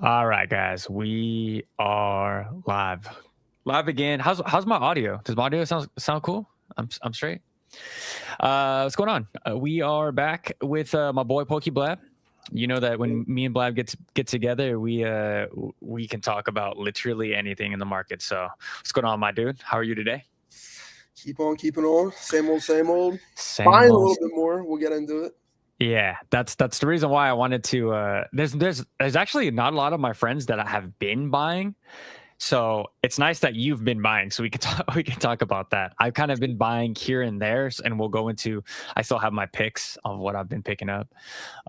All right, guys, we are live. Live again. How's my audio? Does my audio sound cool? I'm straight. What's going on? We are back with my boy Pokey Blab. You know that when me and Blab get together, we can talk about literally anything in the market. So what's going on, my dude? How are you today? Keep on keeping on. Same old, same old. Same Buying old. a little bit more. We'll get into it. Yeah, that's the reason why I wanted to. There's actually not a lot of my friends that I have been buying, so it's nice that you've been buying. So we can talk about that. I've kind of been buying here and there, and we'll go into. I still have my picks of what I've been picking up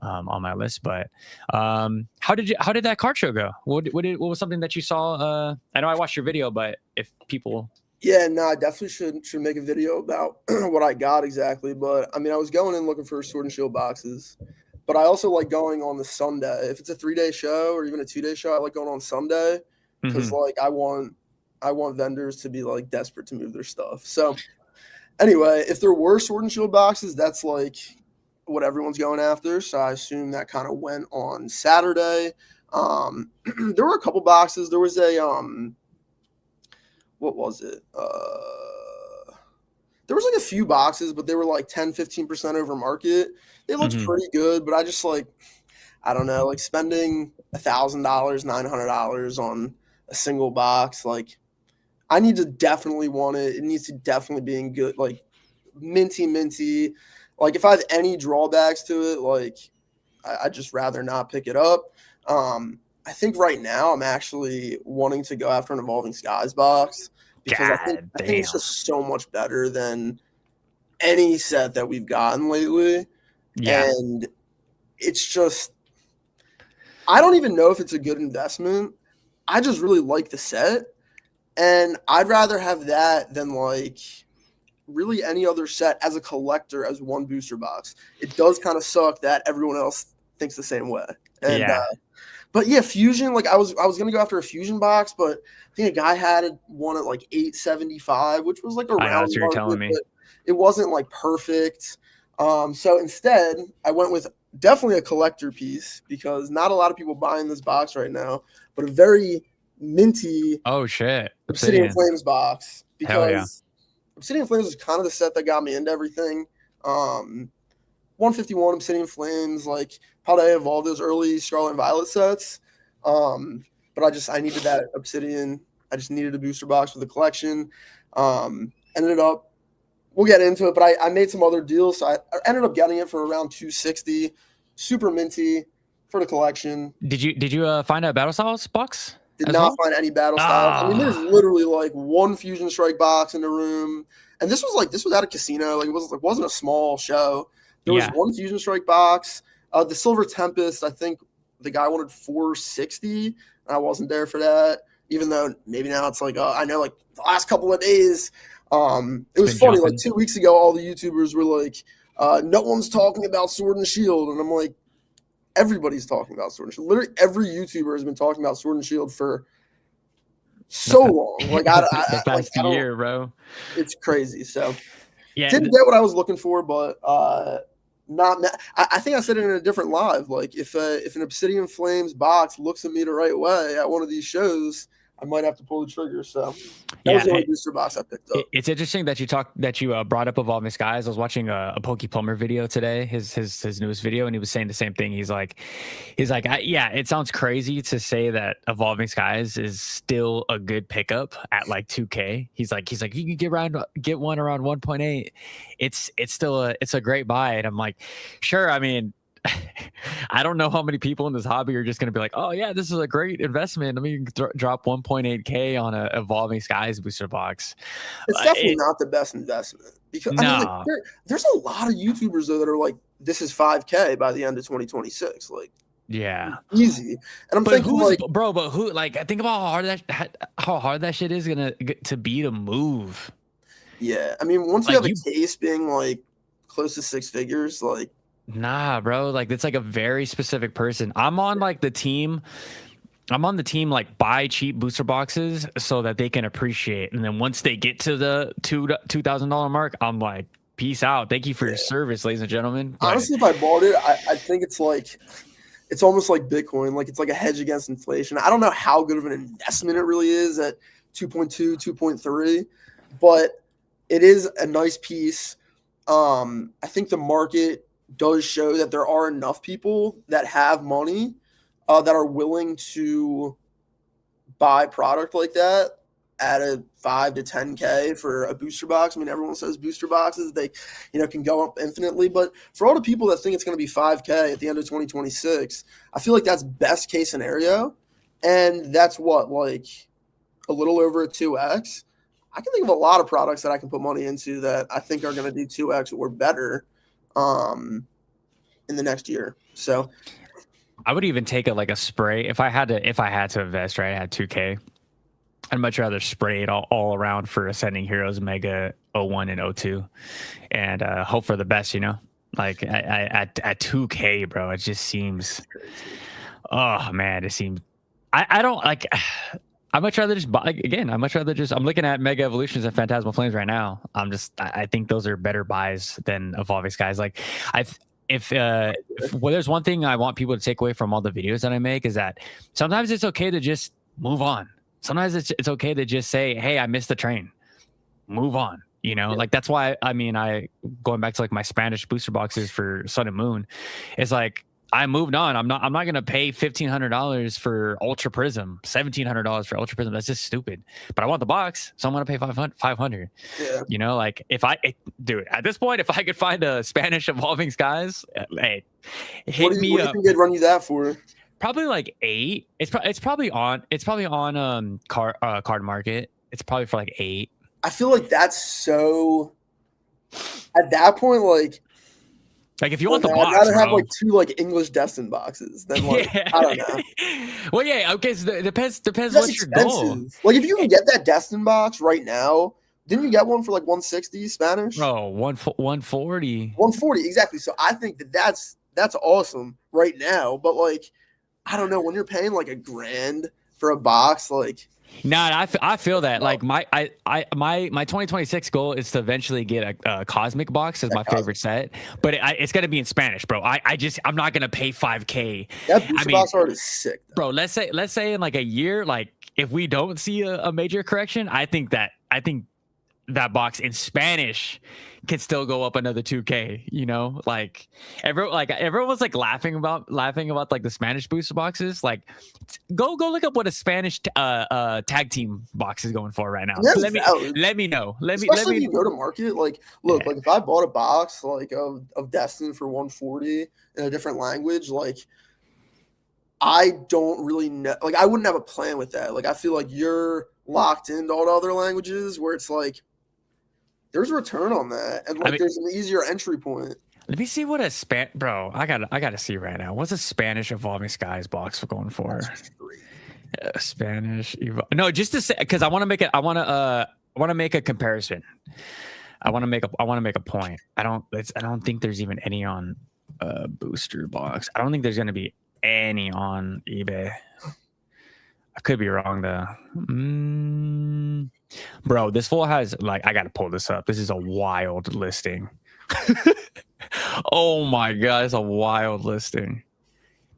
on my list. But how did that card show go? What was something that you saw? I know I watched your video, but if people. Yeah, no, I definitely should make a video about what I got exactly. But I mean, I was going in looking for Sword and Shield boxes, but I also like going on the Sunday. If it's a 3-day show or even a 2-day show, I like going on Sunday because like I want vendors to be like desperate to move their stuff. So anyway, if there were Sword and Shield boxes, that's like what everyone's going after. So I assume that kind of went on Saturday. There were a couple boxes. There was a what was it? There was like a few boxes, but they were like 10-15% over market. They looked pretty good, but I just like, I don't know, like spending $1,000, $900 on a single box. Like, I need to definitely want it. It needs to definitely be in good, like minty. Like, if I have any drawbacks to it, like, I'd just rather not pick it up. I think right now I'm actually wanting to go after an Evolving Skies box because I think it's just so much better than any set that we've gotten lately. Yeah. And it's just, I don't even know if it's a good investment. I just really like the set. And I'd rather have that than like really any other set as a collector as one booster box. It does kind of suck that everyone else thinks the same way. And, but yeah, Fusion, like I was gonna go after a Fusion box, but I think a guy had one at like $875, which was like around. I know what you're telling me. It wasn't like perfect. So instead, I went with definitely a collector piece because not a lot of people buying this box right now, but a very minty Obsidian Flames box because Obsidian Flames is kind of the set that got me into everything. 151 Obsidian Flames, like Paldea evolved those early Scarlet and Violet sets. But I needed that Obsidian. I just needed a booster box for the collection. Ended up, we'll get into it, but I made some other deals. So I ended up getting it for around $260, super minty for the collection. Did you find a Battle Styles box? Did not find any Battle Styles. I mean, there's literally like one Fusion Strike box in the room. And this was at a casino. Like it wasn't a small show. There was one Fusion Strike box. The Silver Tempest, I think the guy wanted $460, and I wasn't there for that. Even though maybe now it's like, I know like the last couple of days, it was funny. Like 2 weeks ago, all the YouTubers were like, no one's talking about Sword and Shield. And I'm like, everybody's talking about Sword and Shield. Literally every YouTuber has been talking about Sword and Shield for so long. Like the past year, bro. It's crazy. So didn't get what I was looking for, but I think I said it in a different live. Like if an Obsidian Flames box looks at me the right way at one of these shows, I might have to pull the trigger. So that was the only booster box I picked up. It's interesting that you brought up Evolving Skies. I was watching a Pokey Plumber video today, his newest video, and he was saying the same thing. He's like, it sounds crazy to say that Evolving Skies is still a good pickup at like 2K. He's like you can get one around 1.8. It's still a great buy, and I'm like, sure. I mean, I don't know how many people in this hobby are just going to be like, oh yeah, this is a great investment. I mean, drop 1.8K on a Evolving Skies booster box. It's definitely not the best investment because I mean, like, there's a lot of YouTubers though that are like, this is 5K by the end of 2026. Like, easy. And I'm thinking like, bro, but who, like, think about how hard that shit is to be to move. Yeah. I mean, once you have a case being like close to 6 figures, like, nah, bro. Like it's like a very specific person. I'm on the team like buy cheap booster boxes so that they can appreciate. And then once they get to the $2,000 mark, I'm like, peace out. Thank you for your service, ladies and gentlemen. Honestly, if I bought it, I think it's like it's almost like Bitcoin. Like, it's like a hedge against inflation. I don't know how good of an investment it really is at 2.2, 2.3, but it is a nice piece. I think the market does show that there are enough people that have money that are willing to buy product like that at a 5 to 10K for a booster box. I mean, everyone says booster boxes, they, can go up infinitely, but for all the people that think it's going to be 5K at the end of 2026, I feel like that's best case scenario. And that's what, like a little over a 2X. I can think of a lot of products that I can put money into that I think are going to do 2X or better in the next year. So I would even take it like a spray. If I had to invest, right, I had 2K. I'd much rather spray it all around for Ascending Heroes, Mega 01 and 02, and hope for the best. Like at 2K, bro, it just seems. Oh man, it seems. I don't like. I much rather just buy again. I'm looking at Mega Evolutions and Phantasmal Flames right now. I think those are better buys than Evolving Skies. Like if there's one thing I want people to take away from all the videos that I make is that sometimes it's okay to just move on. Sometimes it's okay to just say, hey, I missed the train. Move on. Like that's why I going back to like my Spanish booster boxes for Sun and Moon, it's like I moved on. I'm not gonna pay $1,500 for Ultra Prism, $1,700 for Ultra Prism. That's just stupid. But I want the box, so I'm gonna pay $500. Yeah. Like dude, at this point, if I could find a Spanish Evolving Skies, hey, hit me up. What do you think they'd run you that for? Probably like 8. It's probably on card market. It's probably for like 8. I feel like that's so. At that point, like if you want the box, I'd rather have like 2 like English Destined boxes than like I don't know. Well, yeah, okay. So it depends That's what's expensive. your goal. Like if you can get that Destined box right now, didn't you get one for like 160 Spanish? Bro, 140. 140 exactly. So I think that's awesome right now. But like I don't know, when you're paying like $1,000 for a box, like. Nah, I feel that. Like my 2026 goal is to eventually get a cosmic box as my favorite set, but it's gonna be in Spanish, bro. I'm not gonna pay 5K. That booster box art is sick, though. Bro. Let's say in like a year, like if we don't see a major correction, I think that box in Spanish could still go up another 2K. Like everyone was like laughing about like the Spanish booster boxes. Like go look up what a Spanish tag team box is going for right now. Let me know. Especially if you go to market. Like look, like if I bought a box like of Destin for 140 in a different language, like I don't really know. Like I wouldn't have a plan with that. Like I feel like you're locked into all the other languages where it's like there's a return on that, and like there's an easier entry point. Let me see what bro. I gotta see right now. What's a Spanish Evolving Skies box going for? Spanish no, just to say, because I want to make it. I want to make a comparison. I want to make a point. I don't think there's even any on booster box. I don't think there's gonna be any on eBay. I could be wrong though. Bro, this fool has like I gotta pull this up. This is a wild listing. Oh my god, it's a wild listing.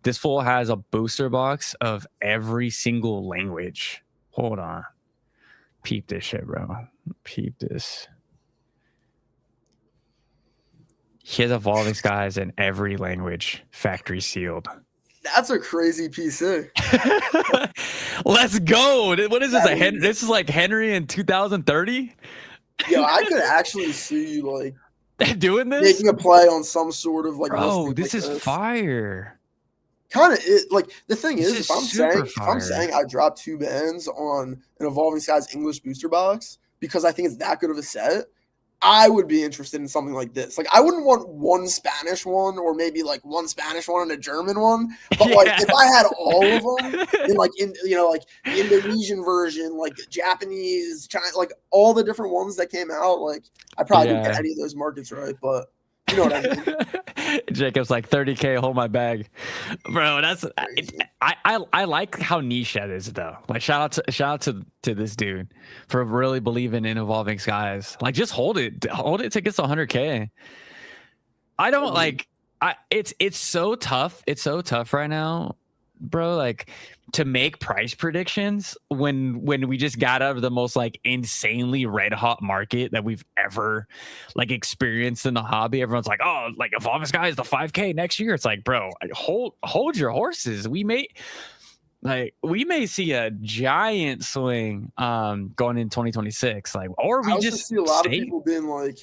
This fool has a booster box of every single language. Hold on. Peep this shit, bro. Peep this. He has Evolving Skies in every language, factory sealed. That's a crazy PC. Let's go. What is this? This is like Henry in 2030? Yo, I could actually see you like doing this? Making a play on some sort of like bro, this is fire. Kind of like the thing is if I'm saying I dropped 2 bands on an Evolving Skies English booster box because I think it's that good of a set, I would be interested in something like this. Like, I wouldn't want one Spanish one or maybe like one Spanish one and a German one. But like, if I had all of them, in like like the Indonesian version, like Japanese, China, like all the different ones that came out, like I probably didn't get any of those markets right, but you know what I mean. Jacob's like 30K, hold my bag, bro. That's I like how niche that is though. Like shout out to this dude for really believing in Evolving Skies. Like just hold it to get to 100K. I don't like It's so tough. It's so tough right now, bro. Like to make price predictions when we just got out of the most like insanely red hot market that we've ever like experienced in the hobby. Everyone's like, oh, like Evolving Sky is the 5K next year. It's like, bro, hold your horses. We may see a giant swing going in 2026. Like, or we I also just see a lot of people being like,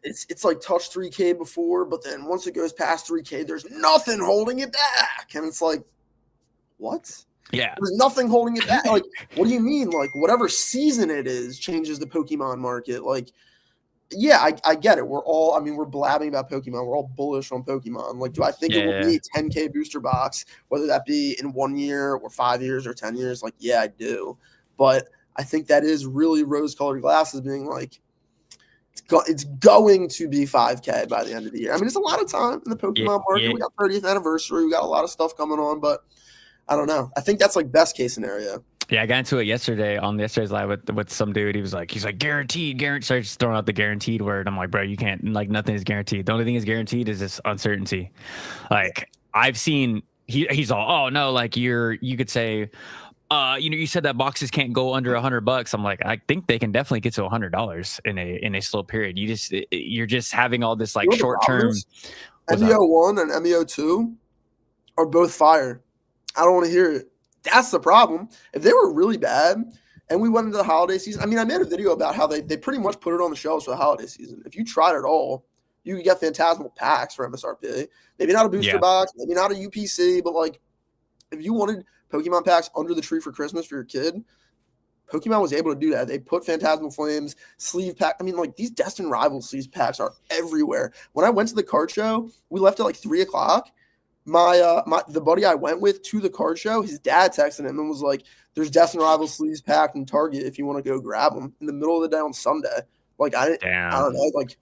it's like touch 3K before, but then once it goes past 3K, there's nothing holding it back. And it's like, what? Yeah. There's nothing holding it back. Like, what do you mean? Like, whatever season it is changes the Pokemon market. Like, yeah, I get it. We're blabbing about Pokemon. We're all bullish on Pokemon. Like, do I think it will be a 10K booster box, whether that be in 1 year or 5 years or 10 years? Like, yeah, I do. But I think that is really rose-colored glasses being like, it's going to be 5K by the end of the year. I mean, it's a lot of time in the Pokemon market. We got 30th anniversary. We got a lot of stuff coming on, but I don't know. I think that's like best case scenario. Yeah, I got into it yesterday on yesterday's live with some dude. He's like guaranteed. Started just throwing out the guaranteed word. I'm like, bro, you can't, like, nothing is guaranteed. The only thing is guaranteed is this uncertainty. Like I've seen he's all, oh no, like you could say, you said that boxes can't go under $100. I'm like, I think they can definitely get to $100 in a slow period. You're just having all this like short term. MEO1 and MEO2 are both fire. I don't want to hear it. That's the problem. If they were really bad and we went into the holiday season, I mean, I made a video about how they pretty much put it on the shelves for the holiday season. If you tried it all, you could get Phantasmal packs for MSRP. Maybe not a booster box, maybe not a UPC, but like if you wanted Pokemon packs under the tree for Christmas for your kid, Pokemon was able to do that. They put Phantasmal Flames, sleeve pack. I mean, like these Destined Rivals sleeve packs are everywhere. When I went to the card show, we left at like 3:00. The buddy I went with to the card show, his dad texted him and was like, there's Destined Rivals sleeves packed in Target if you want to go grab them in the middle of the day on Sunday. Like I don't know, like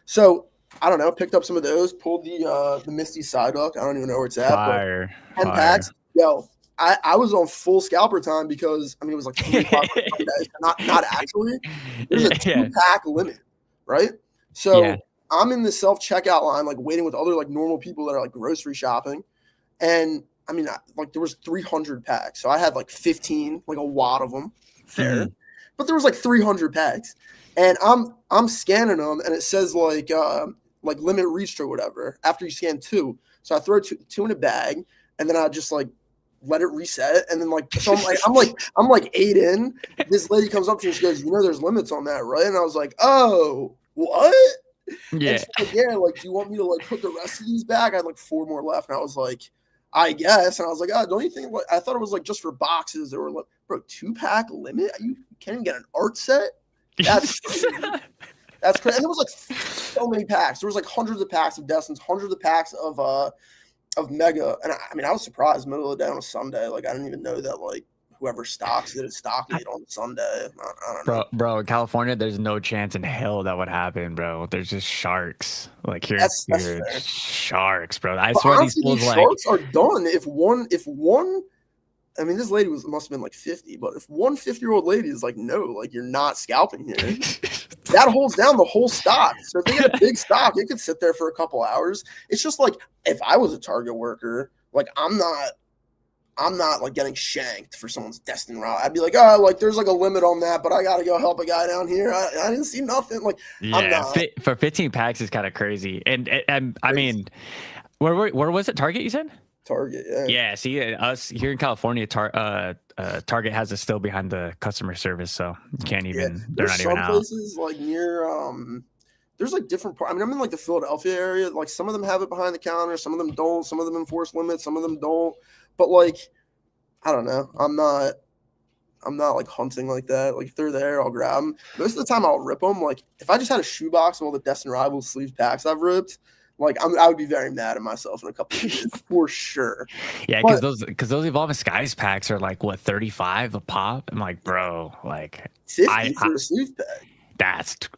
so I don't know, picked up some of those, pulled the Misty Psyduck. I don't even know where it's at. Fire. 10 packs. Yo, I was on full scalper time because I mean it was like 3 o'clock on Sunday. Not actually. There's a 2-pack limit, right? So I'm in the self-checkout line, like waiting with other like normal people that are like grocery shopping. And I mean, like there was 300 packs. So I had like 15, like a wad of them there. But there was like 300 packs. And I'm scanning them and it says like limit reached or whatever after you scan 2. So I throw two in a bag and then I just like let it reset. And then like, so I'm like 8 in. This lady comes up to me and she goes, there's limits on that, right? And I was like, oh, what? Yeah. Like, like, do you want me to like put the rest of these back? I had like 4 more left, and I was like, I guess. And I was like, oh, don't you think? Like, I thought it was like just for boxes. They were like, bro, 2-pack limit? You can't even get an art set? That's crazy. That's crazy. And there was like so many packs. There was like hundreds of packs of Destins, hundreds of packs of Mega. And I mean, I was surprised middle of the day on a Sunday. Like, I didn't even know that like whoever stocks it is stocking it on Sunday. I don't know. Bro, in California, there's no chance in hell that would happen, bro. There's just sharks. Like here, that's sharks, bro. I but swear honestly, these sharks are done. If one, I mean, this lady must have been like 50, but if one 50-year-old lady is like, no, like you're not scalping here, that holds down the whole stock. So if they get a big stock, it could sit there for a couple hours. It's just like if I was a Target worker, like I'm not like getting shanked for someone's Destined Route. I'd be like, oh, like there's like a limit on that, but I gotta go help a guy down here. I didn't see nothing. Like, for 15 packs is kind of crazy. And I mean, where was it? Target, you said? Target, yeah. Yeah. See, us here in California, Target has us still behind the customer service, so you can't even. They're not even out. Some places like near there's like different parts. I mean, I'm in like the Philadelphia area. Like some of them have it behind the counter, some of them don't. Some of them enforce limits, some of them don't. But like, I don't know. I'm not like hunting like that. Like if they're there, I'll grab them. Most of the time, I'll rip them. Like if I just had a shoebox of all the Destined Rivals sleeve packs I've ripped, like I would be very mad at myself in a couple of years for sure. Yeah, because those Evolving Skies packs are like what 35 a pop. I'm like, bro, like 50 for a sleeve pack.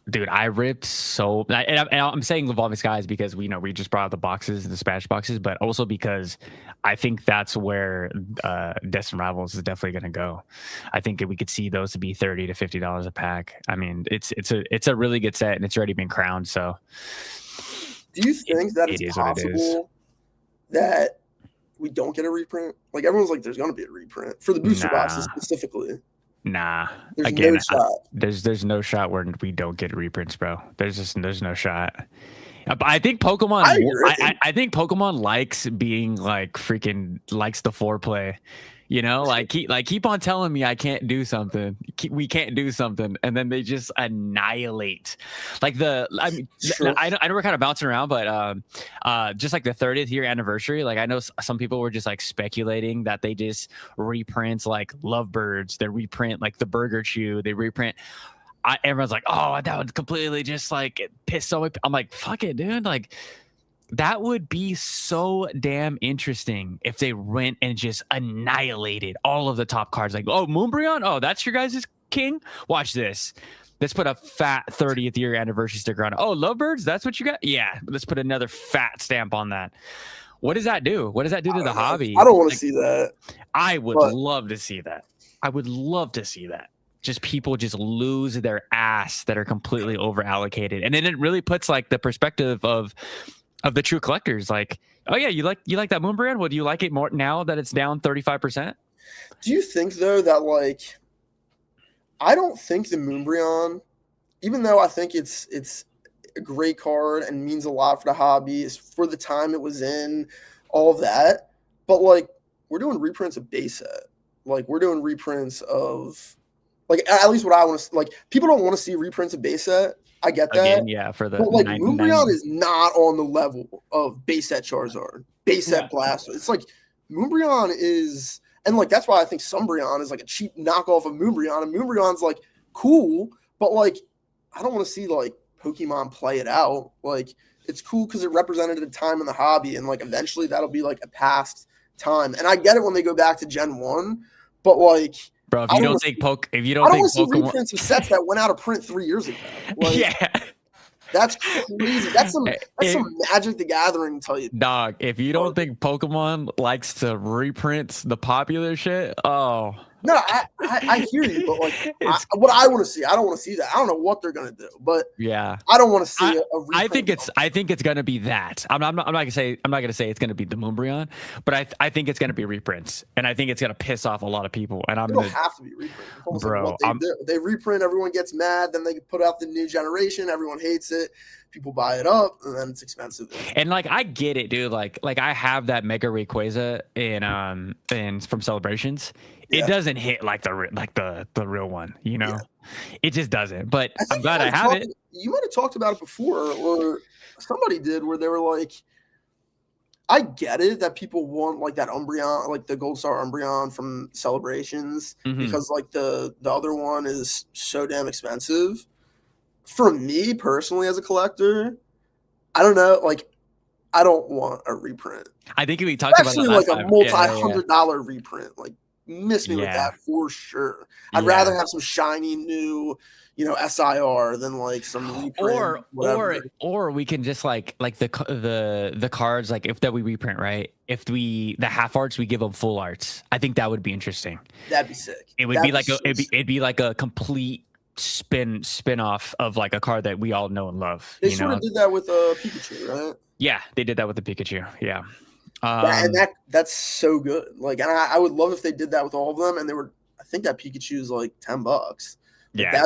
Dude, I ripped so, and I'm saying Evolving Skies because we just brought out the boxes, the Smash boxes, but also because I think that's where Destined Rivals is definitely going to go. I think we could see those to be $30 to $50 a pack. I mean, it's a really good set and it's already been crowned. So Do you think that It it's is what it is. possible that we don't get a reprint? Like everyone's like, there's going to be a reprint for the booster boxes specifically. Nah. There's Again, no shot. There's no shot where we don't get reprints, bro. There's no shot. I think Pokemon. I think Pokemon likes being like freaking likes the foreplay. You know, like keep on telling me I can't do something. We can't do something, and then they just annihilate. Like I mean, I know we're kind of bouncing around, but just like the 30th year anniversary, like I know some people were just like speculating that they just reprint like Lovebirds, they reprint like the Burger Chew, they reprint. Everyone's like, oh, that would completely just like piss so much. I'm like, fuck it, dude. Like, that would be so damn interesting if they went and just annihilated all of the top cards. Like, oh, Moonbreon? Oh, that's your guys' king? Watch this. Let's put a fat 30th year anniversary sticker on it. Oh, Lovebirds? That's what you got? Yeah. Let's put another fat stamp on that. What does that do? What does that do to the hobby? I don't want to see that. I would love to see that. I would love to see that. Just people just lose their ass that are completely over allocated. And then it really puts like the perspective of the true collectors. Like, oh yeah, you like that Moonbrand? Well, do you like it more now that it's down 35%? Do you think though that like, I don't think the Moonbrand, even though I think it's a great card and means a lot for the hobby, for the time it was in, all of that, but like we're doing reprints of base set. Like we're doing reprints of like at least what I want to like. People don't want to see reprints of base set. I get that. Again, yeah, for the but like Moonbreon is not on the level of base set Charizard, base set Blastoise. It's like Moonbreon is, and like that's why I think Umbreon is like a cheap knockoff of Moonbreon. And Moonbreon's like cool, but like I don't want to see like Pokemon play it out. Like it's cool because it represented a time in the hobby, and like eventually that'll be like a past time. And I get it when they go back to Gen 1, but like. Bro, if you don't think Pokemon reprints of sets that went out of print 3 years ago. Like, yeah, that's crazy. That's some Magic the Gathering tell you. Dog, if you don't think Pokemon likes to reprint the popular shit, oh. No, I hear you, but like what I want to see, I don't want to see that. I don't know what they're gonna do, but yeah, I don't want to see a reprint. I think it's gonna be that. I'm not gonna say it's gonna be the Moonbreon, but I think it's gonna be reprints, and I think it's gonna piss off a lot of people. And it'll have to be reprints, bro. Like they reprint, everyone gets mad, then they put out the new generation, everyone hates it. People buy it up, and then it's expensive. And like I get it, dude. Like I have that Mega Rayquaza in from Celebrations. Yeah. It doesn't hit like the real one, you know. Yeah. It just doesn't. But I'm glad I have it. You might have talked about it before, or somebody did, where they were like, I get it that people want like that Umbreon, like the Gold Star Umbreon from Celebrations, because like the other one is so damn expensive. For me personally, as a collector, I don't know, like I don't want a reprint. I think we talked about it last like a multi-$100 reprint. Like miss me with that for sure. I'd rather have some shiny new, SIR than like some reprint. Or we can just like the cards like if that we reprint, right? If the half arts we give them full arts. I think that would be interesting. That'd be sick. It would it'd be like a complete spin-off of like a card that we all know and love. They sort of did that with Pikachu, right? Yeah, they did that with the Pikachu. Yeah. And that's so good. Like, and I would love if they did that with all of them. And I think that Pikachu is like $10. Yeah,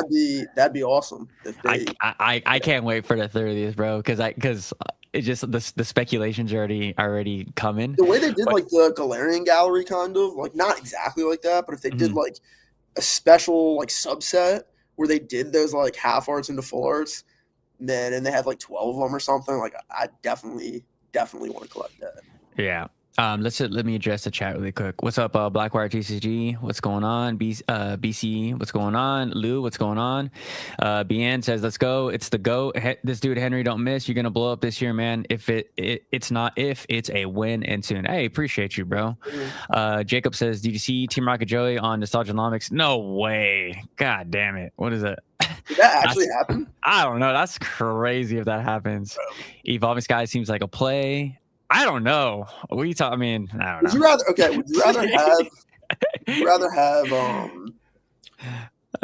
that'd be awesome. If they, I can't wait for the 30th, bro. Because it's just the speculations already coming. The way they did like the Galarian Gallery, kind of like not exactly like that, but if they did like a special like subset where they did those like half arts into full arts, man, and they had like 12 of them or something, like I definitely want to collect that. Yeah. Let me address the chat really quick. What's up, Blackwire TCG? What's going on? BC, what's going on? Lou, what's going on? Bien says, let's go. It's the go. This dude Henry, don't miss. You're gonna blow up this year, man. It's not if, it's a win and soon. Hey, appreciate you, bro. Jacob says, did you see Team Rocket Joey on Nostalgianomics? No way. God damn it. What is it? Did that actually happen? I don't know. That's crazy if that happens. Evolving Sky seems like a play. I don't know. What are you talking? I mean, I don't know. Would you rather have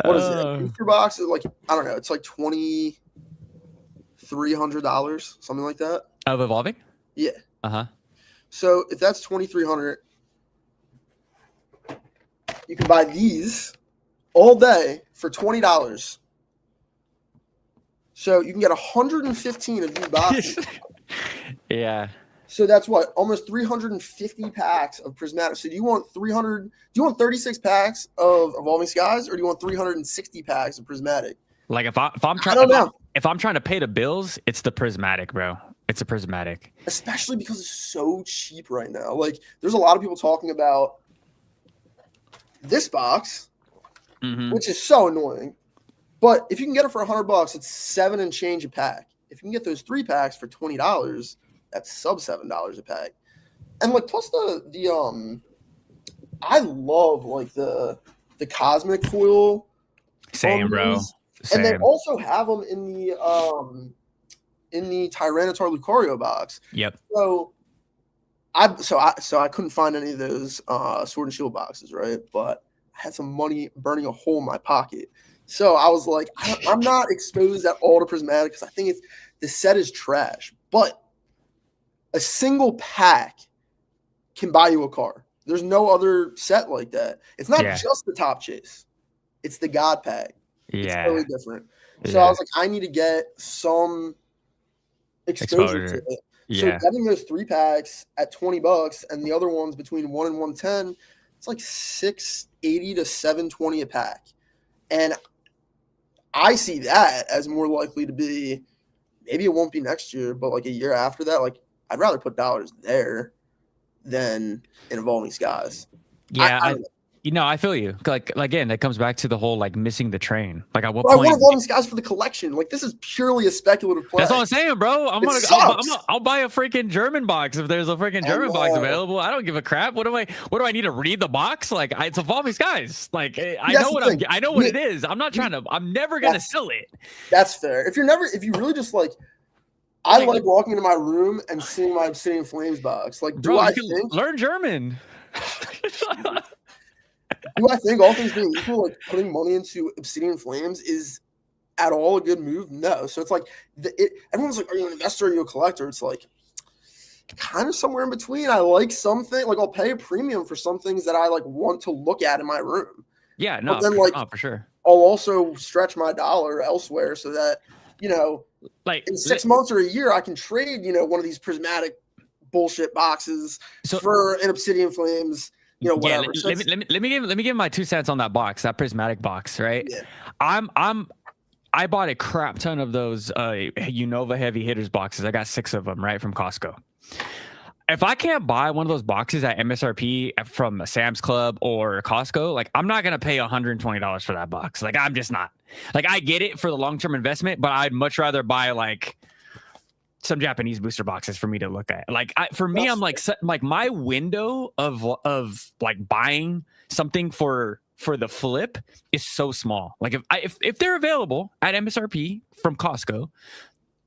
what is it? Booster box is like, I don't know, it's like $2,300, something like that. Of evolving? Yeah. Uh-huh. So if that's 2,300, you can buy these all day for $20. So you can get 115 of these boxes. Yeah. So that's what, almost 350 packs of prismatic. So do you want 300? Do you want 36 packs of evolving skies, or do you want 360 packs of prismatic? Like if I'm trying, I don't know. If I'm trying to pay the bills, it's the prismatic, bro. It's a prismatic. Especially because it's so cheap right now. Like, there's a lot of people talking about this box, which is so annoying. But if you can get it for $100, it's $7 and change a pack. If you can get those 3 packs for $20, that's sub $7 a pack. And like, plus the I love like the cosmic foil. Same, bro. Same. And they also have them in the Tyranitar Lucario box. Yep. So I couldn't find any of those Sword and Shield boxes, right? But I had some money burning a hole in my pocket. So I was like, I'm not exposed at all to prismatic because I think the set is trash. But a single pack can buy you a car. There's no other set like that. It's not just the Top Chase. It's the God Pack. Yeah. It's totally different. So I was like, I need to get some exposure to it. Yeah. So getting those 3 packs at $20 and the other ones between 1 and 110, it's like $680 to $720 a pack. And I see that as more likely to be, maybe it won't be next year, but like a year after that, like I'd rather put dollars there than in Evolving Skies. Yeah, I feel you. Like again, that comes back to the whole like missing the train. Like at what point? I point? want Evolving Skies for the collection. Like this is purely a speculative play. That's what I'm saying, bro. I'll buy a freaking German box if there's a freaking German box available. I don't give a crap. What do I need to read the box? Like it's Evolving Skies. Like I know what it is. I'm never gonna sell it. That's fair. If you really just like. I like walking into my room and seeing my Obsidian Flames box. Like, do I think learn German? Do I think all things being equal, like putting money into Obsidian Flames is at all a good move? No. So it's like everyone's like, "Are you an investor? Or are you a collector?" It's like kind of somewhere in between. I like something like I'll pay a premium for some things that I like want to look at in my room. Yeah, no, but then for sure. I'll also stretch my dollar elsewhere so that like in 6 months or a year, I can trade, one of these prismatic bullshit boxes for an Obsidian Flames, whatever. Yeah, let me give my 2 cents on that box, that prismatic box, right? Yeah. I bought a crap ton of those Unova heavy hitters boxes. I got 6 of them, right, from Costco. If I can't buy one of those boxes at MSRP from Sam's Club or Costco, like I'm not gonna pay $120 for that box. Like I'm just not. Like I get it for the long-term investment, but I'd much rather buy like some Japanese booster boxes for me to look at. Like I'm like my window of like buying something for the flip is so small. Like if they're available at MSRP from Costco,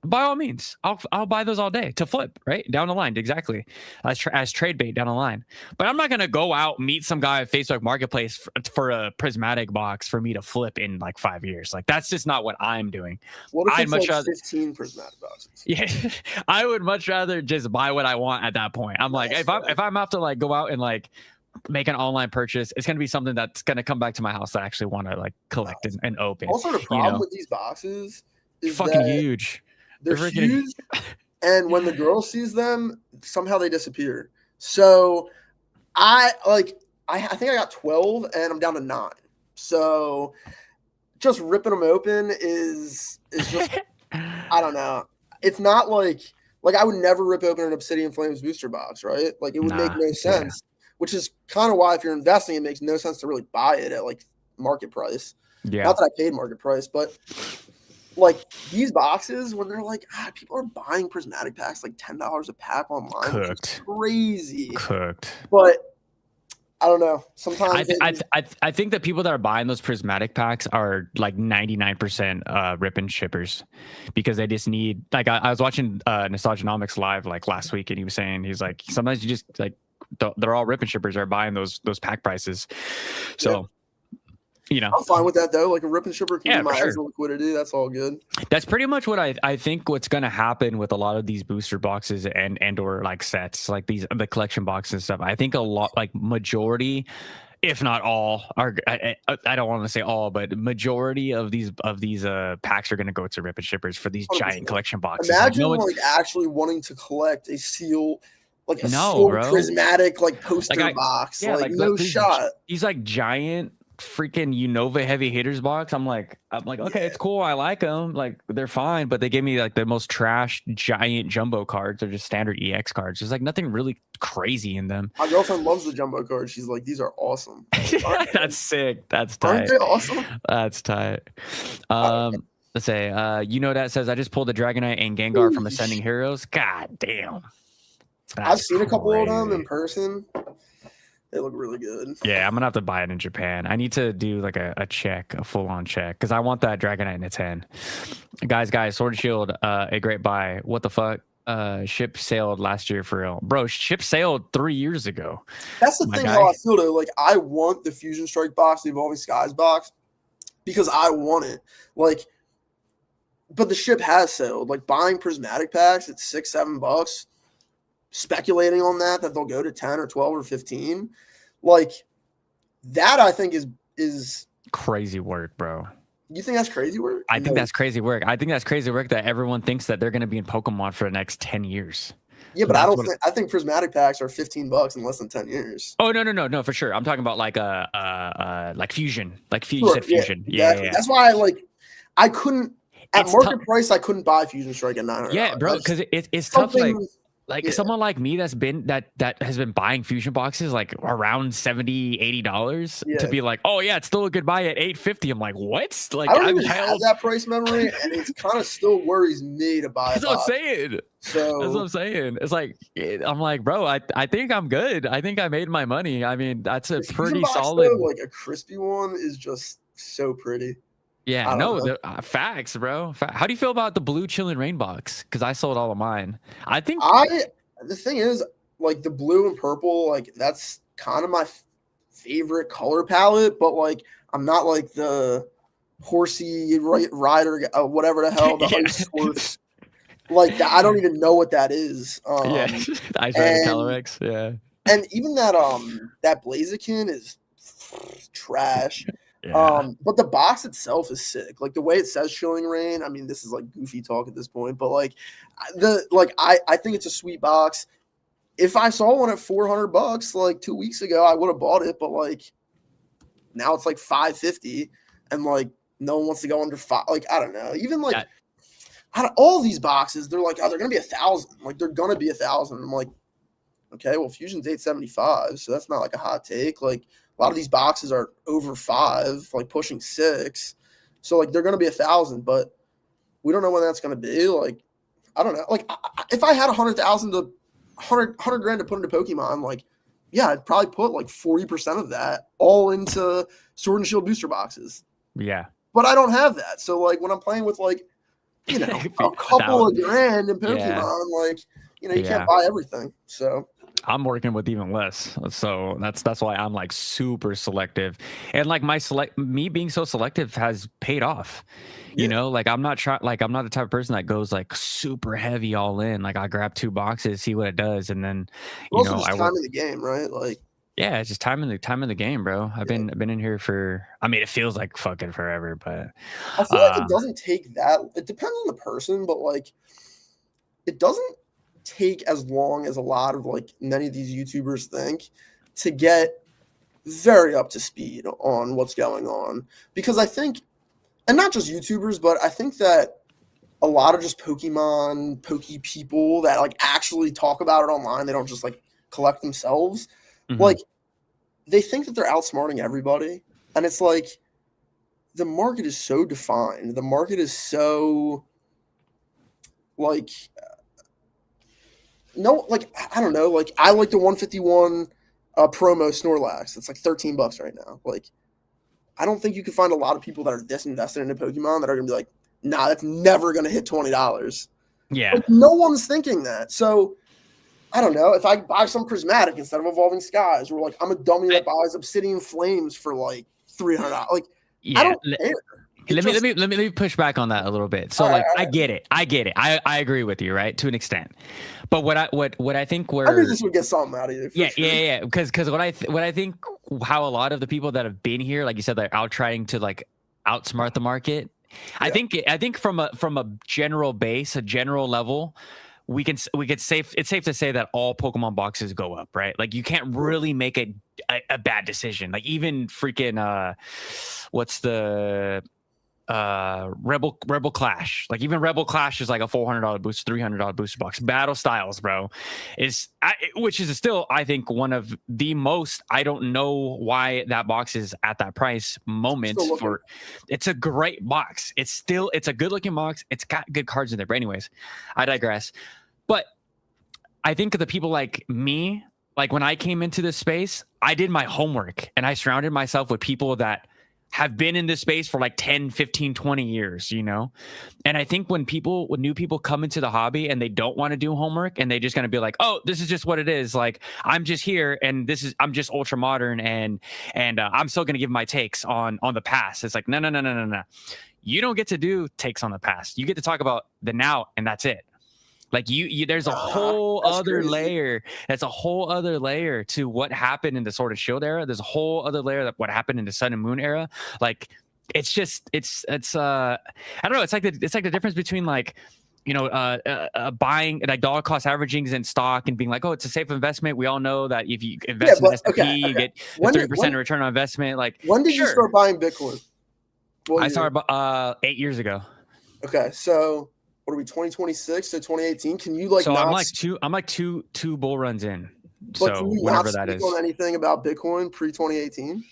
by all means, I'll buy those all day to flip right down the line, exactly as trade bait down the line. But I'm not gonna go out meet some guy at Facebook Marketplace for a prismatic box for me to flip in like 5 years. Like that's just not what I'm doing. What if it's like 15 prismatic boxes? Yeah, I would much rather just buy what I want at that point. I'm like, if I'm have to like go out and like make an online purchase, it's gonna be something that's gonna come back to my house that I actually want to like collect and open. Also, the problem with these boxes is fucking huge. They're huge, and when the girl sees them, somehow they disappear. So I think I got 12, and I'm down to 9. So just ripping them open is just I don't know. It's not like I would never rip open an Obsidian Flames booster box, right? Like it would make no sense. Which is kind of why if you're investing, it makes no sense to really buy it at like market price. Yeah. Not that I paid market price, but. Like these boxes, when they're like, people are buying prismatic packs like $10 a pack online. Cooked. Crazy. Cooked. But I don't know. Sometimes I think the people that are buying those prismatic packs are like 99% rip and shippers because they just need like I was watching Nostalgianomics live like last week and he was saying he's like sometimes you just like they're all rip and shippers are buying those pack prices. So you know, I'm fine with that though. Like a rip and shipper can yeah, be for my sure. extra liquidity. That's all good. That's pretty much what I think what's going to happen with a lot of these booster boxes and or like sets, like the collection boxes and stuff. I think a lot, like majority, if not all, are I don't want to say all, but majority of these packs are going to go to rip and shippers for these 100%. giant collection boxes. Like Imagine no one's like actually wanting to collect a seal, like a no, sealed bro. prismatic like poster box. Yeah, like like no shot. these like giant freaking Unova heavy hitters box. I'm like, okay, it's cool. I like them. Like they're fine, but they gave me like the most trash giant jumbo cards. They're just standard EX cards. There's like nothing really crazy in them. My girlfriend loves the jumbo cards. She's like, these are awesome. Like, That's sick. That's tight. Aren't they awesome? That's tight. Let's say, that says I just pulled the Dragonite and Gengar from Ascending Heroes. God damn. I've seen a couple of them in person. They look really good. Yeah, I'm gonna have to buy it in Japan. I need to do like a check, a full-on check, because I want that Dragonite in its hand. Guys, Sword and Shield, a great buy. What the fuck? Ship sailed last year for real, bro. Ship sailed 3 years ago. That's the thing. How I feel though. Like I want the Fusion Strike box, the Evolving Skies box, because I want it. Like, but the ship has sailed. Like buying prismatic packs at $6-7. Speculating on that they'll go to 10 or 12 or 15, like that I think is crazy work, bro. You think that's crazy work? I think that's crazy work. I think that's crazy work that everyone thinks that they're going to be in Pokemon for the next 10 years. Yeah, but I think prismatic packs are $15 in less than 10 years. Oh no, for sure. I'm talking about like fusion, you said fusion. Yeah. That's why I couldn't at market price. I couldn't buy Fusion Strike at $900. Yeah, bro, because it's tough. Like someone like me that has been buying fusion boxes like around $70-$80 to be like, oh yeah, it's still a good buy at $850. I'm like, what? Like I don't even have that price memory, and it kind of still worries me to buy. That's what I'm saying. So that's what I'm saying. It's like I'm like, bro, I think I'm good. I think I made my money. I mean, that's a pretty solid. Though, like a crispy one is just so pretty. Yeah, no, facts, bro. How do you feel about the blue Chillin' Rain box? Because I sold all of mine. I think the thing is, like the blue and purple, like that's kind of my favorite color palette. But like, I'm not like the horsey rider, whatever the hell the ice sports. Like I don't even know what that is. The Ice Rider Calyrex. Yeah, and even that that Blaziken is trash. Yeah. But the box itself is sick. Like the way it says Chilling Rain. I mean, this is like goofy talk at this point, but like I think it's a sweet box. If I saw one at $400 like 2 weeks ago, I would have bought it. But like now it's like $550, and like no one wants to go under $5. Like I don't know. Even like out of all these boxes, they're like, oh, they're gonna be $1,000. Like they're gonna be $1,000. I'm like, okay, well, Fusion's $875, so that's not like a hot take. Like a lot of these boxes are over $5, like pushing $6. So like they're going to be $1,000, but we don't know when that's going to be. Like, I don't know. Like if I had $100,000 to $100 grand to put into Pokemon, like, yeah, I'd probably put like 40% of that all into Sword and Shield booster boxes. Yeah. But I don't have that. So like when I'm playing with like, you know, a couple of grand in Pokemon, like, you know, you can't buy everything. So I'm working with even less, so that's why I'm like super selective, and like me being so selective has paid off. You know, like I'm not the type of person that goes like super heavy all in. Like I grab 2 boxes, see what it does, and then I time in the game, right? Like yeah, it's just time in the game, bro. I've been in here for. I mean, it feels like fucking forever, but I feel like it doesn't take that. It depends on the person, but like it doesn't take as long as a lot of like many of these YouTubers think to get very up to speed on what's going on, because I think, and not just YouTubers, but I think that a lot of just Pokemon people that like actually talk about it online, they don't just like collect themselves. Like they think that they're outsmarting everybody, and it's like the market is so defined, the market is so like no, like I don't know. Like I like the 151 promo Snorlax. It's like $13 right now. Like I don't think you can find a lot of people that are this invested into Pokemon that are gonna be like, nah, that's never gonna hit $20. Yeah, like, no one's thinking that. So I don't know. If I buy some prismatic instead of Evolving Skies, or like I'm a dummy that buys Obsidian Flames for like $300. Like I Yeah. don't care. Let me push back on that a little bit. So like, I get it. I agree with you, right, to an extent. But what I think I knew this would get something out of you. Yeah. Because what I think how a lot of the people that have been here, like you said, they're out trying to like outsmart the market. I think from a general base, a general level, it's safe to say that all Pokemon boxes go up, right? Like you can't really make a bad decision. Like even freaking what's the Rebel Clash, like even Rebel Clash is like a $400 boost, $300 booster box. Battle Styles, bro, which is still, I think, one of the most, I don't know why that box is at that price moment for. It's a great box. It's a good looking box. It's got good cards in there. But anyways, I digress. But I think the people like me, like when I came into this space, I did my homework and I surrounded myself with people that have been in this space for like 10, 15, 20 years, you know? And I think when new people come into the hobby and they don't want to do homework and they just going to be like, oh, this is just what it is. Like, I'm just here and I'm just ultra modern and I'm still going to give my takes on the past. It's like, no. You don't get to do takes on the past. You get to talk about the now and that's it. Like there's a whole other layer. That's a whole other layer to what happened in the Sword and Shield era. There's a whole other layer that what happened in the Sun and Moon era. Like it's I don't know. It's like the difference between like, you know, buying like dollar cost averagings in stock and being like, oh, it's a safe investment. We all know that if you invest in S&P, you get 3% return on investment. Like, when did you start buying Bitcoin? I started 8 years ago. Okay, so. What are we, 2026 to 2018? Can you like? So I'm like two bull runs in. But so can you whatever not that speak is. on anything about Bitcoin pre 2018?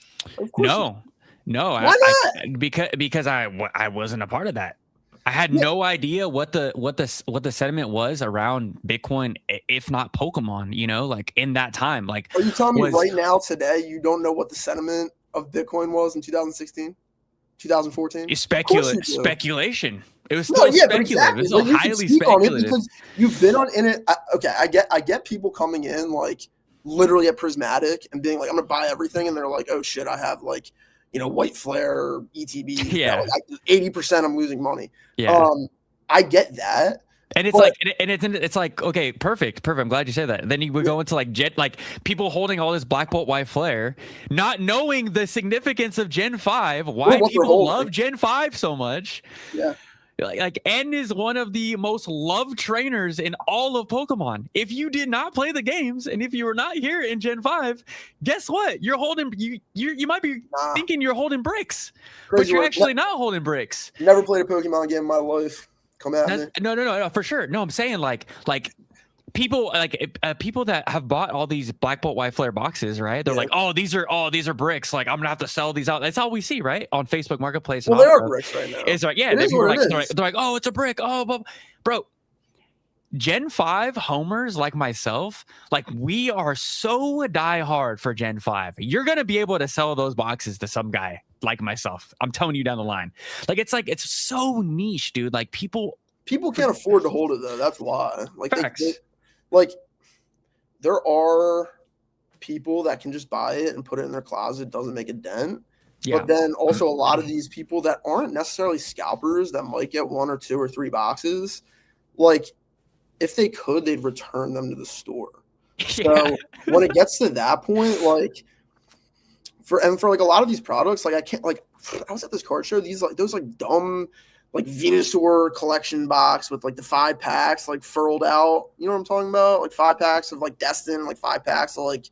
No. Why not? Because I wasn't a part of that. I had no idea what the sentiment was around Bitcoin, if not Pokemon. You know, like in that time. Like, are you telling me right now today you don't know what the sentiment of Bitcoin was in 2016, 2014? Speculation. It was still speculative. Exactly. It was still highly speculative. Because you've been in it. I get people coming in like literally at Prismatic and being like, I'm gonna buy everything, and they're like, oh shit, I have like, you know, White Flare, ETB. Yeah, like 80% I'm losing money. Yeah, I get that. And it's like, okay, perfect. I'm glad you said that. Then you would go into like people holding all this Black Bolt White Flare, not knowing the significance of Gen 5, why people love Gen 5 so much. Yeah. Like N is one of the most loved trainers in all of Pokemon. If you did not play the games and if you were not here in Gen 5, guess what? You're holding you might be thinking you're holding bricks, but you're actually not holding bricks. Never played a Pokemon game in my life. Come at me. No, for sure. No, I'm saying like people people that have bought all these Black Bolt White Flare boxes, right? They're like, oh, these are bricks. Like I'm gonna have to sell these out. That's all we see, right, on Facebook Marketplace. Well, they are bricks right now. It's like, they're like, oh, it's a brick. Oh, bro. Gen 5 homers like myself, like we are so die hard for Gen 5. You're gonna be able to sell those boxes to some guy like myself. I'm telling you down the line. Like it's so niche, dude. Like people can't afford to hold it though. That's why. Like Facts. There are people that can just buy it and put it in their closet, doesn't make a dent. Yeah. But then also a lot of these people that aren't necessarily scalpers that might get 1 or 2 or 3 boxes, like if they could, they'd return them to the store. So when it gets to that point, like for like a lot of these products, like I can't, like I was at this card show, those dumb like Venusaur collection box with like the 5 packs like furled out. You know what I'm talking about? Like 5 packs of like Destin, like 5 packs of like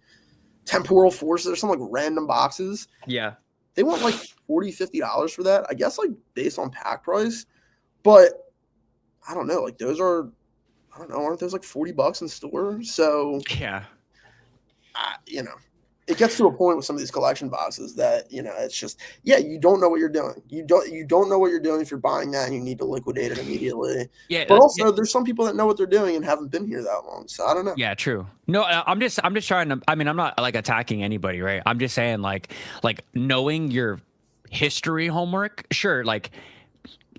Temporal Forces or some like random boxes. Yeah. They want like $40-$50 for that. I guess like based on pack price. But I don't know. Like those are, I don't know, aren't those like $40 in store? So yeah. You know, it gets to a point with some of these collection boxes that, you know, it's just, you don't know what you're doing. You don't know what you're doing if you're buying that and you need to liquidate it immediately. Yeah. But also there's some people that know what they're doing and haven't been here that long. So I don't know. Yeah, true. No, I'm just trying to, I mean, I'm not like attacking anybody, right? I'm just saying like knowing your history homework. Sure. Like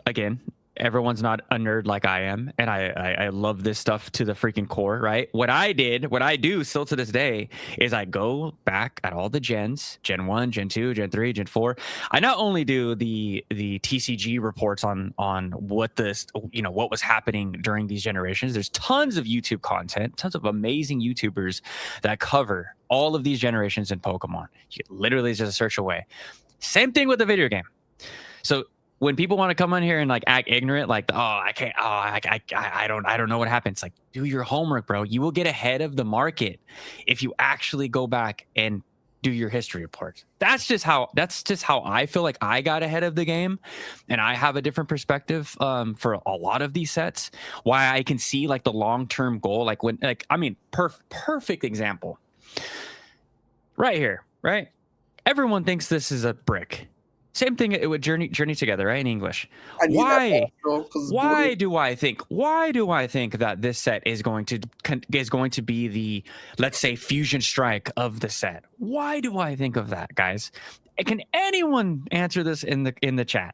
again, everyone's not a nerd like I am, and I love this stuff to the freaking core, right? What I do still to this day is I go back at all the gens, Gen 1, Gen 2, Gen 3, Gen 4. I not only do the TCG reports on what this, what was happening during these generations. There's tons of YouTube content, tons of amazing YouTubers that cover all of these generations in Pokemon. You literally just a search away. Same thing with the video game. So when people want to come on here and like act ignorant, like, I can't, I don't know what happened. It's like, do your homework, bro. You will get ahead of the market if you actually go back and do your history reports. That's just how I feel like I got ahead of the game, and I have a different perspective for a lot of these sets. Why I can see like the long-term goal, like when, like, I mean, perfect example right here, right? Everyone thinks this is a brick. Same thing it would journey together, right? In English. Why do I think that this set is going to be the, let's say, fusion strike of the set? Why do I think of that, guys? Can anyone answer this in the chat?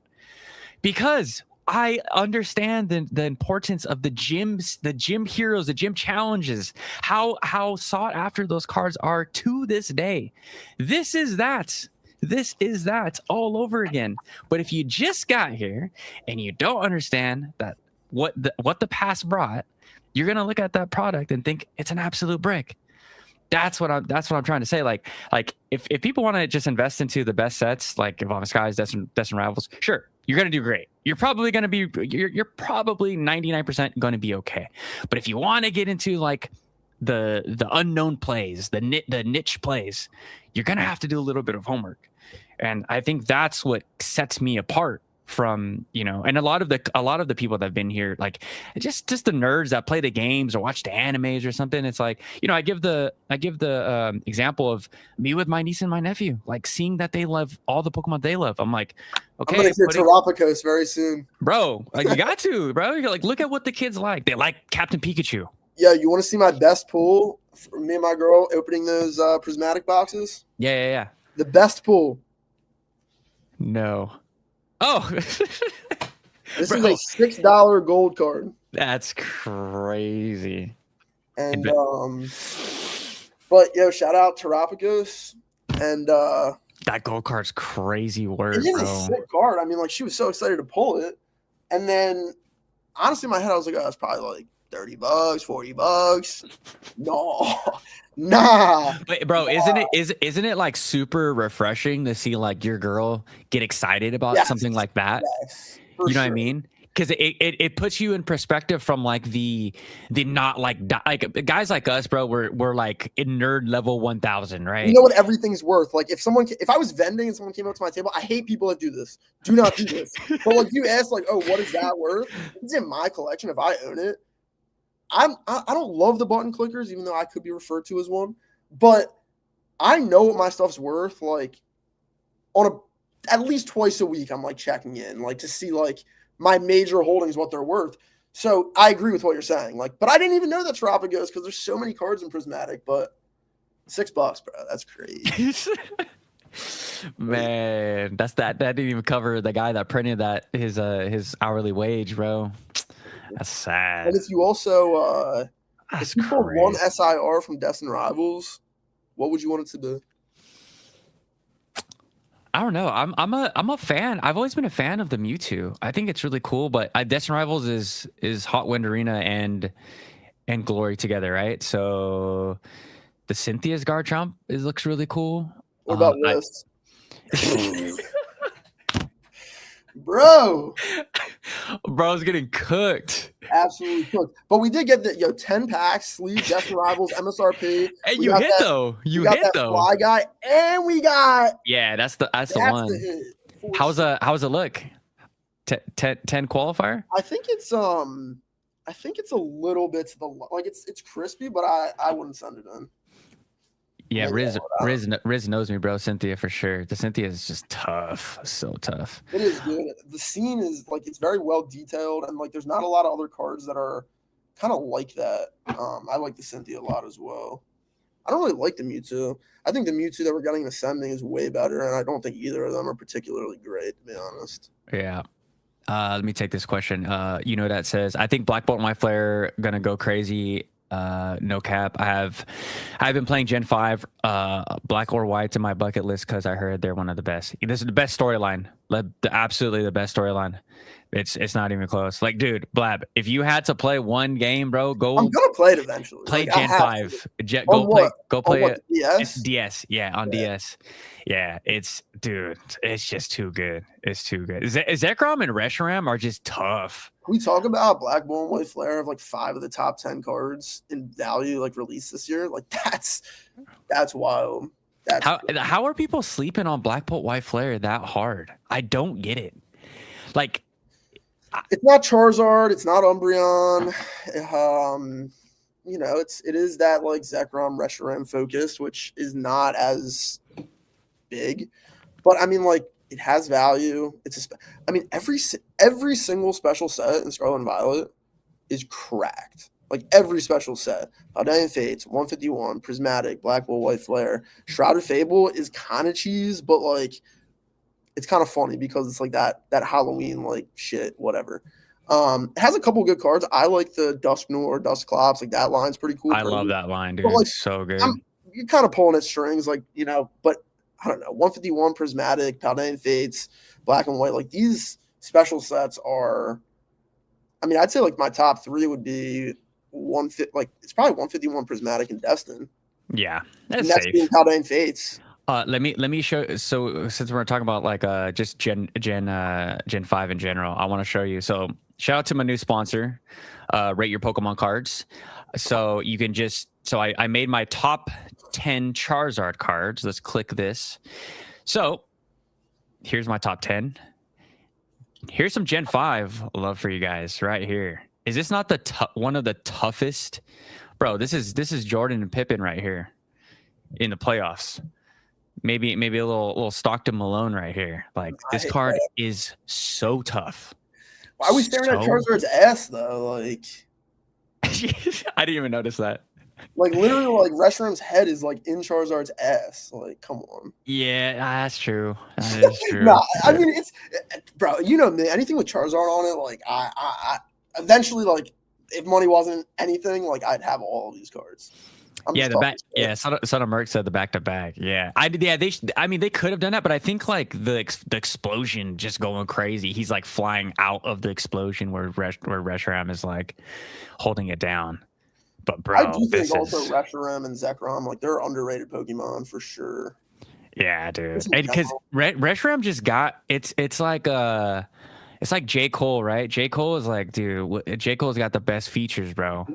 Because I understand the importance of the gyms, the gym heroes, the gym challenges, how sought after those cards are to this day. This is that all over again. But if you just got here and you don't understand that what the past brought, you're gonna look at that product and think it's an absolute brick. That's what I'm trying to say. Like if people want to just invest into the best sets, like Evolving Skies, Destined Rivals, sure, you're gonna do great. You're probably 99% gonna be okay. But if you want to get into like the unknown plays, the niche plays, you're gonna have to do a little bit of homework. And I think that's what sets me apart from, and a lot of the people that have been here, like just the nerds that play the games or watch the animes or something. It's like, I give the example of me with my niece and my nephew, like seeing that they love all the Pokemon they love. I'm like, okay, I'm gonna hear Terapicos very soon, bro. Like, you got to, bro. You're like, look at what the kids like. They like Captain Pikachu. Yeah, you want to see my best pull for me and my girl opening those prismatic boxes? Yeah. The best pull. No. Oh. This is a $6 gold card. That's crazy. And but shout out Terapicos, and that gold card's crazy work, it is bro. a sick card. I mean, like, she was so excited to pull it, and then honestly in my head I was like, oh, it's probably like $30, $40. No, nah. But bro, isn't it like super refreshing to see like your girl get excited about something like that? Yes, you know what I mean? Because it puts you in perspective from like the not like guys like us, bro. We're like in nerd level 1000, right? You know what everything's worth. Like if I was vending and someone came up to my table, I hate people that do this. Do not do this. But like you ask, like, oh, what is that worth? It's in my collection if I own it. I don't love the button clickers, even though I could be referred to as one. But I know what my stuff's worth. Like at least twice a week, I'm like checking in, like to see like my major holdings, what they're worth. So I agree with what you're saying. Like, but I didn't even know that Terapicos because there's so many cards in Prismatic. But $6, bro, that's crazy. Man, that didn't even cover the guy that printed that his hourly wage, bro. That's sad. And if you also if you pulled one SIR from Destined Rivals, what would you want it to be? I don't know. I'm a fan. I've always been a fan of the Mewtwo. I think it's really cool. But Destined Rivals is Hot Wind Arena and Glory together, right? So the Cynthia's Garchomp looks really cool. What about this? Bro. Bro's getting cooked. Absolutely cooked. But we did get the 10 packs, sleeve, Destined Rivals, MSRP. And you hit though. You hit though. Fly guy, and we got. Yeah, that's the one. How's it look? 10 qualifier? I think it's a little bit to the like it's crispy, but I wouldn't send it in. Yeah, Riz knows me, bro. Cynthia for sure. The Cynthia is just tough, so tough. It is good. The scene is like it's very well detailed, and like there's not a lot of other cards that are kind of like that. I like the Cynthia a lot as well. I don't really like the Mewtwo. I think the Mewtwo that we're getting Ascending is way better, and I don't think either of them are particularly great, to be honest. Yeah. Let me take this question. That says, I think Black Bolt and White Flare gonna go crazy. No cap. I've been playing Gen 5 Black or White's in my bucket list because I heard they're one of the best. This is the best storyline. Absolutely the best storyline. It's not even close. Like, dude, Blab, if you had to play one game, bro, I'm gonna play it eventually. Play like, Gen 5. Go play it. DS? DS. Yeah, on DS. Yeah, it's just too good. It's too good. Zekrom and Reshiram are just tough. Can we talk about Black Bolt and White Flare of like 5 of the top 10 cards in value like released this year? Like that's wild. How are people sleeping on Black Bolt White Flare that hard? I don't get it. Like, it's not Charizard, it's not Umbreon. It is that like Zekrom Reshiram focus, which is not as big. But I mean, like, it has value. Every single special set in Scarlet and Violet is cracked. Like every special set. Paldean Fates, 151, Prismatic, Black Bolt, White Flare. Shrouded Fable is kind of cheese, but like it's kind of funny because it's like that Halloween like shit, whatever. It has a couple good cards. I like the Dusknoir or Dusclops. Like that line's pretty cool. I love that line, dude. Like, so good. You're kind of pulling at strings, like, but I don't know. 151 Prismatic, Paldean Fates, Black and White. Like these special sets are, I'd say like my top 3 would be it's probably 151 Prismatic and Destin. Yeah, that's safe. Being Paldean Fates. Let me show. So since we're talking about like just Gen 5 in general, I want to show you. So shout out to my new sponsor, Rate Your Pokemon Cards. So you can I made my top 10 Charizard cards. Let's click this. So here's my top 10. Here's some Gen 5 love for you guys right here. Is this not one of the toughest? Bro, this is Jordan and Pippen right here in the playoffs. Maybe a little Stockton Malone right here. Like this card is so tough. Why are we staring at Charizard's ass though? Like I didn't even notice that. Like literally, like Reshiram's head is like in Charizard's ass. Like, come on. Yeah, that's true. That is true. No, I mean it's, bro. You know me. Anything with Charizard on it, like I eventually, like if money wasn't anything, like I'd have all of these cards. Son of Merc said the back to back. Yeah, they could have done that, but I think like the explosion just going crazy. He's like flying out of the explosion where Reshiram is like holding it down. But bro, I do think also Reshiram and Zekrom, like they're underrated Pokemon for sure. Yeah, dude, because Reshiram just got it's like J. Cole, right? J. Cole is like, dude, J. Cole's got the best features, bro.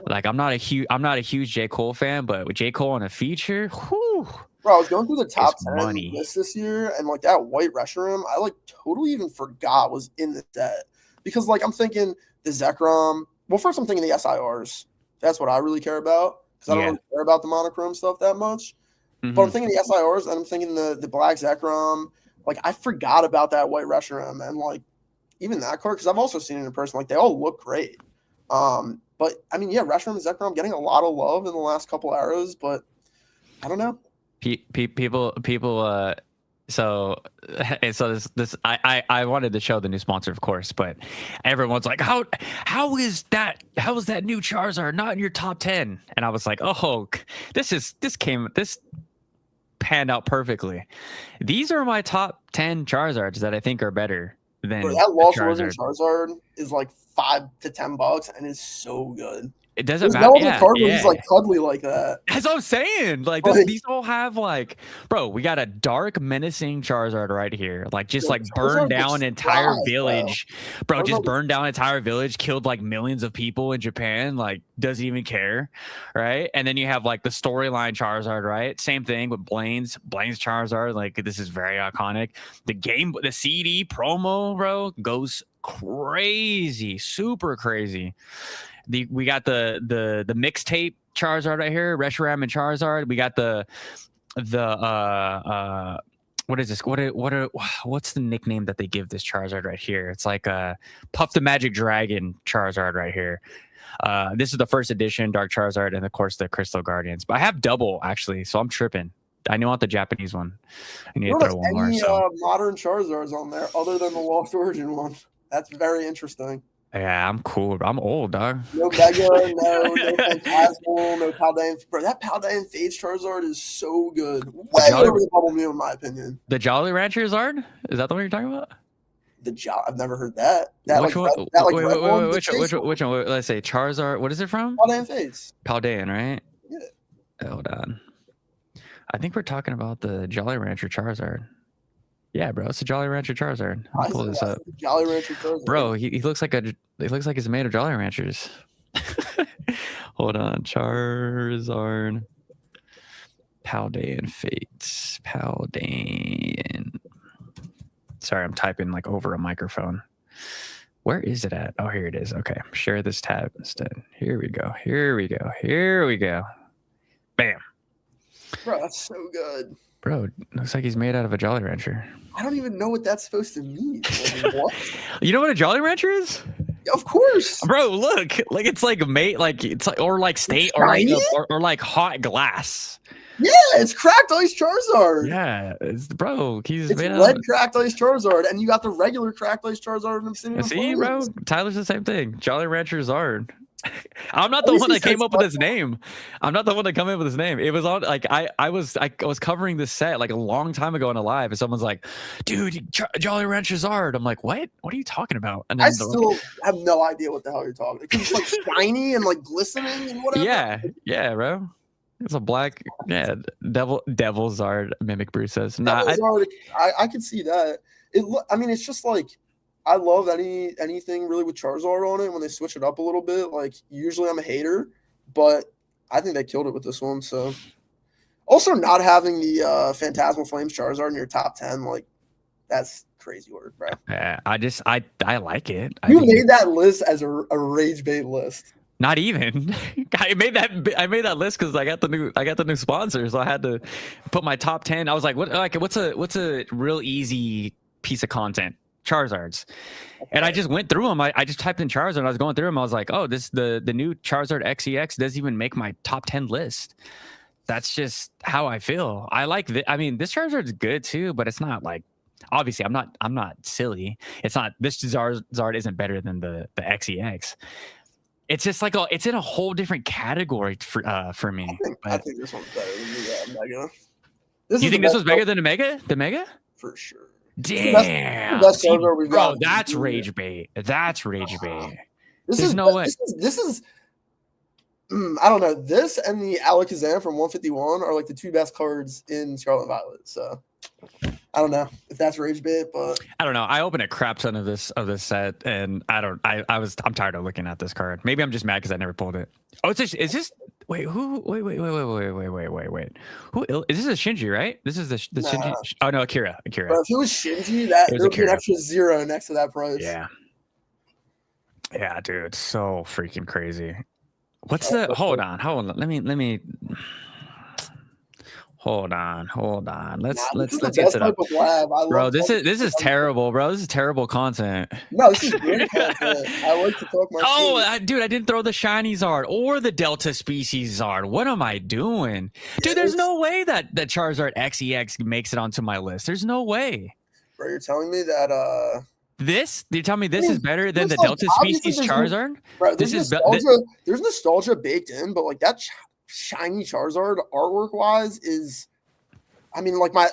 Like, I'm not a huge J. Cole fan, but with J. Cole on a feature, whew, bro, I was going through the top 10 list this year, and like that white Reshiram, I like totally even forgot was in the set. Because like I'm thinking the Zekrom, well, first I'm thinking the SIRs. That's what I really care about. Because I don't really care about the monochrome stuff that much. Mm-hmm. But I'm thinking the SIRs, and I'm thinking the black Zekrom. Like, I forgot about that white Reshiram, and like even that card, because I've also seen it in person, like they all look great. But I mean, yeah, Reshiram and Zekrom getting a lot of love in the last couple arrows, but I don't know. People. So I wanted to show the new sponsor, of course, but everyone's like, how is that new Charizard not in your top 10? And I was like, oh, this panned out perfectly. These are my top 10 Charizards that I think are better. That Lost Origin Charizard is like $5 to $10 and is so good. It doesn't There's matter. No other card where he's like cuddly like that. That's what I'm saying. Like these all have like, bro, we got a dark menacing Charizard right here. Like just like burned down an entire village. Bro, just burned down an entire village, killed like millions of people in Japan, like doesn't even care. Right. And then you have like the storyline Charizard, right? Same thing with Blaine's Charizard. Like this is very iconic. The CD promo, bro, goes crazy, super crazy. We got the mixtape Charizard right here, Reshiram and Charizard. We got the what is this? What's the nickname that they give this Charizard right here? It's like Puff the Magic Dragon Charizard right here. This is the first edition Dark Charizard, and of course the Crystal Guardians. But I have double actually, so I'm tripping. I want the Japanese one. I need to throw one more. Modern Charizards on there other than the Lost Origin one. That's very interesting. Yeah, I'm cool. I'm old, dog. No Mega, no Phantasmal, no Paldean. Bro, that Paldean Fates Charizard is so good. Way over the Bubble Mew, in my opinion. The Jolly Rancher Zard? Is that the one you're talking about? I've never heard that. Which one? Which one? Let's say Charizard. What is it from? Paldean Fates. Paldean, right? Yeah. Hold on. I think we're talking about the Jolly Rancher Charizard. Yeah, bro, it's a Jolly Rancher Charizard. I'll pull this up. Jolly Rancher Charizard. Bro, he looks like he's made of Jolly Ranchers. Hold on, Charizard. Paldean Fates. Paldean. Sorry, I'm typing like over a microphone. Where is it at? Oh, here it is. Okay, share this tab instead. Here we go. Here we go. Here we go. Bam. Bro, that's so good. Bro, looks like he's made out of a Jolly Rancher. I don't even know what that's supposed to mean. Like, what? You know what a Jolly Rancher is? Of course, bro. Look, like it's like mate, like it's like or like state or like hot glass. Yeah, it's cracked ice Charizard. Yeah, it's bro. It's made red cracked ice Charizard, and you got the regular cracked ice Charizard in Obsidian. See, bro, Tyler's the same thing. Jolly Rancher Zard. I'm not the one that came up with his name. I'm not the one that came up with his name. It was on like I was covering this set like a long time ago in a live, and someone's like, "Dude, Jolly Rancher Zard." I'm like, "What? What are you talking about?" And then I still have no idea what the hell you're talking about. Because it's like shiny and like glistening and whatever. Yeah, bro. It's a black, Devil Zard. Mimic Brew says, "Nah." I could see that. I mean, it's just like. I love anything really with Charizard on it when they switch it up a little bit. Like usually I'm a hater, but I think they killed it with this one. So also not having the Phantasmal Flames Charizard in your top 10, like that's crazy work, bro. Yeah, I like it. You made that list as a rage bait list. Not even. I made that list because I got the new sponsor, so I had to put my top 10. I was like, what's a real easy piece of content? Charizards. And I just went through them. I just typed in Charizard and I was going through them. I was like, oh, the new Charizard XEX doesn't even make my top 10 list. That's just how I feel. I like I mean, this Charizard's good too, but it's not like, obviously I'm not silly. It's not, this Zard isn't better than the XEX. It's just like it's in a whole different category for me. I think this one's better than the Mega. You think this was bigger than the Mega? The Mega? For sure. Damn, bro, that's rage bait. That's rage bait. There's no way. This is I don't know. This and the Alakazam from 151 are like the two best cards in Scarlet Violet. So I don't know if that's rage bait, but I don't know. I opened a crap ton of this set, and I'm tired of looking at this card. Maybe I'm just mad because I never pulled it. Oh, is this? Wait, who? Wait. Who is this? A Shinji, right? This is the Shinji. Oh no, Akira. Bro, if it was Shinji, that there would be an extra 0 next to that price. Yeah, dude, so freaking crazy. What's the? Hold on. Let me. Hold on. Let's get to that. Bro, this is terrible, bro. This is terrible content. No, this is great content. I like to talk my dude, I didn't throw the shiny Zard or the Delta Species Zard. What am I doing? Dude, there's no way that Charizard XEX makes it onto my list. There's no way. Bro, you're telling me that you tell me this is better than the Delta Species Charizard? Bro, there's nostalgia baked in, but like that shiny Charizard artwork wise is, I mean, like my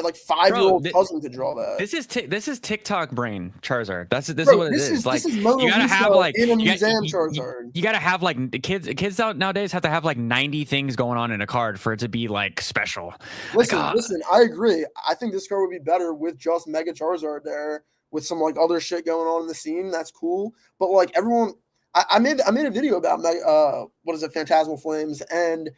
like 5-year-old cousin could draw that. This is TikTok brain Charizard. This is what it is. Like you gotta have like in a museum Charizard. You gotta have like kids out nowadays have to have like 90 things going on in a card for it to be like special. Listen, I agree. I think this card would be better with just Mega Charizard there with some like other shit going on in the scene. That's cool, but like everyone. I made a video about Phantasmal Flames, and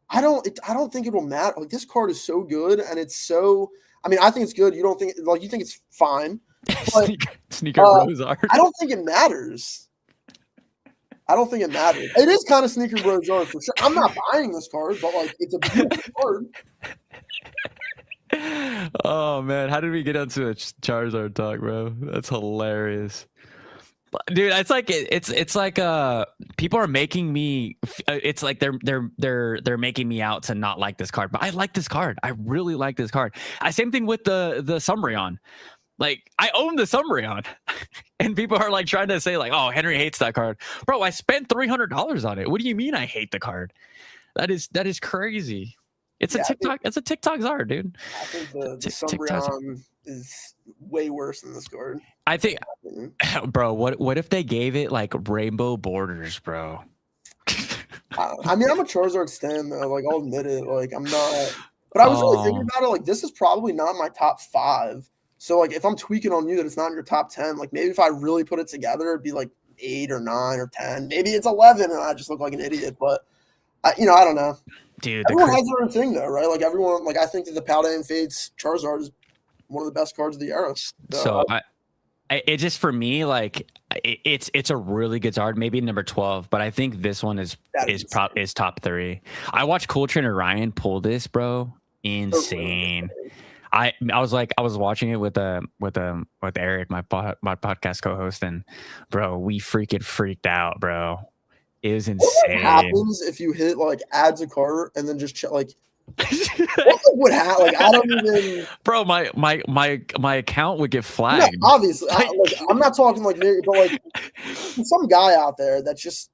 I don't think it will matter. Like this card is so good, and it's so. I mean, I think it's good. You don't think you think it's fine. But, Sneaker Rosard. I don't think it matters. It is kind of Sneaker Rosard for sure. I'm not buying this card, but like it's a beautiful card. Oh man, how did we get onto a Charizard talk, bro? That's hilarious. Dude, it's like people are making me. It's like they're making me out to not like this card, but I like this card. I really like this card. Same thing with the Sumbreon. Like, I own the Umbreon, and people are like trying to say like, "Oh, Henry hates that card." Bro, I spent $300 on it. What do you mean I hate the card? That is crazy. It's a TikTok. It's a TikTok Zard, dude. I think the Umbreon is way worse than this card. I think, bro. What if they gave it like rainbow borders, bro? I mean, I'm a Charizard stan though. Like, I'll admit it. Like, I'm not. But I was really thinking about it. Like, this is probably not my top 5. So, like, if I'm tweaking on you that it's not in your top 10, like, maybe if I really put it together, it'd be like 8 or 9 or 10. Maybe it's 11, and I just look like an idiot. But, I don't know. Dude, everyone has their own thing, though, right? Like, everyone, like, I think that the Paldean Fates Charizard is one of the best cards of the era. So it just, for me, like, it's a really good Zard, maybe number 12, but I think this one is top 3. I watched Cool Trainer Ryan pull this, bro. Insane. I was watching it with Eric, my podcast co-host, and bro, we freaking freaked out, bro. It was insane. What happens if you hit like adds a card and then just like what would happen? Like, I don't even. Bro, my account would get flagged. No, obviously, I'm not talking like, but like some guy out there that's just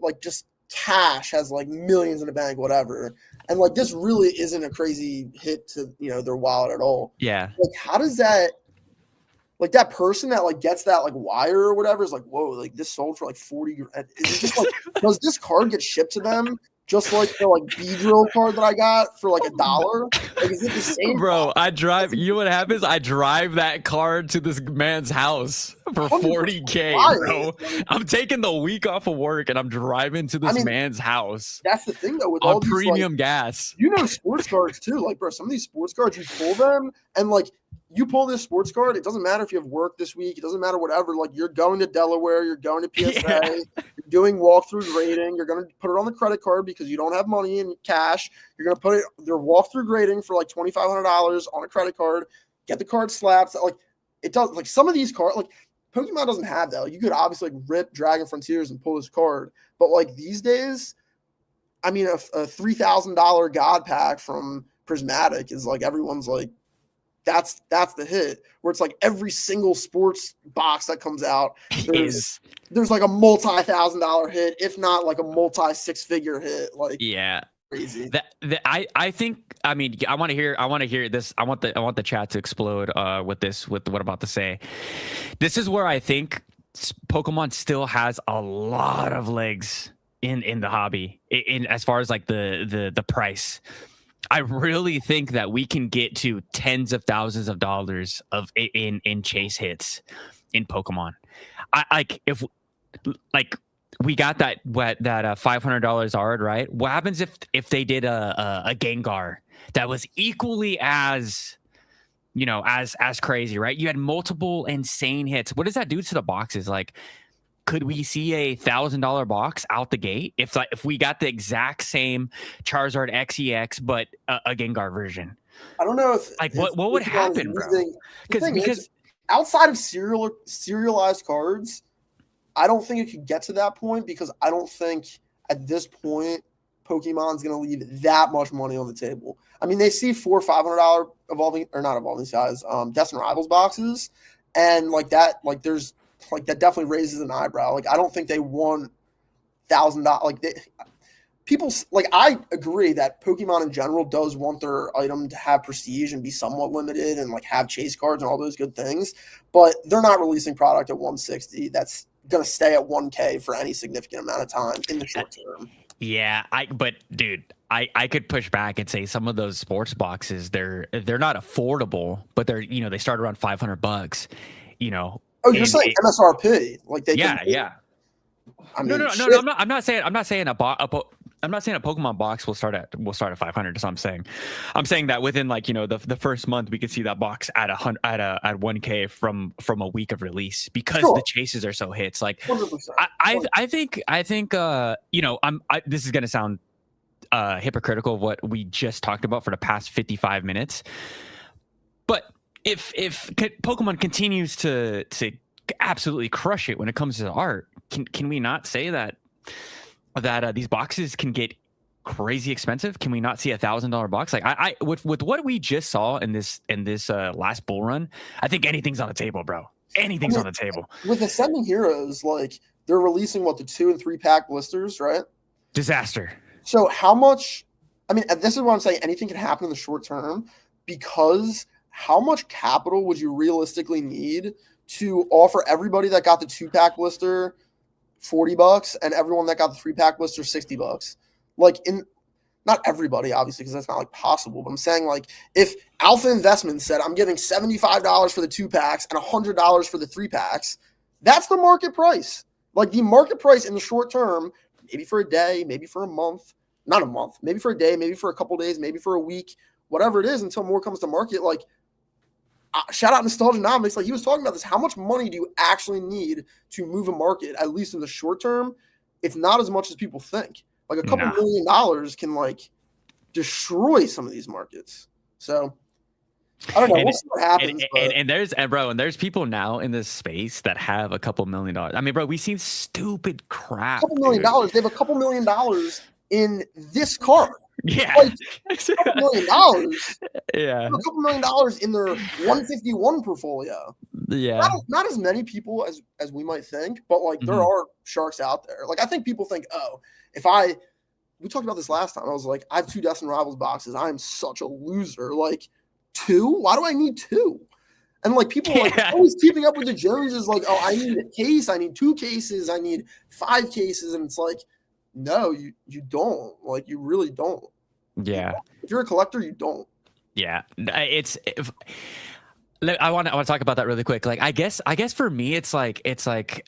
like just cash has like millions in the bank, whatever. And like this really isn't a crazy hit to their wallet at all. Yeah. Like, how does that? Like, that person that like gets that like wire or whatever is like, whoa, like this sold for like 40 grand. Is it just like, does this card get shipped to them just like the like B-drill card that I got for like $1? Like, is it the same? Bro, you know what happens? I drive that card to this man's house for 40K, bro. I'm taking the week off of work and I'm driving to this man's house. That's the thing though, with all these premium gas. Sports cards too. Like, bro, some of these sports cards, you pull them and like you pull this sports card, it doesn't matter if you have work this week, it doesn't matter whatever. Like, you're going to Delaware, you're going to PSA, you're doing walkthrough grading, you're going to put it on the credit card because you don't have money in cash. You're going to put their walkthrough grading for like $2,500 on a credit card, get the card slapped. Like, it does, like some of these cards, like Pokemon doesn't have that. Like, you could obviously like rip Dragon Frontiers and pull this card, but like these days, I mean, a $3,000 God Pack from Prismatic is like, everyone's like, that's the hit, where it's like every single sports box that comes out, there's like a multi-$1,000 hit, if not like a multi-6-figure hit. Like, yeah, crazy. I think, I mean, I want to hear this. I want the chat to explode with what I'm about to say. This is where I think Pokemon still has a lot of legs in the hobby, in as far as like the price. I really think that we can get to tens of thousands of dollars in chase hits in Pokemon. If we got that $500 Zard, right? What happens if they did a Gengar that was equally as as crazy, right? You had multiple insane hits. What does that do to the boxes? Like, could we see a $1,000 box out the gate if we got the exact same Charizard XEX but a Gengar version? I don't know if what would happen, bro? Because outside of serialized cards, I don't think it could get to that point, because I don't think at this point Pokemon's going to leave that much money on the table. I mean, they see $400 or $500 Death and Rivals boxes, and like that, like there's. Like, that definitely raises an eyebrow. Like, I don't think they want $1,000. Like, people, like, I agree that Pokemon in general does want their item to have prestige and be somewhat limited and like have chase cards and all those good things, but they're not releasing product at 160 that's going to stay at 1K for any significant amount of time in the short term. Yeah, but dude, I could push back and say some of those sports boxes, they're not affordable, but they're they start around $500. Oh, you're saying MSRP? Like, they? Yeah. I mean, no. I'm not saying a Pokemon box will start at 500. That's what I'm saying. I'm saying that within like the first month we could see that box at 1K from a week of release, because the chases are so hits. Like, 100%. I think this is gonna sound hypocritical of what we just talked about for the past 55 minutes, but if Pokemon continues to absolutely crush it when it comes to art, can we not say that these boxes can get crazy expensive? Can we not see $1,000 box? Like I with what we just saw in this last bull run, I think anything's on the table, bro. Anything's on the table. With Ascending Heroes, like they're releasing the 2 and 3 pack blisters, right? Disaster. So how much? I mean, this is what I'm saying. Anything can happen in the short term, because how much capital would you realistically need to offer everybody that got the 2-pack blister $40 and everyone that got the 3-pack blister $60? Like, not everybody, obviously, because that's not like possible. But I'm saying, like, if Alpha Investments said I'm giving $75 for the 2-packs and $100 for the 3-packs, that's the market price. Like, the market price in the short term, maybe for a day, maybe for a month, not a month, maybe for a day, maybe for a couple days, maybe for a week, whatever it is, until more comes to market. Like, shout out Nostalgianomics. Like, he was talking about this. How much money do you actually need to move a market, at least in the short term? It's not as much as people think. Like, a couple $1 million can, like, destroy some of these markets. So, I don't know. We'll see what happens. There's people now in this space that have a couple $1 million. I mean, bro, we've seen stupid crap. A couple $1 million. They have a couple $1 million in this card. Yeah. Like, a couple $1 million. Yeah. A couple $1 million in their 151 portfolio. Yeah. Not as many people as we might think, but like there are sharks out there. Like, I think people think, oh, we talked about this last time. I was like, I have 2 Destined Rivals boxes. I am such a loser. Like, 2? Why do I need 2? And like people are like always keeping up with the Joneses, like, oh, I need a case, I need 2 cases, I need 5 cases. And it's like, no, you don't. Like, you really don't. Yeah. If you're a collector, you don't. Yeah. I want to talk about that really quick. Like, I guess for me, it's like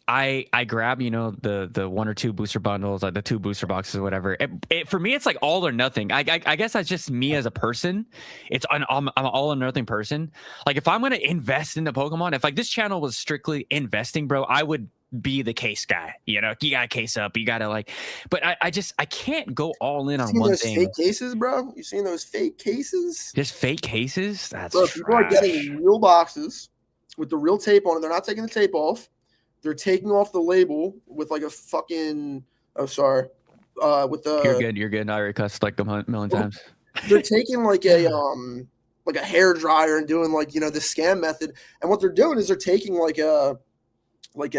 I grab, the 1 or 2 booster bundles, like the 2 booster boxes or whatever. For me, it's like all or nothing. I guess that's just me as a person. I'm an all or nothing person. Like, if I'm going to invest in the Pokemon, if like this channel was strictly investing, bro, I would be the case guy. You got to case up. You got to like, but I can't go all in on one thing. Fake cases, bro? You seen those fake cases? Just fake cases? That's bro, people are getting real boxes with the real tape on it. They're not taking the tape off. They're taking off the label with like a fucking with the You're good. I already cussed like a million times. They're taking like a hair dryer and doing like, the scam method. And what they're doing is they're taking like a what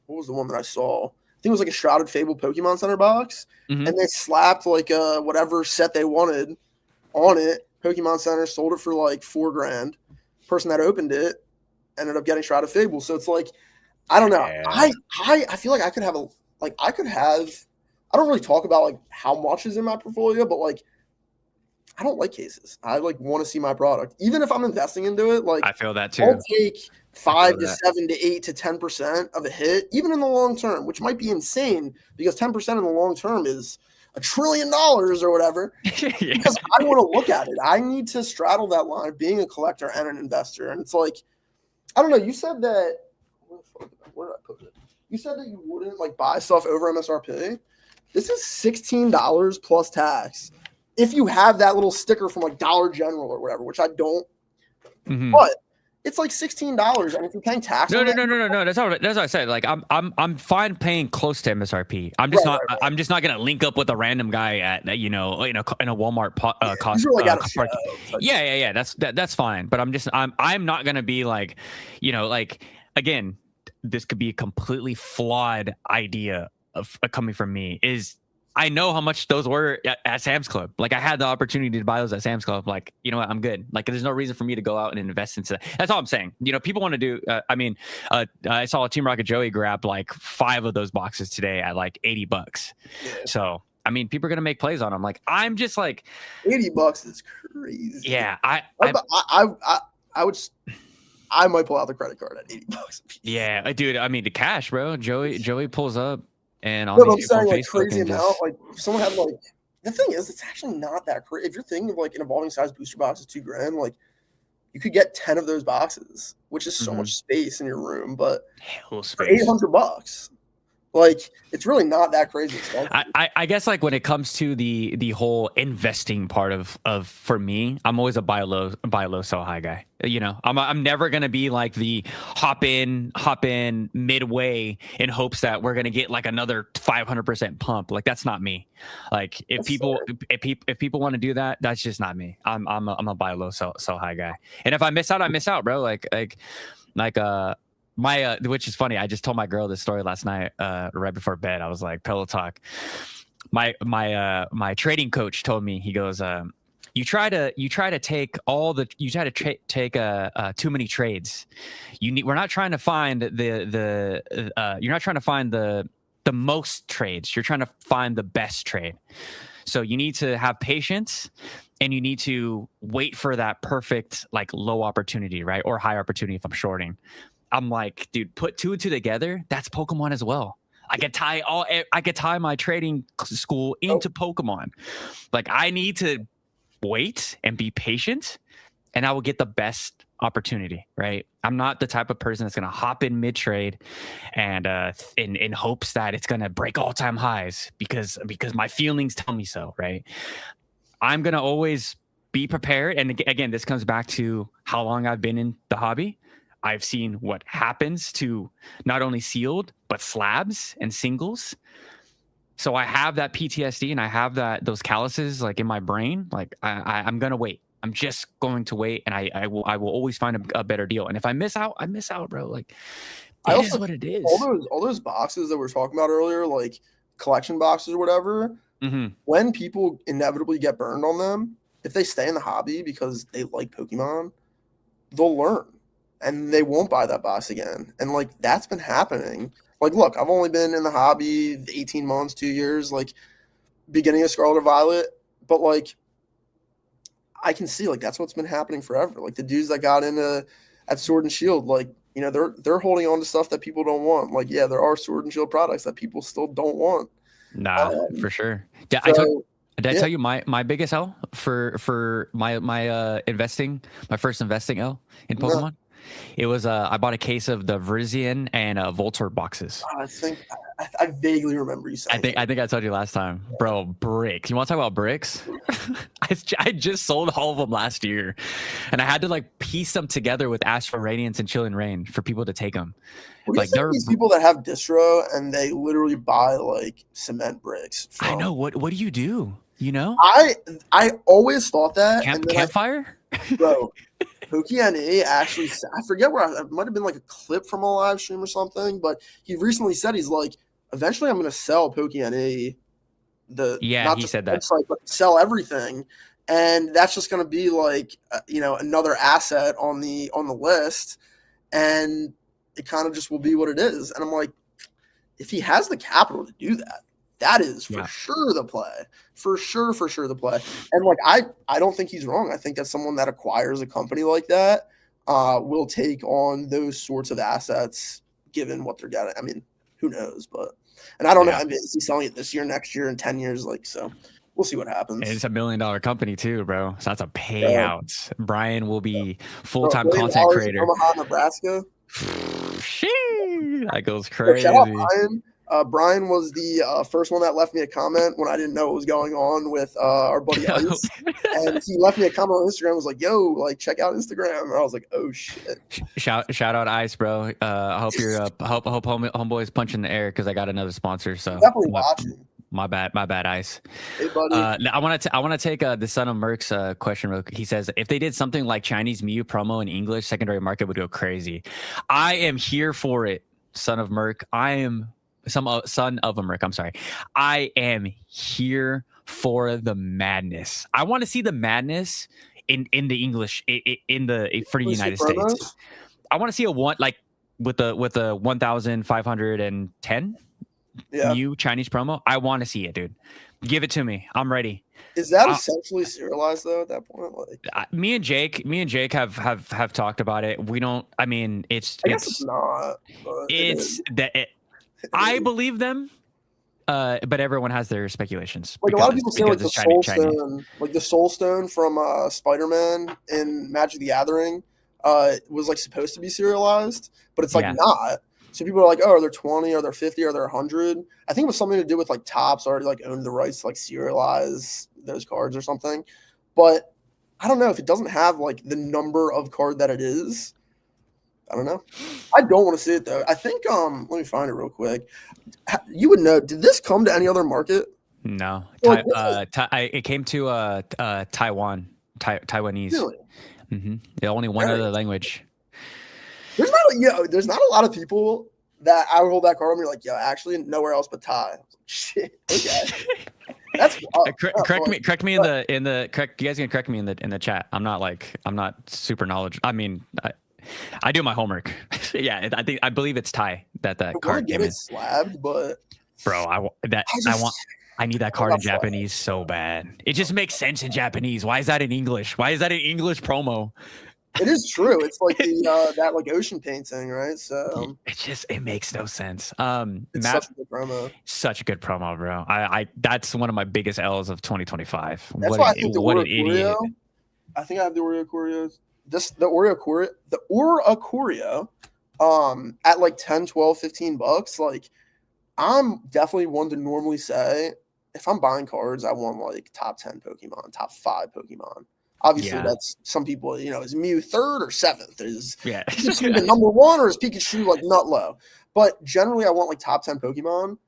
was the one that I saw? I think it was like a Shrouded Fable Pokemon Center box, and they slapped like whatever set they wanted on it. Pokemon Center sold it for like $4,000. Person that opened it ended up getting Shrouded Fable. So it's like, I don't know. Yeah. I feel like I could have I don't really talk about like how much is in my portfolio, but like, I don't like cases. I like want to see my product, even if I'm investing into it. Like, I feel that too. I'll take 5 to 7 to 8 to 10% of a hit, even in the long term, which might be insane because 10% in the long term is $1 trillion or whatever. Yeah. Because I want to look at it. I need to straddle that line of being a collector and an investor. And it's like, I don't know. You said that. Where did I put it? You said that you wouldn't like buy stuff over MSRP. This is $16 plus tax. If you have that little sticker from like Dollar General or whatever, which I don't, but it's like $16, and if you're paying tax, no. That's what I said. Like, I'm fine paying close to MSRP. I'm just not. Right. I'm just not gonna link up with a random guy at in a Walmart cost. Yeah. That's fine. But I'm not gonna be like, like, again, this could be a completely flawed idea of coming from me. I know how much those were at Sam's Club. Like, I had the opportunity to buy those at Sam's Club. Like, you know what? I'm good. Like, there's no reason for me to go out and invest into that. That's all I'm saying. People want to do. I saw Team Rocket Joey grab like 5 of those boxes today at like $80. Yeah. So, I mean, people are gonna make plays on them. Like, I'm just like, $80 is crazy. Yeah, I might pull out the credit card at $80. Yeah, dude. I mean, the cash, bro. Joey pulls up. And on I'm saying like crazy amount. Like, if someone had like, the thing is, it's actually not that crazy. If you're thinking of like an evolving size booster box is $2,000, like you could get 10 of those boxes, which is so much space in your room. But hell space. $800, Like, it's really not that crazy expensive. I guess like when it comes to the whole investing part of for me, I'm always a buy low, sell high guy. You know, I'm never gonna be like the hop in midway in hopes that we're gonna get like another 500% pump. Like that's not me. Like if people want to do that, that's just not me. I'm a buy low, sell high guy. And if I miss out, I miss out, bro. Like my which is funny. I just told my girl this story last night, right before bed. I was like, pillow talk. My trading coach told me, he goes, you try to take too many trades. We're not trying to find you're not trying to find the most trades. You're trying to find the best trade. So you need to have patience, and you need to wait for that perfect like low opportunity, right? Or high opportunity if I'm shorting. I'm like, dude, put two and two together. That's Pokemon as well. I could tie my trading school into Pokemon. Like I need to wait and be patient, and I will get the best opportunity, right? I'm not the type of person that's going to hop in mid trade and in hopes that it's going to break all-time highs because my feelings tell me so, right? I'm going to always be prepared. And again, this comes back to how long I've been in the hobby. I've seen what happens to not only sealed, but slabs and singles. So I have that PTSD, and I have those calluses like in my brain. Like I'm going to wait. I'm just going to wait, and I will always find a better deal. And if I miss out, I miss out, bro. Like it is what it is. All those boxes that we were talking about earlier, like collection boxes or whatever, when people inevitably get burned on them, if they stay in the hobby because they like Pokemon, they'll learn. And they won't buy that box again. And, like, that's been happening. Like, look, I've only been in the hobby 18 months, 2 years, like, beginning of Scarlet or Violet. But, like, I can see, like, that's what's been happening forever. Like, the dudes that got into at Sword and Shield, like, you know, they're holding on to stuff that people don't want. Like, yeah, there are Sword and Shield products that people still don't want. Nah, for sure. Yeah, so, Did I tell you my biggest L for my investing, my first investing L in Pokemon? No. It was I bought a case of the Verizian and Voltorb boxes. I think I vaguely remember you saying. I think I told you last time, bro. Bricks. You want to talk about bricks? I just sold all of them last year, and I had to like piece them together with Astral Radiance and Chilling Rain for people to take them. Like there are these people that have distro and they literally buy like cement bricks. I know. What do you do? You know, I always thought that campfire, bro. Pokemon actually, I forget where it might have been like a clip from a live stream or something, but he recently said he's like, eventually I'm going to sell Pokemon. He said that, website, but sell everything, and that's just going to be like another asset on the list, and it kind of just will be what it is. And I'm like, if he has the capital to do that, that is for sure the play. For sure the play. And like I don't think he's wrong. I think that someone that acquires a company like that will take on those sorts of assets given what they're getting. I mean, who knows? And I don't know. I mean, is he selling it this year, next year, in 10 years? Like, so we'll see what happens. It's $1 million company too, bro. So that's a payout. Brian will be full-time content creator. Omaha, Nebraska. That goes crazy. Shout out Brian. Brian was the first one that left me a comment when I didn't know what was going on with our buddy Ice. And he left me a comment on Instagram, was like, yo, like, check out Instagram. And I was like, oh, shit. Shout out Ice, bro. I hope you're I hope homeboy's punching the air because I got another sponsor. So definitely watching. My bad, Ice. Hey, buddy. I want to take the Son of Merc's question real quick. He says, if they did something like Chinese Mew promo in English, secondary market would go crazy. I am here for it, Son of Merc. Son of a Merc. I'm sorry. I am here for the madness. I want to see the madness in the English for the United States. I want to see a one like with the 1,510 new Chinese promo. I want to see it, dude. Give it to me. I'm ready. Is that essentially serialized though at that point? Like me and Jake have talked about it. We don't. I mean, I guess it's not. It's that. I believe them, but everyone has their speculations. Like a lot of people say, like the Soul Stone, like the Soul Stone from Spider-Man in Magic the Gathering, was like supposed to be serialized, but it's like not. So people are like, oh, are there 20? Are there 50? Are there 100? I think it was something to do with like Topps already like owned the rights to like serialize those cards or something. But I don't know if it doesn't have like the number of card that it is. I don't know. I don't want to see it though. I think let me find it real quick. You would know. Did this come to any other market? No. Like, It came to Taiwan, Taiwanese. really? Only one other language. There's not a lot of people that I would hold that card and be like, yo, actually nowhere else but Thai. Shit. Okay. That's correct me in the correct. You guys can correct me in the chat. I'm not super knowledgeable. I mean, I do my homework. Yeah, I believe it's Thai that card came in. Slabbed, but bro, I need that card in Japanese so bad. It just makes sense in Japanese. Why is that in English? Why is that an English promo? It is true. It's like the that like ocean painting, right? So it makes no sense. It's such a good promo. Such a good promo, bro. I that's one of my biggest L's of 2025. That's why I think what an idiot. I think I have the Oreo Choreo. The Aura Choreo at like 10, 12, $15. Like, I'm definitely one to normally say if I'm buying cards, I want like top 10 Pokemon, top 5 Pokemon. Obviously, that's some people, is Mew 3rd or 7th? Is Pikachu the number 1 or is Pikachu like nut low? But generally, I want like top 10 Pokemon.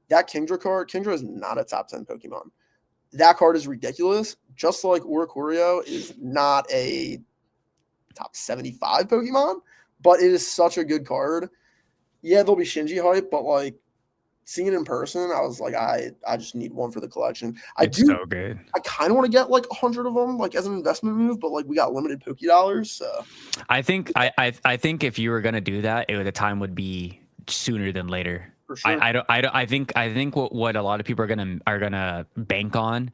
That Kingdra card, Kingdra is not a top 10 Pokemon. That card is ridiculous. Just like Oricorio is not a top 75 Pokemon, but it is such a good card. Yeah, there'll be Shinji hype, but like seeing it in person, I was like, I just need one for the collection. It's so good. I kind of want to get like 100 of them, like as an investment move, but like we got limited Poké dollars, so I think if you were gonna do that, the time would be sooner than later. For sure. I think what a lot of people are gonna bank on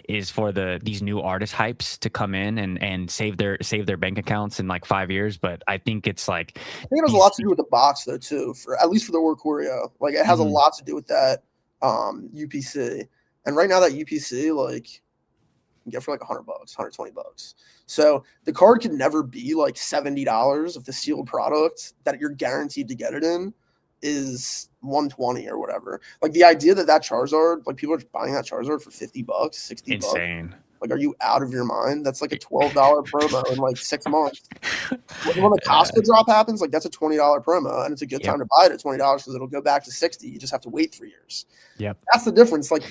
is for these new artist hypes to come in and save their bank accounts in like 5 years. But I think it's like I think it has a lot to do with the box though too, for at least for the Oricorio. Like it has a lot to do with that UPC. And right now that UPC like you can get for like $100, $120. So the card could never be like $70 of the sealed product that you're guaranteed to get it in is 120 or whatever. Like the idea that Charizard, like people are buying that Charizard for $50, $60. Insane. Like, are you out of your mind? That's like a $12 promo in like 6 months. When the Costco drop happens, like that's a $20 promo, and it's a good time to buy it at $20 because it'll go back to 60. You just have to wait 3 years. Yep, that's the difference. Like,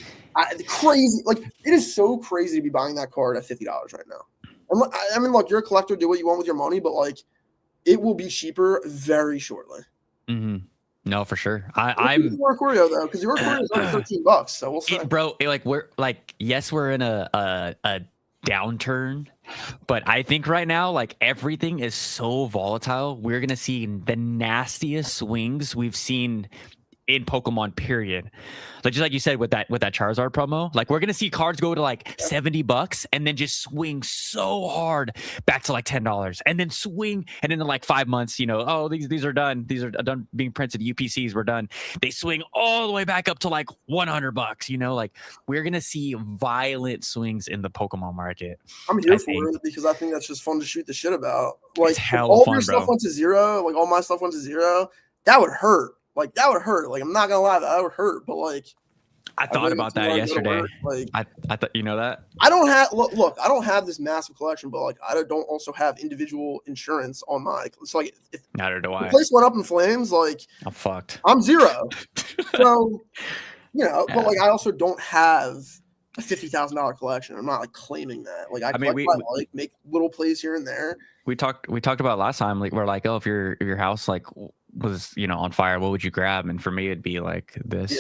crazy. Like, it is so crazy to be buying that card at $50 right now. And I mean, look, you're a collector. Do what you want with your money, but like, it will be cheaper very shortly. No, for sure. I'm Oricorio though, because the Oricorio is only $13, so we'll see. Bro, like we're in a downturn, but I think right now, like everything is so volatile. We're gonna see the nastiest swings we've seen in Pokemon, period. Like just like you said with that Charizard promo, like we're gonna see cards go to like $70 and then just swing so hard back to like $10 and then swing, and then in like 5 months, these are done being printed, UPCs were done, they swing all the way back up to like $100. Like we're gonna see violent swings in the Pokemon market. I'm here for it because I think that's just fun to shoot the shit about. Like all your stuff went to zero, like all my stuff went to zero, that would hurt. Like that would hurt. Like I'm not gonna lie, that would hurt. But like, I thought about that yesterday. Like I thought, that I don't have look. I don't have this massive collection, but like I don't also have individual insurance on my. So like, if neither do I. The place went up in flames, like I'm fucked. I'm zero. So but like I also don't have a $50,000 collection. I'm not like claiming that. Like I mean, we make little plays here and there. We talked about last time. Like we're like, oh, if your house like was on fire, what would you grab? And for me it'd be like this.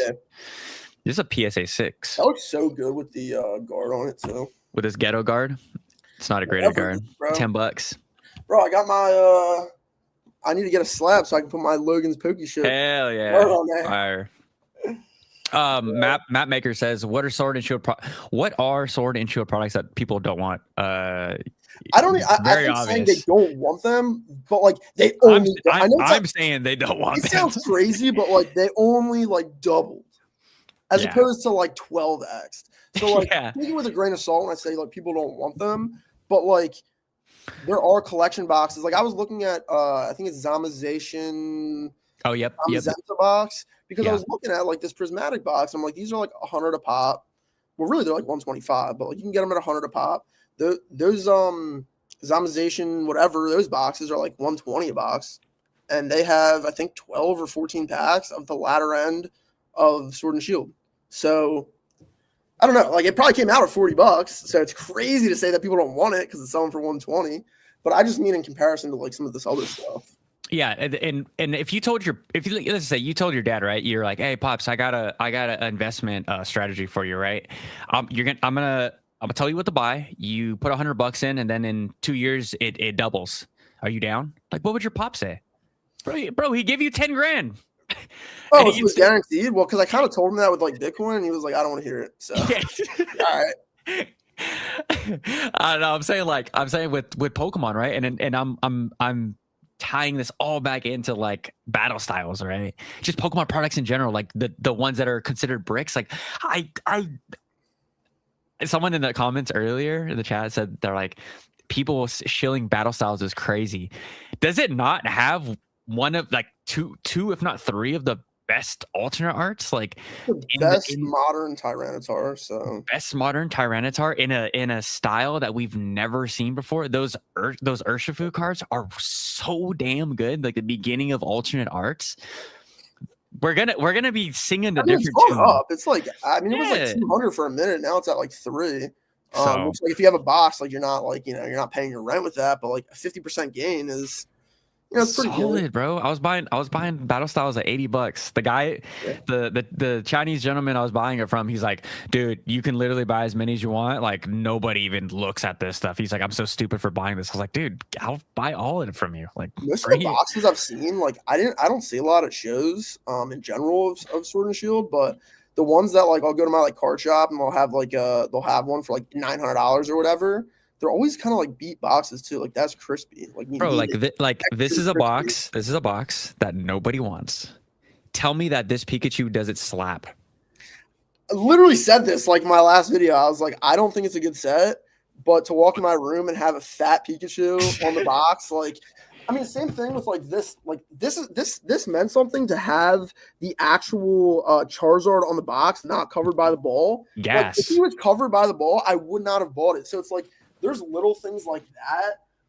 This is a PSA 6. That looks so good with the guard on it too, with this ghetto guard. It's not a greater guard, bro. $10, bro. I got my I need to get a slab so I can put my Logan's Pokey shit. Hell yeah, fire. Map Maker says, what are Sword and Shield products that people don't want? I think saying they don't want them, but like they only. I'm saying they don't want them. It sounds crazy, but like they only like doubled, as opposed to like 12x. So like take it with a grain of salt when I say like people don't want them, but like there are collection boxes. Like I was looking at, I think it's Zamazation. Oh, yep. Zenta box, because I Yeah. was looking at like this prismatic box. I'm like, these are like 100 a pop. Well, really, they're like 125, but like you can get them at 100 a pop. Those Zamazation, whatever, those boxes are like 120 a box. And they have, I think, 12 or 14 packs of the latter end of Sword and Shield. So I don't know. Like, it probably came out at $40. So it's crazy to say that people don't want it because it's selling for 120. But I just mean in comparison to like some of this other stuff. Yeah, and if you let's say you told your dad, right? You're like, hey, pops, I got an investment strategy for you, right? I'm gonna tell you what to buy. You put $100 in, and then in 2 years it doubles. Are you down? Like, what would your pop say? Bro, he gave you 10 grand. Oh, it was guaranteed? Well, because I kind of told him that with like Bitcoin, and he was like, I don't want to hear it. So, all right. I don't know. I'm saying with Pokemon, right? And I'm tying this all back into like battle styles, right? Just Pokemon products in general, like the ones that are considered bricks. Like someone in the comments earlier in the chat said they're like, people shilling battle styles is crazy. Does it not have one of like two, if not three, of the best alternate arts? Like best modern Tyranitar. So best modern Tyranitar in a style that we've never seen before. Those Urshifu cards are so damn good. Like the beginning of alternate arts. We're gonna be singing the different tune. Up. It's like, I mean, it was like 200 for a minute. Now it's at like 3. So, which, like, if you have a box, like you're not paying your rent with that, but like a 50% gain is, it's pretty solid, good. Bro. I was buying battle styles at $80. The guy, the Chinese gentleman I was buying it from, he's like, dude, you can literally buy as many as you want. Like nobody even looks at this stuff. He's like, I'm so stupid for buying this. I was like, dude, I'll buy all of it from you. Like most of the boxes I've seen, like I don't see a lot of shows in general of Sword and Shield, but the ones that like I'll go to my like card shop and they'll have one for like $900 or whatever. They're always kind of like beat boxes too. Like that's crispy. Like bro, this is a box. This is a box that nobody wants. Tell me that this Pikachu does it slap. I literally said this like my last video. I was like, I don't think it's a good set, but to walk in my room and have a fat Pikachu on the box, like, I mean, same thing with like this. Like this meant something to have the actual Charizard on the box, not covered by the ball. Yes. Like, if he was covered by the ball, I would not have bought it. So it's like there's little things like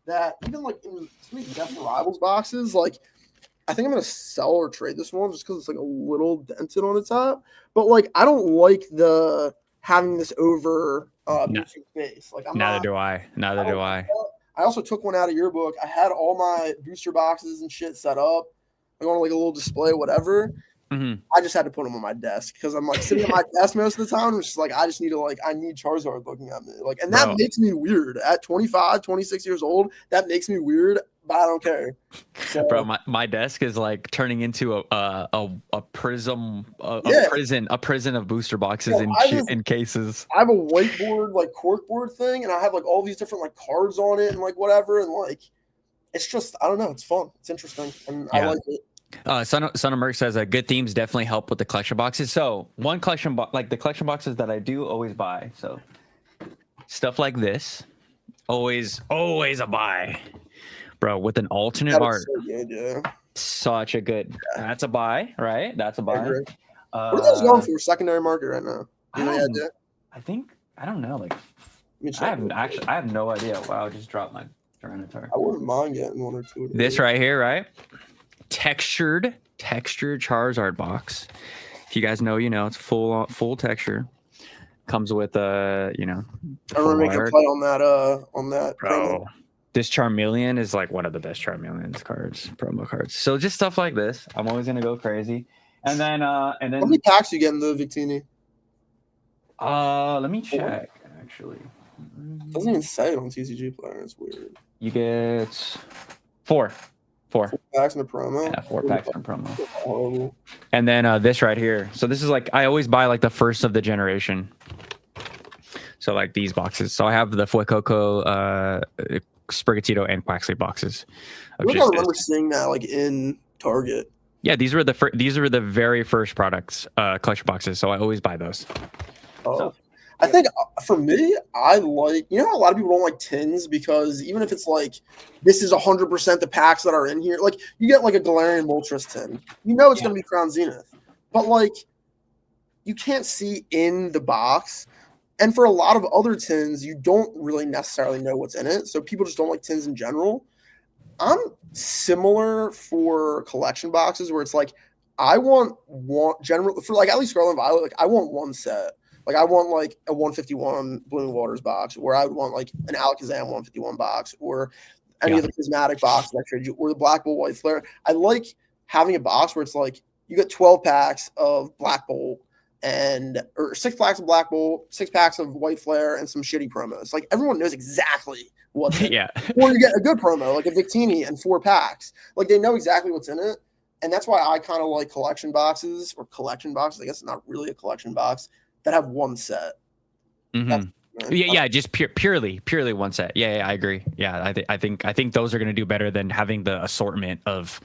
that even like in some of these Death and Rivals boxes, like I think I'm gonna sell or trade this one just because it's like a little dented on the top. But like I don't like the having this over face. Like Neither do I. I also took one out of your book. I had all my booster boxes and shit set up. I on like a little display, whatever. Mm-hmm. I just had to put them on my desk because I'm like sitting at my desk most of the time. It's just like I need Charizard looking at me. Like, and that makes me weird at 25, 26 years old. That makes me weird, but I don't care. So, bro, my desk is like turning into a prison of booster boxes and cases. I have a whiteboard like corkboard thing, and I have like all these different like cards on it and like whatever, and like it's just I don't know. It's fun. It's interesting, and I like it. Son of Merc says good themes definitely help with the collection boxes. So one collection like the collection boxes that I do always buy. So stuff like this, always a buy, bro. With an alternate art, so good, yeah. Such a good. Yeah. That's a buy, right? That's a buy. What are those going for secondary market right now? I think I don't know. Like I have no idea. Wow, I just dropped my Tyranitar. I wouldn't mind getting one or two. This right here, right? Textured Charizard box. If you guys know, you know it's full texture. Comes with I remember making a play on that bro. Promo. This Charmeleon is like one of the best Charmeleon's promo cards. So just stuff like this, I'm always gonna go crazy. And then how many packs you get in the Victini? Let me check. Actually, it doesn't even say it on TCG Player. It's weird. You get 4 packs in a promo. Yeah, 4 packs in a promo. Oh. And then this right here. So this is like I always buy like the first of the generation. So like these boxes. So I have the Fuecoco, Sprigatito, and Quaxley boxes. I remember seeing that like in Target. Yeah, these were the very first products, collection boxes. So I always buy those. Oh. So, I think for me, I like, you know how a lot of people don't like tins because even if it's like this is 100% the packs that are in here, like you get like a Galarian Moltres tin, you know it's going to be Crown Zenith, but like you can't see in the box. And for a lot of other tins, you don't really necessarily know what's in it. So people just don't like tins in general. I'm similar for collection boxes where it's like I want one general for like at least Scarlet and Violet, like I want one set. Like I want like a 151 Blooming Waters box, or I would want like an Alakazam 151 box, or any of the prismatic boxes that trade you, or the Black Bolt White Flare. I like having a box where it's like you get 12 packs of Black Bolt or 6 packs of Black Bolt, 6 packs of White Flare, and some shitty promos. Like everyone knows exactly what's in it. Or you get a good promo, like a Victini and 4 packs. Like they know exactly what's in it. And that's why I kind of like collection boxes. I guess it's not really a collection box that have one set. Just purely one set. Yeah, I agree. Yeah, I think those are going to do better than having the assortment of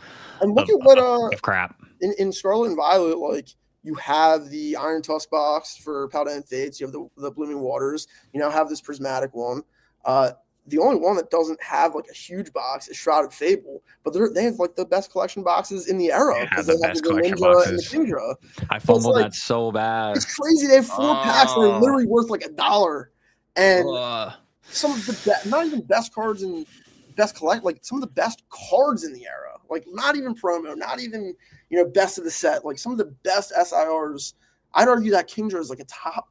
crap. In Scarlet and Violet, like you have the Iron Tusk box for Paldean Fates. You have the Blooming Waters. You now have this prismatic one. The only one that doesn't have like a huge box is Shrouded Fable, but they have like the best collection boxes in the era because they have the Ninja and the Kingdra. I fumbled that so bad. It's crazy. They have 4 packs that are literally worth like $1, and some of the not even best cards and best collect, like some of the best cards in the era. Like not even promo, not even best of the set. Like some of the best SIRs. I'd argue that Kingdra is like a top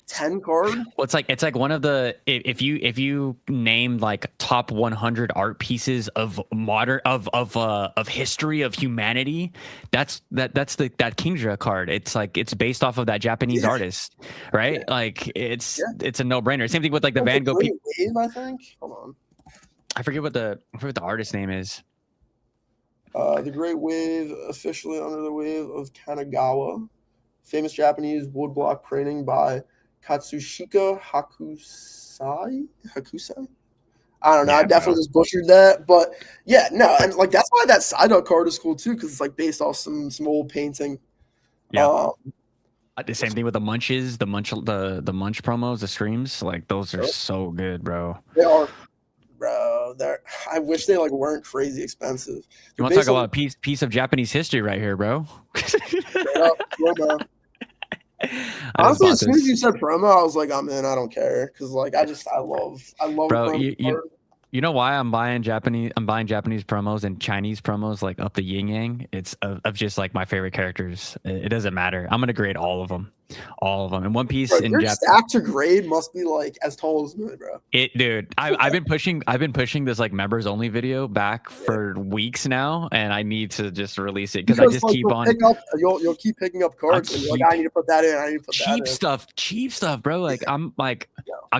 10 card. Well, it's like one of the if you name like top 100 art pieces of modern of history of humanity, that's that Kingdra card. It's like it's based off of that Japanese artist, right? Like it's a no-brainer. Same thing with like the Van Gogh Wave, I think. Hold on. I forget what the artist name is. The Great Wave, officially under the wave of Kanagawa, famous Japanese woodblock painting by Katsushika Hakusai? I don't know. I definitely just butchered that. But yeah, no. And like that's why that Psyduck card is cool too, because it's like based off some old painting. Yeah. The same thing with the Munches, the Munch promos, the streams. Like those are so good, bro. They are, bro. I wish they like weren't crazy expensive. You want to talk about a piece of Japanese history right here, bro? Honestly, as soon as you said promo, I was like, I'm in. I don't care because like I love. Bro, you know why I'm buying Japanese promos and Chinese promos like up the yin yang. It's of just like my favorite characters. It doesn't matter. I'm gonna grade all of them. In One Piece. Bro, your stack to grade must be like as tall as me, bro. Dude, I've been pushing this like members only video back for weeks now, and I need to just release it because I just like, keep on. You'll keep picking up cards, and you're like, I need to put that in. I need to put that in. Cheap stuff, bro. Like I'm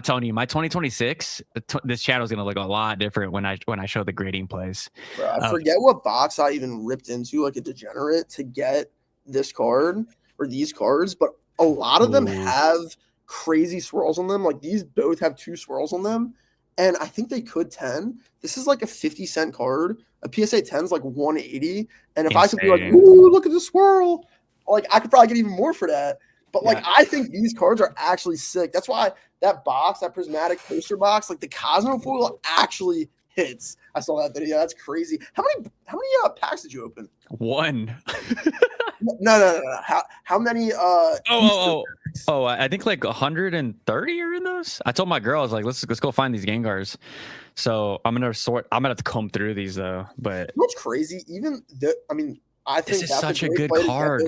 telling you, my 2026, this channel is gonna look a lot different when I show the grading plays. Bro, I forget what box I even ripped into like a degenerate to get this card or these cards, but a lot of them have crazy swirls on them. Like these both have 2 swirls on them. And I think they could 10. This is like a 50-cent card. A PSA 10 is like 180. And if I could be like, ooh, look at the swirl, like I could probably get even more for that. But like I think these cards are actually sick. That's why that box, that prismatic poster box, like the Cosmo foil actually hits. I saw that video. That's crazy. How many packs did you open? 1. No. How many? I think like 130 are in those. I told my girl, I was like, let's go find these Gengars. So I'm gonna have to comb through these though. But what's crazy? I think this is such a good card.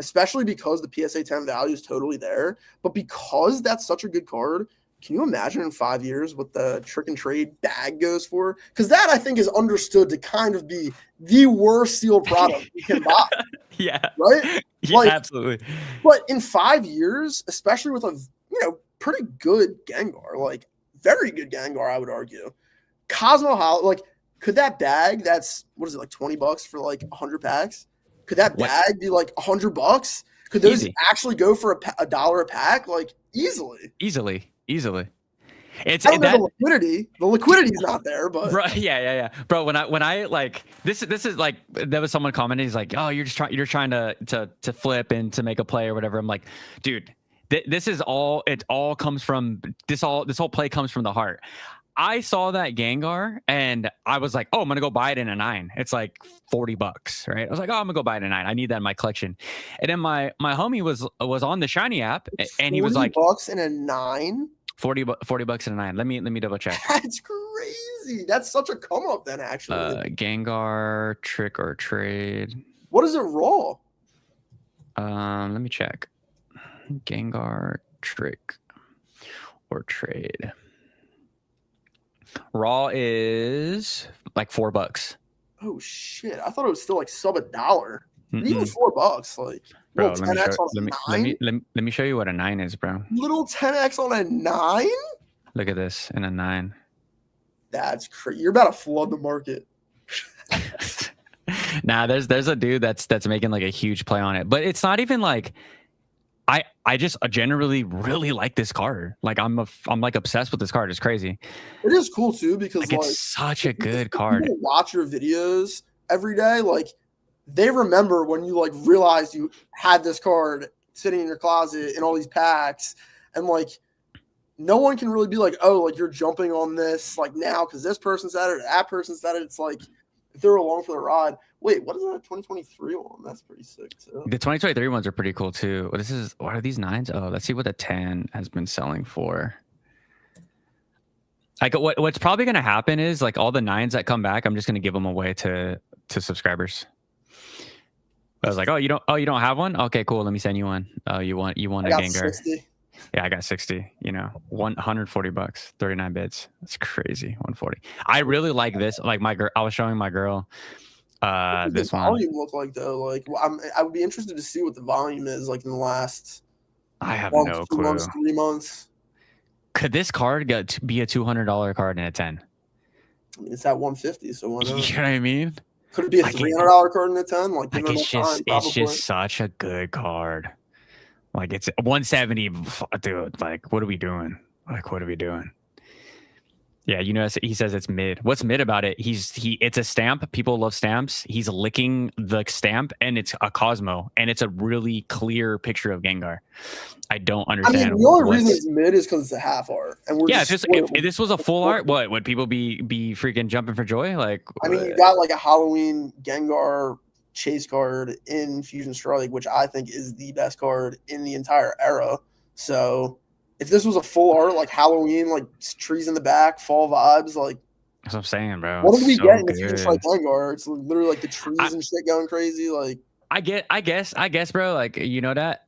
Especially because the PSA 10 value is totally there. But because that's such a good card, can you imagine in 5 years what the trick and trade bag goes for? Because that I think is understood to kind of be the worst sealed product you can buy. Yeah. Right? Yeah, absolutely. But in 5 years, especially with a pretty good Gengar, like very good Gengar, I would argue. Cosmo Hollow, like, could that bag that's like $20 for like 100 packs? Could that bag be like $100? Could those actually go for $1 a pack? Like easily. It's that liquidity. The liquidity's not there, but bro, yeah. Bro, when I like this is like there was someone commenting, he's like, oh, you're trying to flip and to make a play or whatever. I'm like, dude, This is all. It all comes from this. This whole play comes from the heart. I saw that Gengar and I was like, oh, I'm gonna go buy it in a 9. It's like $40, right? I was like, oh, I'm gonna go buy it in a 9. I need that in my collection. And then my homie was on the Shiny app and he was like, $40 in a 9. $40 in a 9. Let me double check. That's crazy. That's such a come up then, actually. Gengar Trick or Trade. What is it raw? Let me check. Gengar Trick or Trade. Raw is like $4. Oh shit! I thought it was still like sub $1. Even $4, like bro. Let me show you what a 9 is, bro. Little 10x on a 9. Look at this in a 9. That's crazy. You're about to flood the market. Nah, there's a dude that's making like a huge play on it, but it's not even like. I just generally really like this card. Like I'm like obsessed with this card. It's crazy. It is cool too because like it's such a good card. People watch your videos every day. Like they remember when you like realized you had this card sitting in your closet in all these packs, and like no one can really be like, oh, like you're jumping on this like now because this person said it, or that person said it. It's like if they're along for the ride. Wait, what is that 2023 one? That's pretty sick too. The 2023 ones are pretty cool too. What are these 9s? Oh, let's see what the 10 has been selling for. Like what's probably gonna happen is like all the 9s that come back, I'm just gonna give them away to subscribers. I was like, oh, you don't have one? Okay, cool. Let me send you one. Oh, you want a Gengar? 60. Yeah, I got 60. You know, $140, 39 bits. That's crazy. 140. I really like this. Like my girl, I was showing my girl. This one. Volume look like though? Like I would be interested to see what the volume is like in the last. I have no clue. 2 months, 3 months. Could this card be a $200 card in a 10? I mean, it's at 150, so why not? You know what I mean? Could it be a $300 card in a 10? Like it's just such a good card. Like it's 170, dude. Like what are we doing? Yeah, you know, he says it's mid. What's mid about it? It's a stamp. People love stamps. He's licking the stamp, and it's a Cosmo, and it's a really clear picture of Gengar. I don't understand. I mean, the only reason it's mid is because it's a half art, and we're if this was a full art, what would people be freaking jumping for joy? Like, I mean, you got like a Halloween Gengar chase card in Fusion Strike, which I think is the best card in the entire era. So. If this was a full art, like Halloween, like trees in the back, fall vibes, like that's what I'm saying, bro. What did we get in the Fusion Strike Gengar? It's literally like the trees and shit going crazy. Like I guess, bro. Like you know that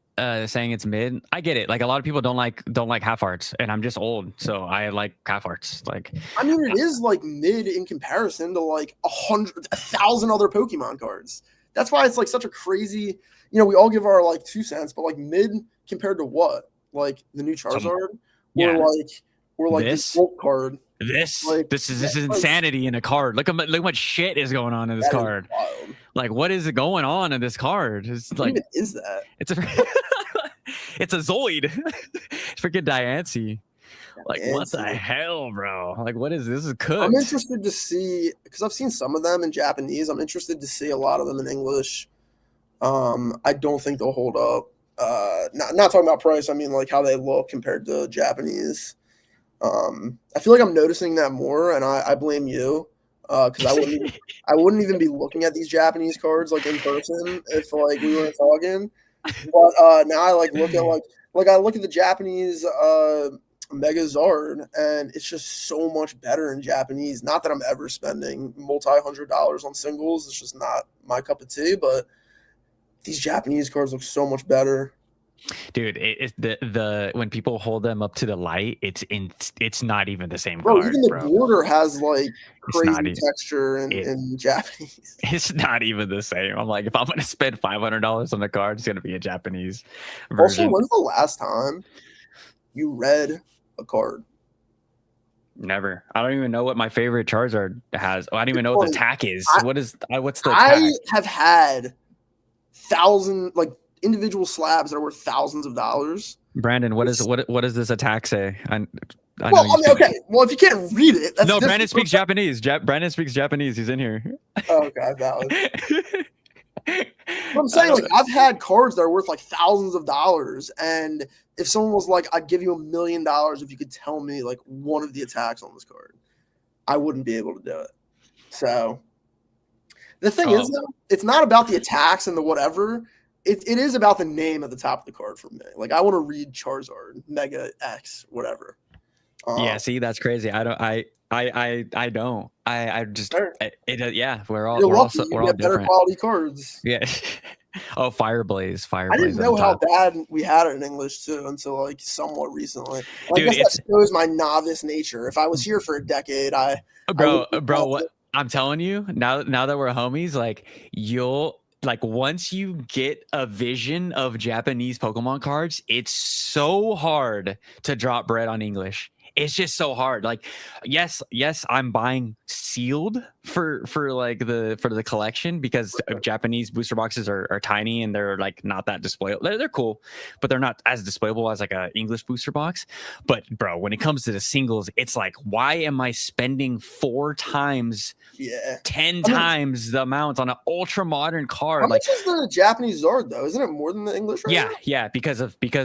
saying it's mid. I get it. Like a lot of people don't like half arts, and I'm just old, so I like half arts. Like I mean, it is like mid in comparison to like 1,000 other Pokemon cards. That's why it's like such a crazy. You know, we all give our like 2 cents, but like mid compared to what? Like the new Charizard, or like this card. This is insanity in a card. Look at what shit is going on in this card. Like what is going on in this card? It's like what even is that? It's a Zoid. It's freaking Diancie. Like what the hell, bro? Like what is this? Is cooked. I'm interested to see because I've seen some of them in Japanese. I'm interested to see a lot of them in English. I don't think they'll hold up. Not talking about price. I mean, like how they look compared to Japanese. I feel like I'm noticing that more, and I blame you because I wouldn't even be looking at these Japanese cards like in person if like we weren't talking. But now I like look at I look at the Japanese Megazard, and it's just so much better in Japanese. Not that I'm ever spending multi-$100s on singles. It's just not my cup of tea, but. These Japanese cards look so much better, dude. It's the when people hold them up to the light, it's not even the same bro. card, even the border has like crazy texture in Japanese. It's not even the same. I'm like, if I'm gonna spend $500 on the card, it's gonna be a Japanese version. Also, when's the last time you read a card? Never. I don't even know what my favorite Charizard has. I don't even know what the attack is. What's the attack? I have had. Individual slabs that are worth thousands of dollars. Brandon, what does this attack say? Okay. Well, if you can't read it, that's no. Brandon speaks Japanese. Brandon speaks Japanese. He's in here. Oh, okay, valid. I'm saying, like, I've had cards that are worth like thousands of dollars, and if someone was like, "I'd give you $1 million if you could tell me like one of the attacks on this card," I wouldn't be able to do it. So the thing is, though, it's not about the attacks and the whatever. It is about the name at the top of the card for me. Like, I want to read Charizard, Mega X, whatever. Yeah, see, that's crazy. I don't. I don't. I just. Sure. Yeah, we're all better different. quality cards. Yeah. Oh, Fireblaze. I didn't know how bad we had it in English too until like somewhat recently. Dude, I guess that shows my novice nature. If I was here for a decade, bro, what I'm telling you now that we're homies, like you'll like once you get a vision of Japanese Pokemon cards, it's so hard to drop bread on English. It's just so hard. Like, yes, I'm buying sealed for the collection because Japanese booster boxes are tiny and they're like not that displayable. They're cool, but they're not as displayable as like a English booster box. But bro, when it comes to the singles, it's like, why am I spending 4 times, 10 times the amount on an ultra modern card? How much is the Japanese Zard though? Isn't it more than the English? Right now? Yeah, because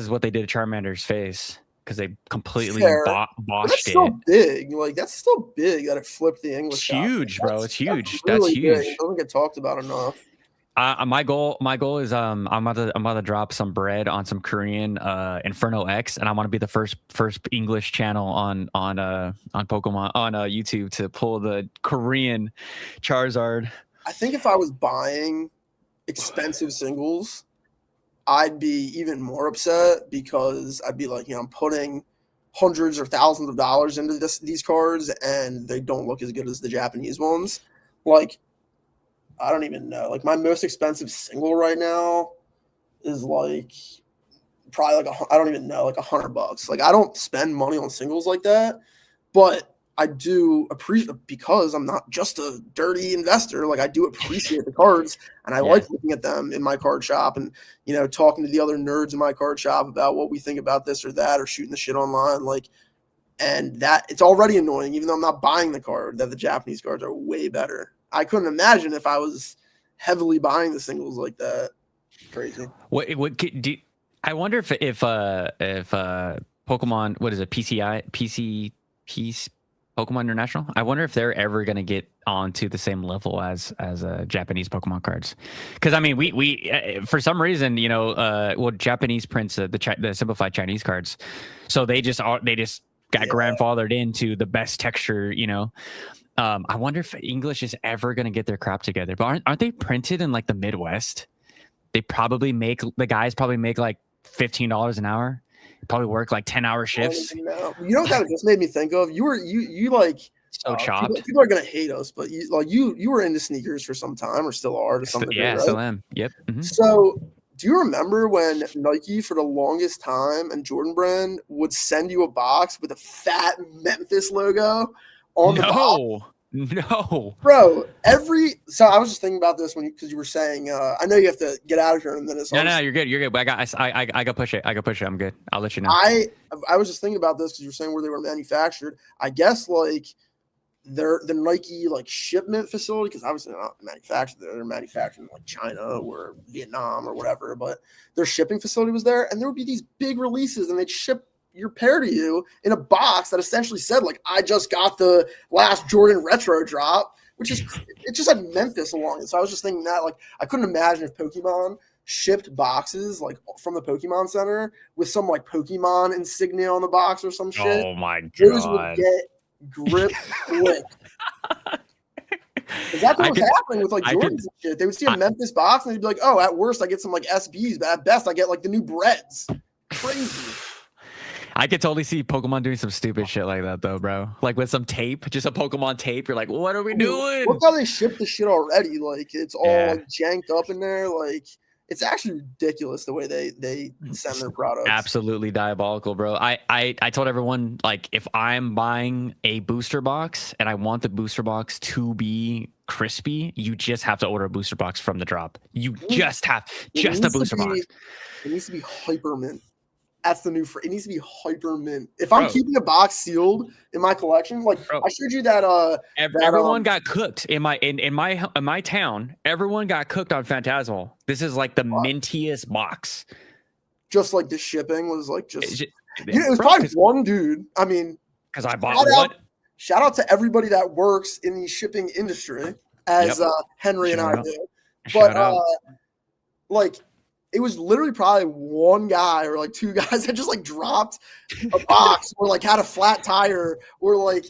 what they did to Charmander's face. Because they completely botched that's still big. Like, that's still big that it flipped the English. It's huge, bro. It's huge. That's really huge. Big. It doesn't get talked about enough. My goal is I'm about to drop some bread on some Korean Inferno X, and I want to be the first English channel on Pokemon on YouTube to pull the Korean Charizard. I think if I was buying expensive singles, I'd be even more upset because I'd be like, I'm putting hundreds or thousands of dollars into these cards, and they don't look as good as the Japanese ones. Like, I don't even know. Like, my most expensive single right now is like probably like I don't even know, like $100. Like, I don't spend money on singles like that, but I do appreciate, because I'm not just a dirty investor. Like, I do appreciate the cards, and I like looking at them in my card shop and, talking to the other nerds in my card shop about what we think about this or that, or shooting the shit online. Like, and that it's already annoying, even though I'm not buying the card, that the Japanese cards are way better. I couldn't imagine if I was heavily buying the singles like that. Crazy. I wonder if Pokemon, what is it, PC Pokemon International? I wonder if they're ever going to get onto the same level as Japanese Pokemon cards. Because I mean, we for some reason, Japanese prints the simplified Chinese cards, so they just got grandfathered into the best texture. I wonder if English is ever going to get their crap together. But aren't they printed in like the Midwest? The guys probably make like $15 an hour. Probably work like 10-hour shifts. You know what that just made me think of? You like so chopped. People are gonna hate us, but you were into sneakers for some time, or still are to some degree. Yeah, right? Still am. Yep. Mm-hmm. So, do you remember when Nike for the longest time and Jordan Brand would send you a box with a fat Memphis logo on the box? No, bro. So I was just thinking about this because you were saying. I know you have to get out of here in a minute. So no, you're good. You're good. I got push it. I'm good. I'll let you know. I was just thinking about this because you were saying where they were manufactured. I guess like the Nike like shipment facility, because obviously they're not manufactured there. They're manufactured in like China or Vietnam or whatever. But their shipping facility was there, and there would be these big releases, and they'd ship your pair to you in a box that essentially said like, I just got the last Jordan retro drop, which is, it just had Memphis along it. So I was just thinking that, like, I couldn't imagine if Pokemon shipped boxes like from the Pokemon Center with some like Pokemon insignia on the box or some shit. Oh my god, those would get grip flipped. Because that's what was happening with like Jordans and shit. They would see a Memphis box and they'd be like, oh, at worst I get some like SBs, but at best I get like the new breads. Crazy. I could totally see Pokemon doing some stupid shit like that, though, bro. Like with some tape, just a Pokemon tape. You're like, what are we doing? Look how they ship the shit already. Like, it's all like janked up in there. Like, it's actually ridiculous the way they send their products. Absolutely diabolical, bro. I told everyone, like, if I'm buying a booster box and I want the booster box to be crispy, you just have to order a booster box from the drop. You just have a booster box. It needs to be hyper mint. That's the new. It needs to be hyper mint. If Bro. I'm keeping a box sealed in my collection, like Bro. I showed you that. Everyone got cooked in my town. Everyone got cooked on Phantasmal. This is like the mintiest box. Just like the shipping was like it was bro, probably one dude. I mean, because I bought one. Shout out to everybody that works in the shipping industry, as Henry and I do. But like, it was literally probably one guy or like two guys that just like dropped a box or like had a flat tire or like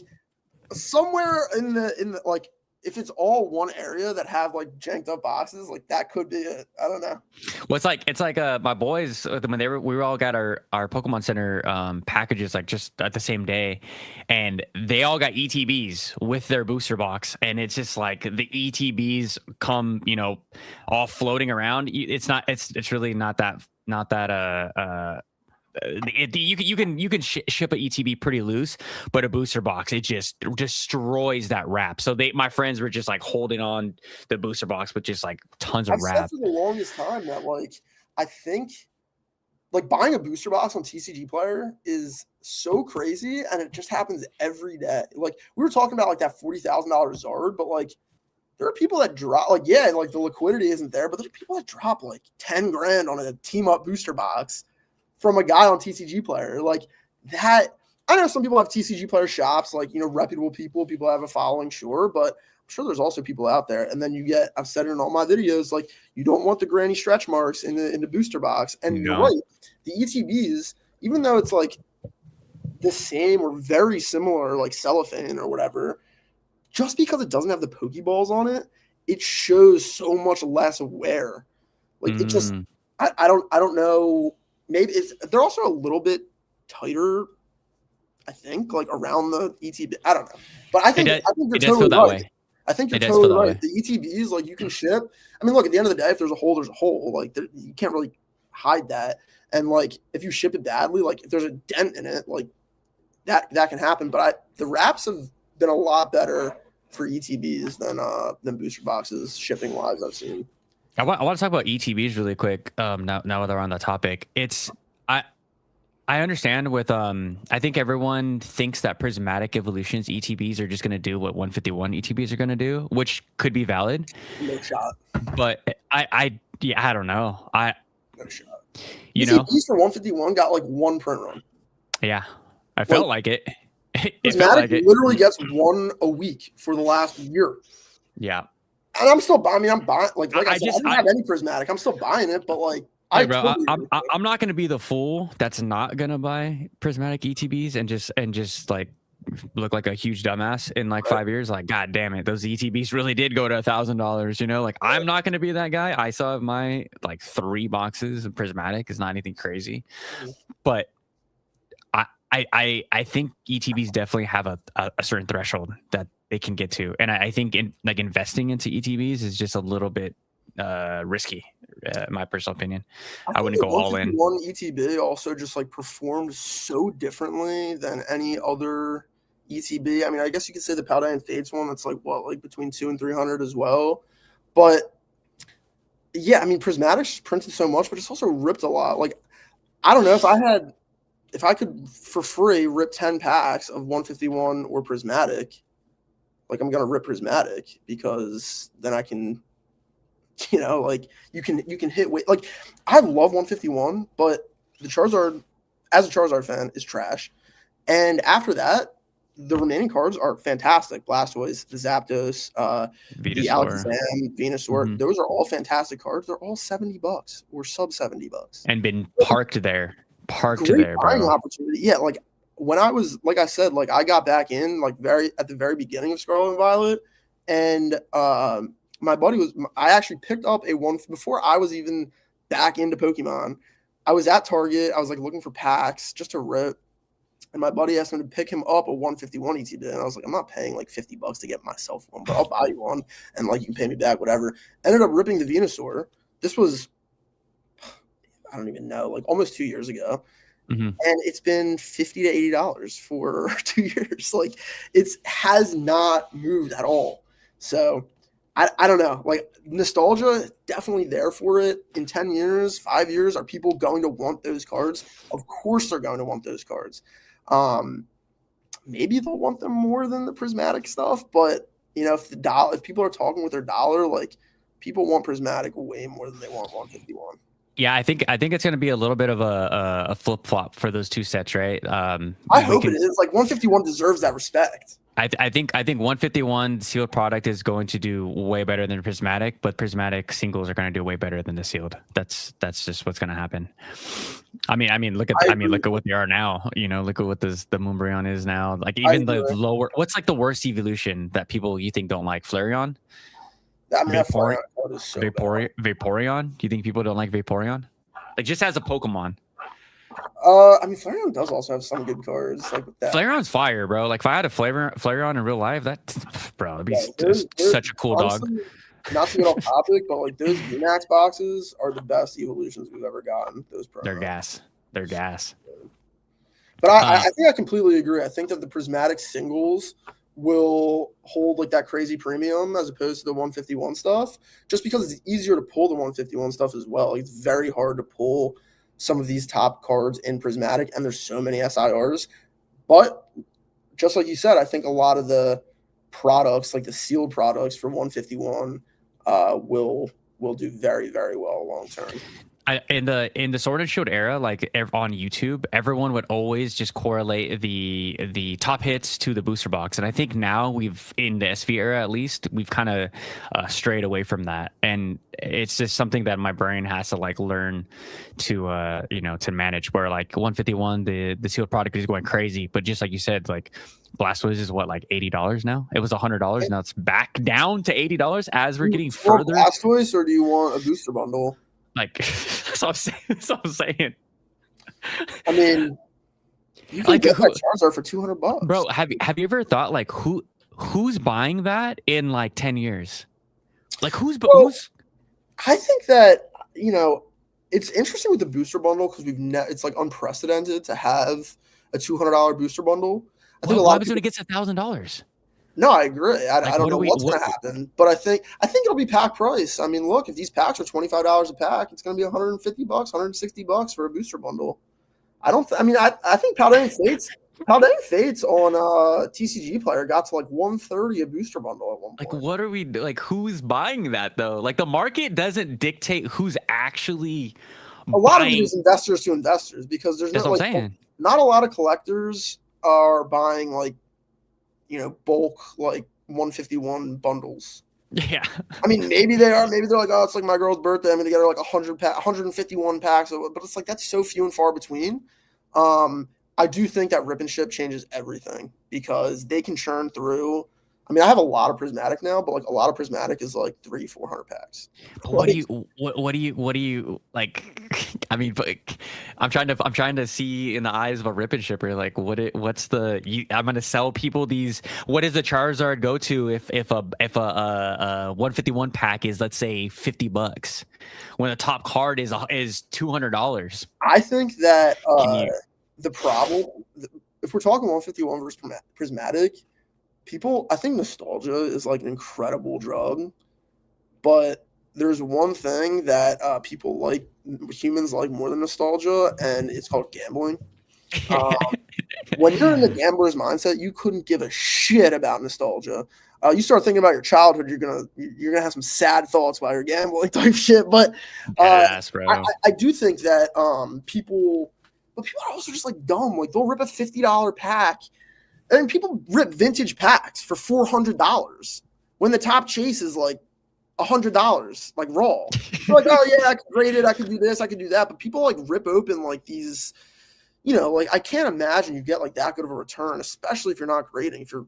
somewhere in the like, if it's all one area that have like janked up boxes, like that could be it. I don't know. Well, it's like my boys when we all got our Pokemon Center packages like just at the same day, and they all got ETBs with their booster box, and it's just like the ETBs come, all floating around. It's really not that you can ship a ETB pretty loose, but a booster box, it just destroys that wrap. So my friends were just like holding on the booster box with just like tons of wrap. I've said for the longest time that like I think like buying a booster box on TCG Player is so crazy, and it just happens every day. Like we were talking about like that $40,000 Zard, but like there are people that drop like like the liquidity isn't there, but there's people that drop like 10 grand on a team up booster box from a guy on TCG Player. Like that, I know some people have TCG Player shops, like, reputable people have a following, sure, but I'm sure there's also people out there. And then you get, I've said it in all my videos, like you don't want the granny stretch marks in the booster box. And you're right, the ETBs, even though it's like the same or very similar, like cellophane or whatever, just because it doesn't have the Pokeballs on it, it shows so much less wear. Like it just, I don't know. Maybe they're also a little bit tighter, I think, like around the ETB. I don't know, but I think you're totally right. I think you're totally right. The ETBs, like you can ship. I mean, look, at the end of the day, if there's a hole, there's a hole. Like you can't really hide that. And like if you ship it badly, like if there's a dent in it, like that can happen. But the wraps have been a lot better for ETBs than booster boxes shipping wise. I've seen. I want to talk about ETBs really quick. Now that we're on that topic, I understand with I think everyone thinks that Prismatic Evolutions ETBs are just going to do what 151 ETBs are going to do, which could be valid. No shot. But I don't know. No shot. ETBs for 151 got like one print run. Yeah, I felt like it. Prismatic literally gets one a week for the last year. Yeah. And I'm still buying. I'm buying. Like I said, I don't have any Prismatic. I'm still buying it, but like I'm not going to be the fool that's not going to buy Prismatic ETBs and just like look like a huge dumbass in like 5 years. Like, God damn it, those ETBs really did go to $1,000. Like I'm not going to be that guy. I still have my like 3 boxes of Prismatic. It's not anything crazy, but I think ETBs definitely have a certain threshold that they can get to, and I think investing into ETBs is just a little bit risky, in my personal opinion. I wouldn't go all in. One ETB also just like performed so differently than any other ETB. I mean, I guess you could say the Paldean Fates one that's like between 200 and 300 as well, but yeah, I mean Prismatic's printed so much, but it's also ripped a lot. Like I don't know if I could for free rip 10 packs of 151 or Prismatic, like I'm gonna rip Prismatic because then I can, like you can hit weight. Like I love 151, but the Charizard, as a Charizard fan, is trash. And after that, the remaining cards are fantastic. Blastoise, the Zapdos, the Alakazam, Venusaur. Those are all fantastic cards. They're all $70 or sub $70. And been parked there. Great there, buying opportunity. Yeah, like when I was, like I said, like I got back in like at the very beginning of Scarlet and Violet, and my buddy I actually picked up a one before I was even back into Pokemon. I was at Target. I was like looking for packs just to rip, and my buddy asked me to pick him up a 151 ETB, and I was like, I'm not paying like $50 to get myself one, but I'll buy you one, and like you can pay me back, whatever. Ended up ripping the Venusaur. This was, I don't even know, like almost 2 years ago. And it's been $50 to $80 for 2 years. Like it has not moved at all. So I don't know. Like nostalgia, definitely there for it. In 10 years, 5 years, are people going to want those cards? Of course they're going to want those cards. Maybe they'll want them more than the prismatic stuff, but if people are talking with their dollar, like people want prismatic way more than they want 151. Yeah, I think it's going to be a little bit of a flip flop for those two sets, right? I hope it is. Like 151 deserves that respect. I think 151 sealed product is going to do way better than prismatic, but prismatic singles are going to do way better than the sealed. That's just what's going to happen. I mean, look at what they are now. Look at what the Moonbryon is now. Like even the lower. What's like the worst evolution that you think don't like? Flareon. I mean, is so Vaporeon. Do you think people don't like Vaporeon? Like just as a Pokemon. I mean, Flareon does also have some good cards like with that. Flareon's fire, bro. Like if I had a Flareon in real life, it'd be such a cool honestly, dog. Not to get off topic, but like those VMAX boxes are the best evolutions we've ever gotten. Those promos. They're gas. But I think I completely agree. I think that the prismatic singles will hold like that crazy premium as opposed to the 151 stuff, just because it's easier to pull the 151 stuff as well. Like, it's very hard to pull some of these top cards in prismatic, and there's so many SIRs. But just like you said, I think a lot of the products, like the sealed products for 151, will do very, very well long term. In the Sword and Shield era, like on YouTube, everyone would always just correlate the top hits to the booster box, and I think now in the SV era at least, we've kind of strayed away from that, and it's just something that my brain has to like learn to to manage. Where like 151, the sealed product is going crazy, but just like you said, like Blastoise is what, like $80 now? It was $100, now it's back down to $80 as we're getting further. Blastoise, or do you want a booster bundle? Like, that's what I'm saying. I mean, you can get that Charizard for $200, bro. Have you ever thought like who's buying that in like 10 years? Like who's? I think that it's interesting with the booster bundle because it's like unprecedented to have a $200 booster bundle. I think a lot of people, when it gets $1,000. No, I agree. I don't know what's going to happen, but I think it'll be pack price. I mean, look, if these packs are $25 a pack, it's going to be $150, $160 for a booster bundle. I think Paldean Fates on TCG Player got to like $130 a booster bundle at one point. Like, what are we like? Who's buying that though? Like, the market doesn't dictate who's actually. A lot of it is investors to investors, because there's not a lot of collectors are buying like bulk like 151 bundles. Yeah. I mean, maybe they are. Maybe they're like, oh, it's like my girl's birthday, I'm gonna get her like 151 packs. But it's like that's so few and far between. I do think that Rip and Ship changes everything, because they can churn through. I mean, I have a lot of prismatic now, but like a lot of prismatic is like 300-400 packs. But what do you like? I mean, but I'm trying to see in the eyes of a Rip and Shipper, like I'm gonna sell people these. What does the Charizard go to if a 151 pack is, let's say, $50 when the top card is $200? I think that the problem, if we're talking 151 versus prismatic, I think nostalgia is like an incredible drug, but there's one thing that humans like more than nostalgia, and it's called gambling. When you're in the gambler's mindset, you couldn't give a shit about nostalgia. You start thinking about your childhood, you're gonna have some sad thoughts while you're gambling type shit. But I do think that people are also just like dumb. Like, they'll rip a $50 pack. And people rip vintage packs for $400 when the top chase is like $100, like raw. They're like, oh yeah, I could grade it, I could do this, I could do that. But people like rip open like these, like I can't imagine you get like that good of a return, especially if you're not grading, if you're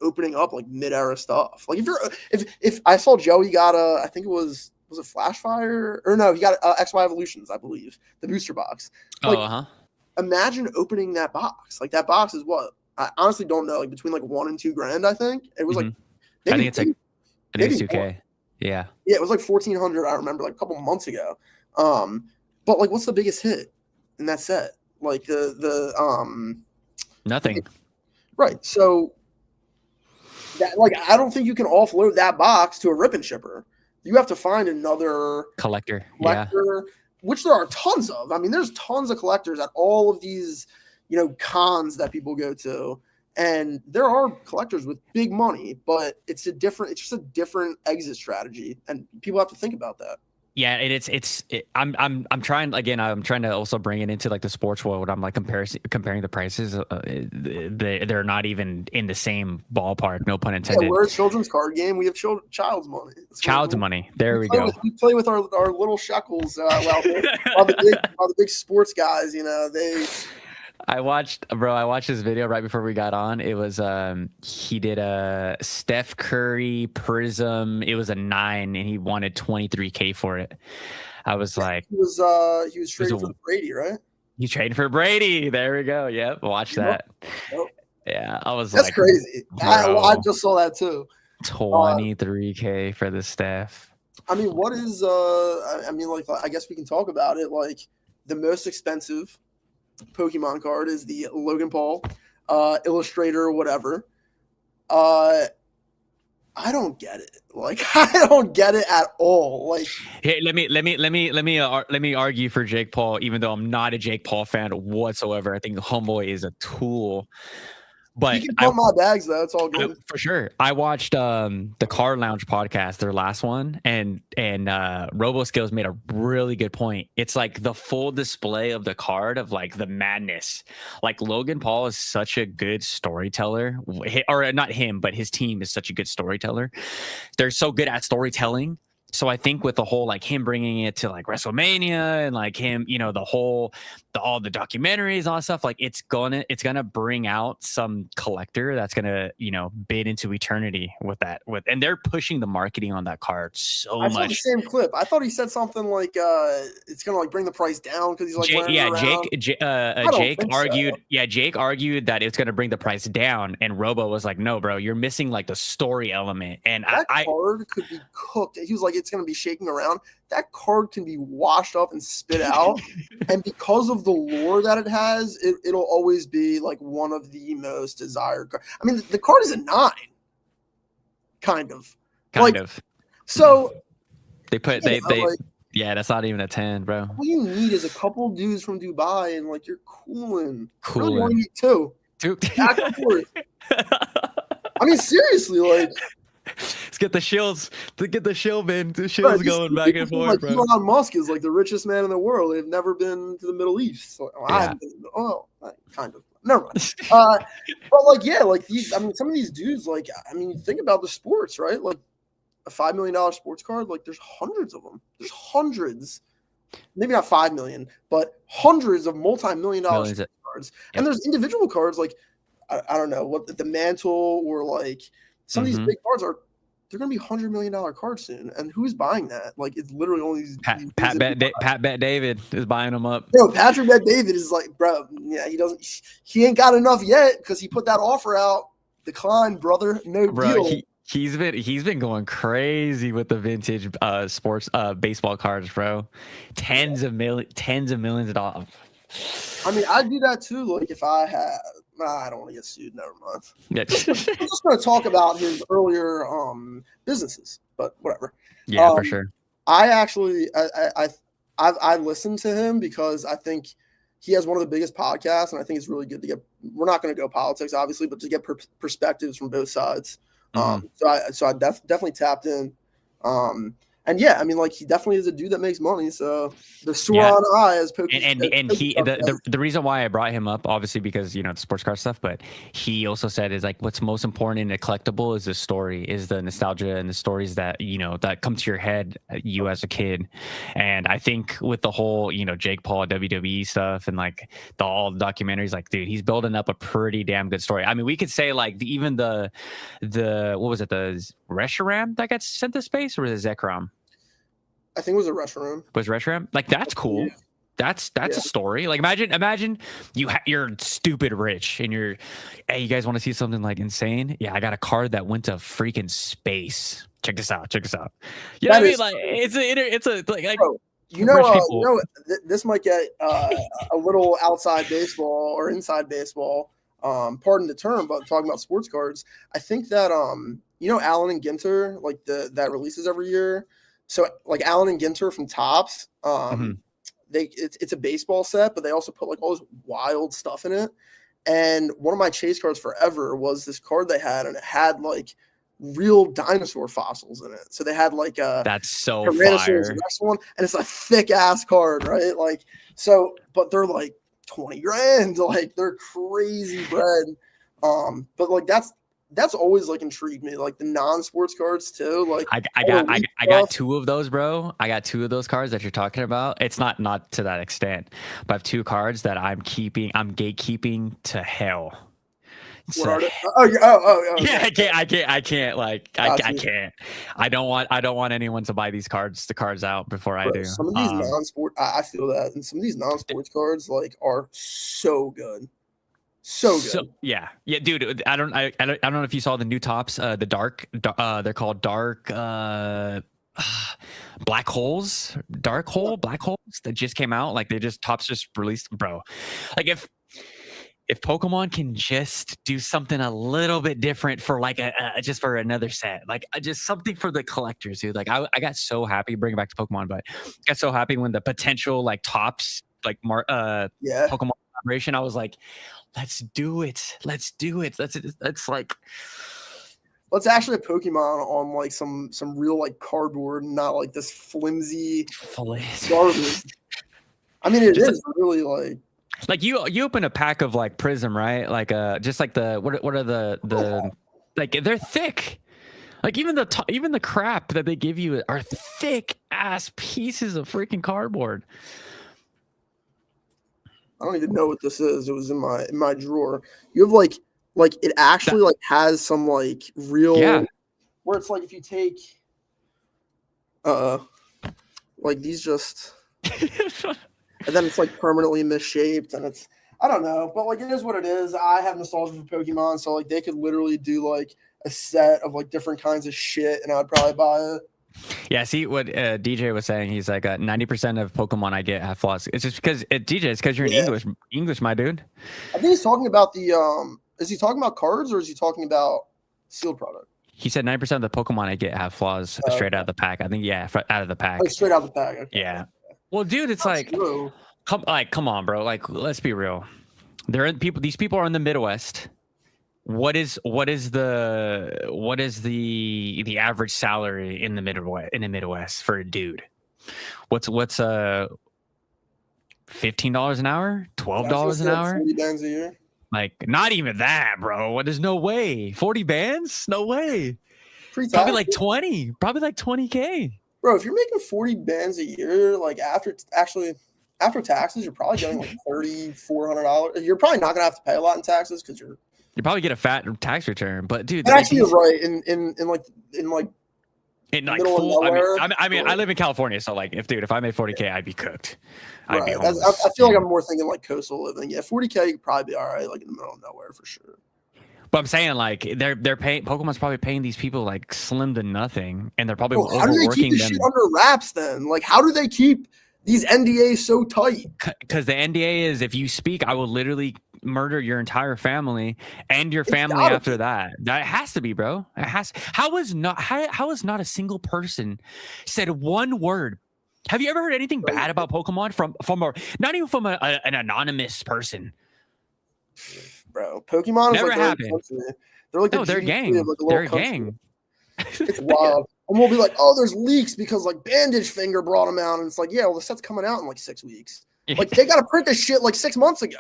opening up like mid-era stuff. Like if I saw Joey got I think it was it Flashfire, or no, he got XY Evolutions, I believe, the booster box. Like, imagine opening that box. Like, that box is what? I honestly don't know, like between like $1,000 and $2,000. I think it was like. I think it's $2K. More. Yeah, it was like 1,400. I remember, like a couple months ago. But like, what's the biggest hit in that set? Like the nothing. Right. So that, like, I don't think you can offload that box to a rip and shipper. You have to find another collector, which there are tons of. I mean, there's tons of collectors at all of these, cons that people go to. And there are collectors with big money, but it's just a different exit strategy. And people have to think about that. Yeah, I'm trying to also bring it into like the sports world. I'm like comparing the prices. They're not even in the same ballpark. No pun intended. Yeah, we're a children's card game. We have child's money. Child's money. There we go. We play with our little shekels. While the big sports guys, they. I watched this video right before we got on. It was he did a Steph Curry Prism. It was a 9 and he wanted $23K for it. I was like, he was trading for Brady, right? He's trading for Brady. There we go. Yep, watch that. Yep. Yeah, I was that's like, crazy. I just saw that too. 23K for the Steph. I mean, what is I guess we can talk about it. Like, the most expensive Pokemon card is the Logan Paul illustrator, whatever. I don't get it. Like, I don't get it at all. Like, hey, let me argue for Jake Paul, even though I'm not a Jake Paul fan whatsoever. I think Homeboy is a tool. But you can pump my bags though. It's all good. For sure. I watched the Car Lounge podcast, their last one, and RoboSkills made a really good point. It's like the full display of the card of like the madness. Like, Logan Paul is such a good storyteller, or not him, but his team is such a good storyteller. They're so good at storytelling. So I think with the whole, like, him bringing it to like WrestleMania and like him, all the documentaries and all that stuff, like it's gonna bring out some collector that's gonna, bid into eternity with that. And they're pushing the marketing on that card so much. I saw the same clip. I thought he said something like it's gonna like bring the price down because he's like Jake argued that it's gonna bring the price down, and Robo was like, no, bro, you're missing like the story element. And that card could be cooked. He was like, it's going to be shaking around. That card can be washed up and spit out. And because of the lore that it has, it'll always be like one of the most desired cards. I mean, the card is a 9. Kind of. So that's not even a 10, bro. All you need is a couple dudes from Dubai and like you're cooling. Really, you only need 2. Back and forth. I mean, seriously, like, let's get the shills. To get the shill bin. The shills going back and forth, bro. Elon Musk is like the richest man in the world. They've never been to the Middle East. So, kind of. Never mind. But like, yeah, like these. I mean, some of these dudes, like, I mean, think about the sports, right? Like a $5 million sports card. Like, there's hundreds of them. There's hundreds. Maybe not 5 million, but hundreds of multi-million-dollar cards. Yep. And there's individual cards like I don't know what the Mantle or like. Some of these big cards they're going to be $100 million cards soon. And who's buying that? Like, it's literally only these. Pat Bet David is buying them up. No, Patrick Bet David is like, bro, yeah, he ain't got enough yet because he put that offer out. Decline, brother. No deal. He's been going crazy with the vintage sports baseball cards, bro. Tens of millions of dollars. I mean, I'd do that too. Like, if I had. I don't want to get sued. Never mind. Yeah. I'm just going to talk about his earlier businesses, but whatever. Yeah, for sure. I actually I listened to him because I think he has one of the biggest podcasts, and I think it's really good to get. We're not going to go politics, obviously, but to get perspectives from both sides. So I definitely tapped in. And yeah, I mean, like, he definitely is a dude that makes money. So the Sauron eye as Pokemon. And the reason why I brought him up, obviously, because the sports card stuff, but he also said is like what's most important in a collectible is the story, is the nostalgia and the stories that that come to your head, you as a kid. And I think with the whole Jake Paul WWE stuff and like all the documentaries, like, dude, he's building up a pretty damn good story. I mean, we could say like even the what was it, the Reshiram that got sent to space, or was it Zekrom? I think it was a Reshiram. Was Reshiram? Like, that's cool. That's a story. Like, imagine you're stupid rich and you're, hey, you guys want to see something like insane? Yeah, I got a card that went to freaking space. Check this out. You know what I mean? Like, it's a like. This might get a little outside baseball or inside baseball. pardon the term, but talking about sports cards, I think that Allen and Ginter, like that releases every year. So like Allen and Ginter from Topps, it's a baseball set, but they also put like all this wild stuff in it. And one of my chase cards forever was this card they had, and it had like real dinosaur fossils in it. So they had like that's so Tyrannosaurus fire. Rex one, and it's a thick ass card, right? Like so, but they're like 20 grand, like they're crazy bread. But like that's always like intrigued me, like the non-sports cards too. Like I got two of those, bro. I got two of those cards that you're talking about. It's not to that extent, but I have two cards that I'm gatekeeping to hell. What are they? Oh, yeah, I can't like I can't. I don't want anyone to buy the cards out before I do. Some of these non-sport, I feel that, and some of these non-sports cards like are so good. So good. Yeah, dude. I don't know if you saw the new Tops, the dark. They're called dark black holes that just came out. Like Tops just released, bro. Like if Pokemon can just do something a little bit different for like just for another set, like just something for the collectors, dude. Like I got so happy, bring it back to Pokemon, but I got so happy when the potential like Tops like Pokemon collaboration. I was like, let's do it. Let's like, let's actually have Pokemon on like some real like cardboard, and not like this flimsy garbage. I mean, it is really like you open a pack of like Prism, right? Like just like the what are the like they're thick. Like even the crap that they give you are thick ass pieces of freaking cardboard. I don't even know what this is. It was in my drawer. You have like it actually like has some like real where it's like if you take like these just and then it's like permanently misshaped, and it's I don't know, but like it is what it is. I have nostalgia for Pokemon, so like they could literally do like a set of like different kinds of shit, and I'd probably buy it. Yeah, see what DJ was saying. He's like 90% of Pokemon I get have flaws. It's just because DJ. It's because you're in English, my dude. I think he's talking about the Is he talking about cards, or is he talking about sealed product? He said 90% of the Pokemon I get have flaws straight out of the pack. I think out of the pack. Like straight out of the pack. Okay. Yeah. Well, dude, it's like come on, bro. Like, let's be real. These people are in the Midwest. What is the average salary in the Midwest for a dude? What's $15 an hour? $12 an hour? 40 bands a year. Like, not even that, bro. There's no way. 40 bands? No way. Pre-tax? Probably like 20K. Bro, if you're making 40 bands a year, like after taxes, you're probably getting like $3,400. You're probably not gonna have to pay a lot in taxes because you probably get a fat tax return. But dude, actually you're right. In middle of nowhere. I mean, I live in California, so like, if I made 40K, I'd be cooked. Right. I'd be homeless. I feel like I'm more thinking like coastal living. Yeah, 40K, you could probably be all right, like in the middle of nowhere for sure. But I'm saying like they're paying Pokemon's probably paying these people like slim to nothing, and they're probably how do they keep this shit under wraps then? Like, how do they keep these NDAs so tight? Because the NDA is if you speak, I will literally murder your entire family and your family after that. That has to be, bro. It has. How is not a single person said one word? Have you ever heard anything bad about Pokemon from not even from an anonymous person? Bro, Pokemon never is like happened. They're like they're a gang. They're a gang. It's wild. And we'll be like, oh, there's leaks because like Bandage Finger brought them out, and it's like, yeah, well, the set's coming out in like 6 weeks. Like they got to print this shit like 6 months ago.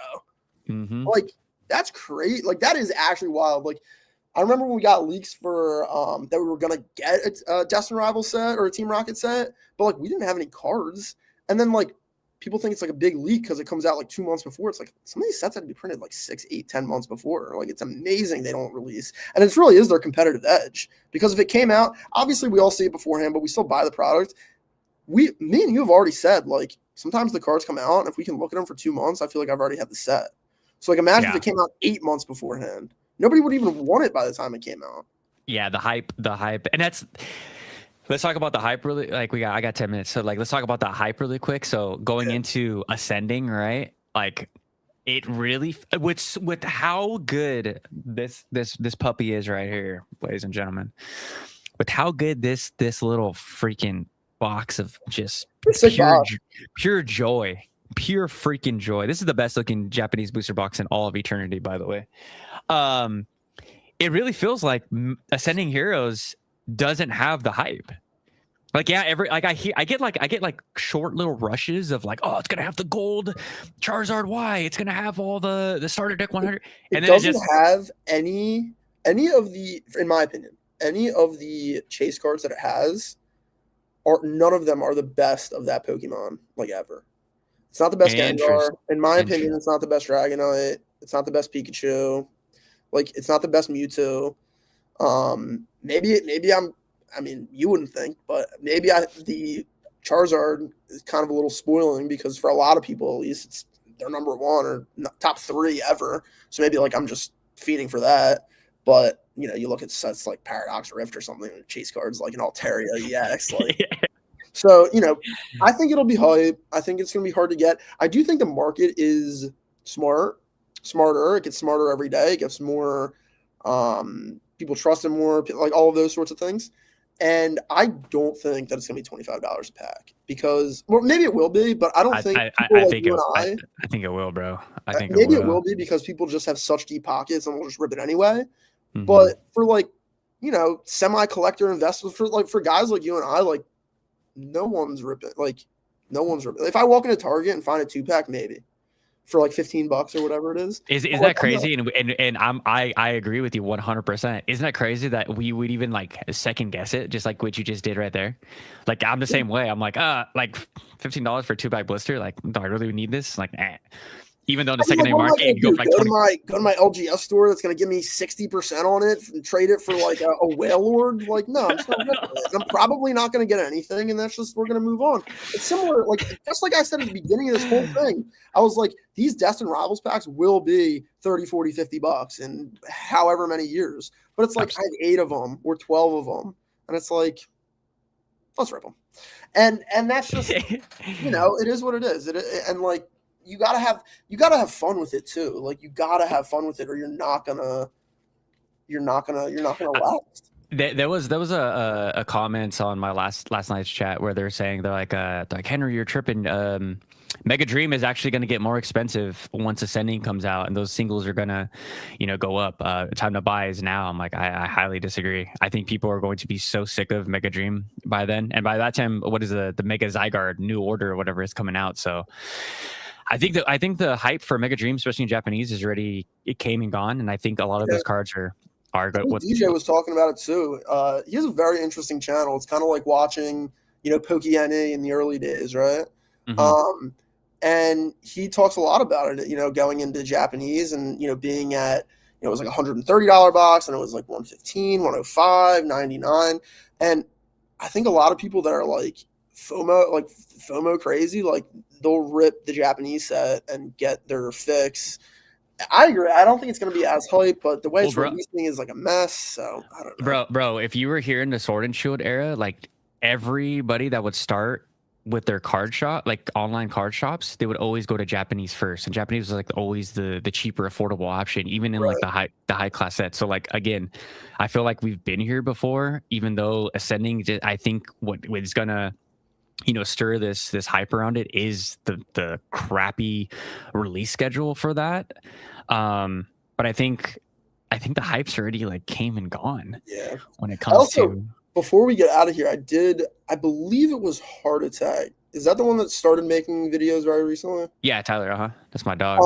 Mm-hmm. Like that's crazy. Like that is actually wild. Like I remember when we got leaks for that we were gonna get a Destin Rival set or a Team Rocket set, but like we didn't have any cards, and then like people think it's like a big leak because it comes out like 2 months before. It's like some of these sets had to be printed like 6, 8, 10 months before. Like it's amazing they don't release. And it really is their competitive edge. Because if it came out, obviously we all see it beforehand, but we still buy the product. Me and you have already said, like, sometimes the cards come out, and if we can look at them for 2 months, I feel like I've already had the set. So like imagine if it came out 8 months beforehand. Nobody would even want it by the time it came out. Yeah, the hype. And that's let's talk about the hype really. Like I got 10 minutes. So like let's talk about the hype really quick. So going into Ascending, right? Like It really with how good this puppy is right here, ladies and gentlemen. With how good this little freaking box of just It's a sick box. pure joy, pure freaking joy. This is the best looking Japanese booster box in all of eternity, by the way. It really feels like Ascending Heroes doesn't have the hype. Like, yeah, I get like short little rushes of like, oh, it's gonna have the gold Charizard Y, it's gonna have all the starter deck 100, and It then doesn't have any of the, in my opinion, any of the chase cards that it has are, none of them are the best of that Pokemon, like, ever. It's not the best Gengar. In my opinion, it's not the best Dragonite. It's not the best Pikachu. Like, it's not the best Mewtwo. Maybe I mean, you wouldn't think, but maybe the Charizard is kind of a little spoiling because for a lot of people, at least, it's their number one or top three ever. So maybe like I'm just feeding for that. But you know, you look at sets like Paradox Rift or something, and chase cards like an Altaria EX, like. So, you know, I think it'll be hype. I think it's going to be hard to get. I do think the market is smarter. It gets smarter every day. It gets more people trust it more, like all of those sorts of things. And I don't think that it's going to be $25 a pack because, well, maybe it will be, but I don't think I think it will, bro. I think maybe it will be because people just have such deep pockets and will just rip it anyway. Mm-hmm. But for like, you know, semi-collector investors, for guys like you and I, like, no one's ripping. If I walk into Target and find a 2-pack, maybe for like $15 or whatever it is. Is that crazy? And I agree with you 100%. Isn't that crazy that we would even like second guess it, just like what you just did right there? Like, I'm the same way. I'm like $15 for a 2-pack blister. Like, do I really need this? Like, even though the secondary market, go to my LGS store that's going to give me 60% on it and trade it for like a whale lord. Like, no, I'm just not ripping it. I'm probably not going to get anything, and that's just, we're going to move on. It's similar, like, just like I said at the beginning of this whole thing, I was like, these Destined Rivals packs will be 30, 40, $50 in however many years. But it's like, absolutely. I have 8 of them or 12 of them, and it's like, let's rip them. And that's just, you know, it is what it is. And like, you gotta have fun with it too. Like, you gotta have fun with it, or you're not gonna last. There was a comment on my last night's chat where they're saying they're like Henry, you're tripping. Mega Dream is actually going to get more expensive once Ascending comes out, and those singles are gonna, you know, go up. Time to buy is now. I'm like, I highly disagree. I think people are going to be so sick of Mega Dream by then, and by that time, what is the Mega Zygarde New Order or whatever is coming out? So. I think the hype for Mega Dream, especially in Japanese, it came and gone, and I think a lot of those cards are good. DJ was talking about it too. He has a very interesting channel. It's kind of like watching, you know, PokeNA in the early days, right? Mm-hmm. And he talks a lot about it, you know, going into Japanese and, you know, being at, you know, it was like $130 box, and it was like $115, $105, $99, and I think a lot of people that are like FOMO crazy, like, they'll rip the Japanese set and get their fix. I agree. I don't think it's going to be as hype, but the way it's releasing is like a mess. So I don't know. Bro, if you were here in the Sword and Shield era, like, everybody that would start with their card shop, like online card shops, they would always go to Japanese first, and Japanese was like always the cheaper, affordable option, even in like the high class set. So like, again, I feel like we've been here before, even though Ascending, I think what is gonna, you know, stir this hype around it is the crappy release schedule for that. But I think the hype's already like came and gone. Yeah. When it comes to, before we get out of here, I believe it was Heart Attack. Is that the one that started making videos very recently? Yeah, Tyler. That's my dog.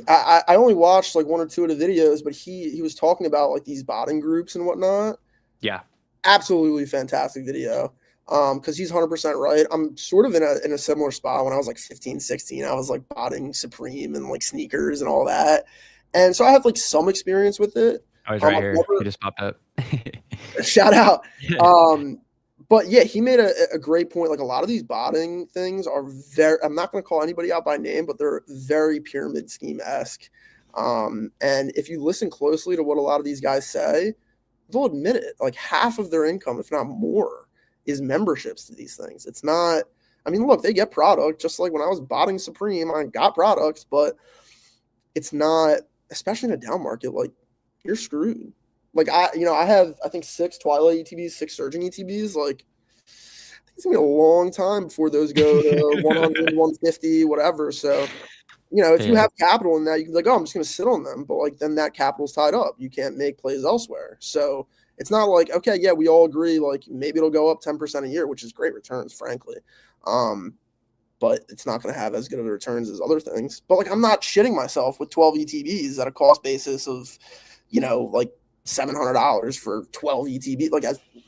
I only watched like 1 or 2 of the videos, but he was talking about like these botting groups and whatnot. Yeah. Absolutely fantastic video. Because he's 100% right. I'm sort of in a similar spot. When I was like 15, 16, I was like botting Supreme and like sneakers and all that. And so I have like some experience with it. I was right here. He just popped up. Shout out. But yeah, he made a great point. Like, a lot of these botting things are I'm not going to call anybody out by name, but they're very pyramid scheme-esque. And if you listen closely to what a lot of these guys say, they'll admit it. Like, half of their income, if not more, is memberships to these things. It's not, I mean, look, they get product just like when I was botting Supreme, I got products, but it's not, especially in a down market, like you're screwed. Like I have, I think 6 Twilight ETBs, 6 Surging ETBs. Like I think it's gonna be a long time before those go to 100, 150, whatever. So, if you Yeah. have capital in that, you can be like, oh, I'm just gonna sit on them. But like then that capital's tied up. You can't make plays elsewhere. So it's not like, okay, yeah, we all agree, like maybe it'll go up 10% a year, which is great returns, frankly. But it's not going to have as good of returns as other things. But like, I'm not shitting myself with 12 ETBs at a cost basis of, like $700 for 12 ETB, like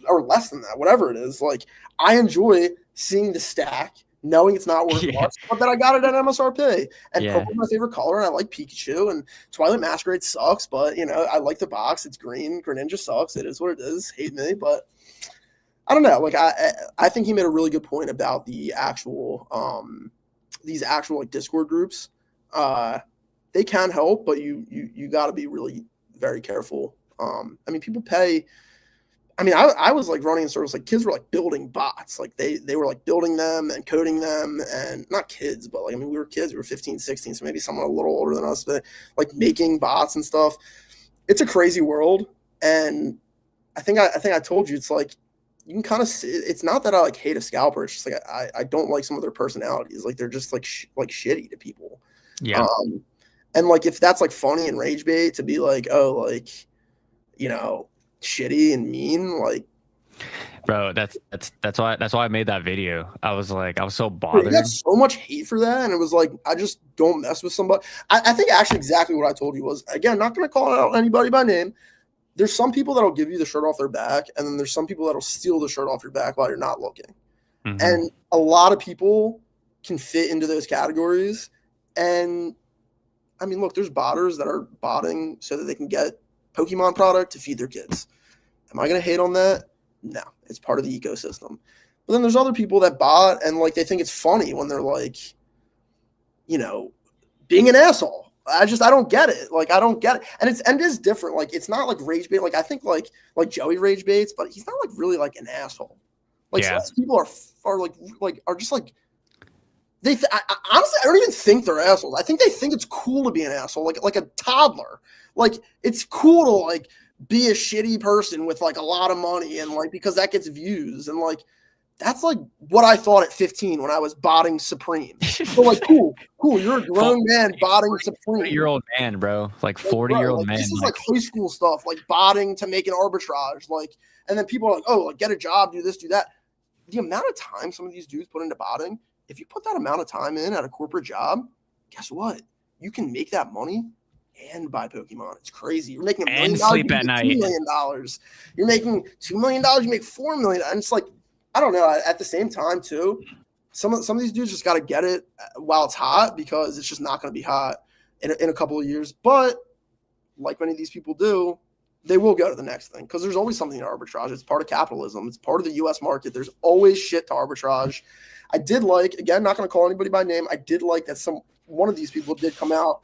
or less than that, whatever it is. Like, I enjoy seeing the stack, knowing it's not worth much, but that I got it at MSRP. And purple's my favorite color, and I like Pikachu, and Twilight Masquerade sucks, but I like the box. It's green. Greninja sucks. It is what it is. Hate me, but I don't know. Like I think he made a really good point about the actual these actual like Discord groups. They can help, but you got to be really very careful. I mean, people pay. I mean, I was like running in circles. Like kids were like building bots. Like they were like building them and coding them, and not kids, but like, I mean, we were kids. We were 15, 16, so maybe someone a little older than us, but like making bots and stuff. It's a crazy world, and I think I told you, it's like, you can kind of see, it's not that I like hate a scalper. It's just like I don't like some of their personalities. Like they're just like shitty to people. Yeah. And like if that's like funny and rage bait to be like, oh, like shitty and mean, like, bro, that's why I made that video. I was so bothered. You got so much hate for that, and it was like, I just don't mess with somebody. I think actually exactly what I told you was, again, not going to call out anybody by name. There's some people that'll give you the shirt off their back, and then there's some people that'll steal the shirt off your back while you're not looking. Mm-hmm. And a lot of people can fit into those categories. And I mean, look, there's botters that are botting so that they can get Pokemon product to feed their kids. Am I going to hate on that? No, it's part of the ecosystem. But then there's other people that bot and like they think it's funny when they're like, being an asshole. I don't get it. Like, I don't get it. And it is different. Like, it's not like rage bait. Like, I think like Joey rage baits, but he's not like really like an asshole. Like, some people are just like, honestly, I don't even think they're assholes. I think they think it's cool to be an asshole. Like a toddler. Like, it's cool to like be a shitty person with like a lot of money and like, because that gets views. And like, that's like what I thought at 15 when I was botting Supreme. So like, cool. You're a grown man botting Supreme. 40-year-old man, bro. Like 40-year-old man. This is like high school stuff, like botting to make an arbitrage. Like, and then people are like, oh, like get a job, do this, do that. The amount of time some of these dudes put into botting, if you put that amount of time in at a corporate job, guess what? You can make that money and buy Pokemon. It's crazy. You're making $1 million. And sleep at night. $2 million. You're making $2 million. You make $4 million. And it's like, I don't know. At the same time, too, some of these dudes just got to get it while it's hot, because it's just not going to be hot in a couple of years. But like many of these people do, they will go to the next thing, because there's always something to arbitrage. It's part of capitalism. It's part of the U.S. market. There's always shit to arbitrage. I did like, again, not going to call anybody by name, I did like that one of these people did come out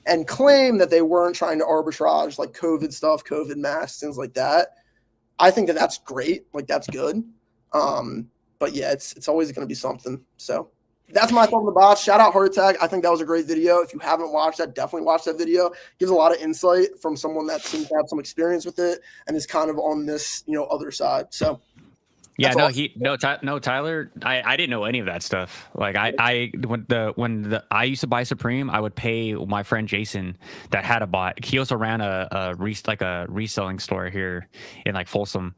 and claim that they weren't trying to arbitrage like COVID stuff, COVID masks, things like that. I think that that's great. Like, that's good. But yeah, it's always going to be something. So that's my thought on the bots. Shout out Heart Attack. I think that was a great video. If you haven't watched that, definitely watch that video. Gives a lot of insight from someone that seems to have some experience with it and is kind of on this, other side. So yeah, Tyler, I didn't know any of that stuff. Like when I used to buy Supreme, I would pay my friend Jason that had a bot. He also ran a reselling store here in like Folsom.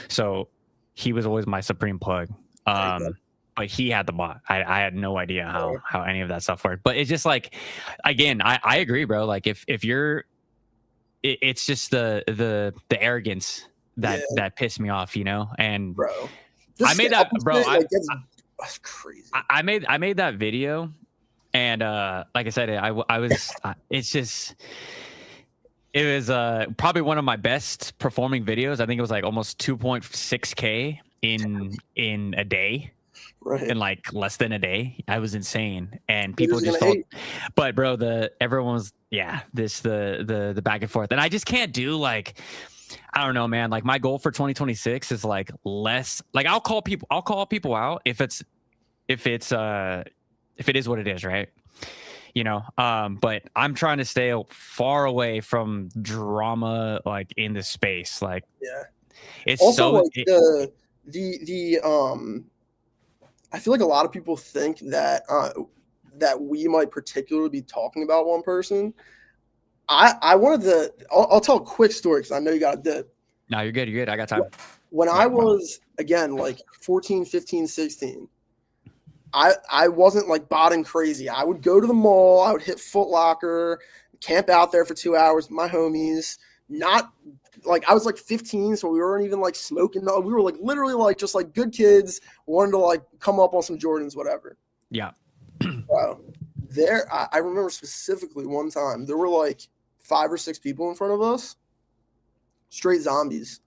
So he was always my Supreme plug. But he had the bot. I had no idea how any of that stuff worked. But it's just like, again, I agree, bro. Like if you're, it's just the arrogance that pissed me off, And bro, I made that, bro. That's crazy. I made that video, and like I said, it was probably one of my best performing videos. I think it was like almost 2.6K in a day. Right. In like less than a day. I was insane. And people just felt, but bro, everyone was, the back and forth. And I just can't do like, I don't know, man. Like my goal for 2026 is like less, like I'll call people out if if it is what it is, right? But I'm trying to stay far away from drama, like in the space. Like, Yeah. it's Also, so like the I feel like a lot of people think that that we might particularly be talking about one person. I wanted to. I'll tell a quick story because I know you got a dip. No, you're good. You're good. I got time. When I was, again, like 14, 15, 16, I wasn't like botting crazy. I would go to the mall. I would hit Foot Locker, camp out there for 2 hours with my homies. Not like I was like 15, so we weren't even like smoking. No, we were like literally like just like good kids, wanted to like come up on some Jordans, whatever. Yeah. I remember specifically one time there were like 5 or 6 people in front of us, straight zombies.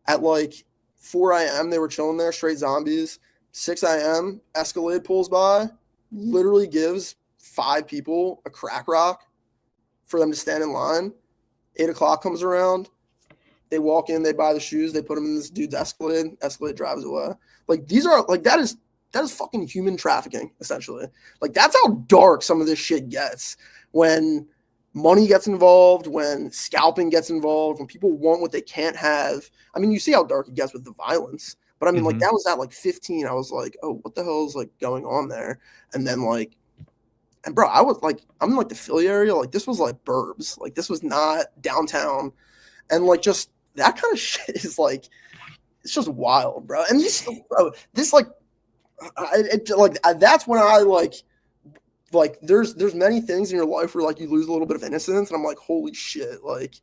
At like 4 a.m., they were chilling there, straight zombies. 6 a.m., Escalade pulls by, literally gives 5 people a crack rock for them to stand in line. 8 o'clock comes around. They walk in, they buy the shoes, they put them in this dude's Escalade. Escalade drives away. Like, these are, like, that is fucking human trafficking, essentially. Like, that's how dark some of this shit gets when money gets involved, when scalping gets involved, when people want what they can't have. I mean, you see how dark it gets with the violence. But I mean, like, that was at like 15. I was like, oh, what the hell is like going on there? And then like, and bro, I was like, I'm in like the Philly area. Like, this was like burbs. Like, this was not downtown. And like, just that kind of shit is like, it's just wild, bro. And this like, that's when I like there's many things in your life where like you lose a little bit of innocence, and I'm like, holy shit, like,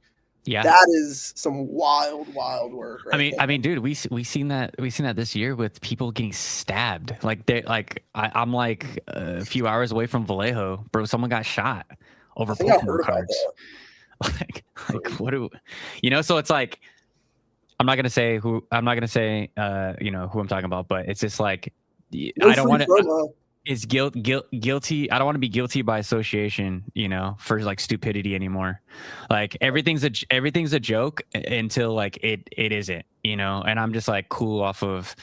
yeah, that is some wild work. Right I mean, dude, we seen that this year with people getting stabbed. Like, I'm like a few hours away from Vallejo, bro. Someone got shot over Pokemon cards. Like what do So it's like, I'm not gonna say who I'm talking about, but it's just like, I don't want to. Is guilty. I don't want to be guilty by association, for like stupidity anymore. Like, everything's a joke until like it isn't, and I'm just like cool off of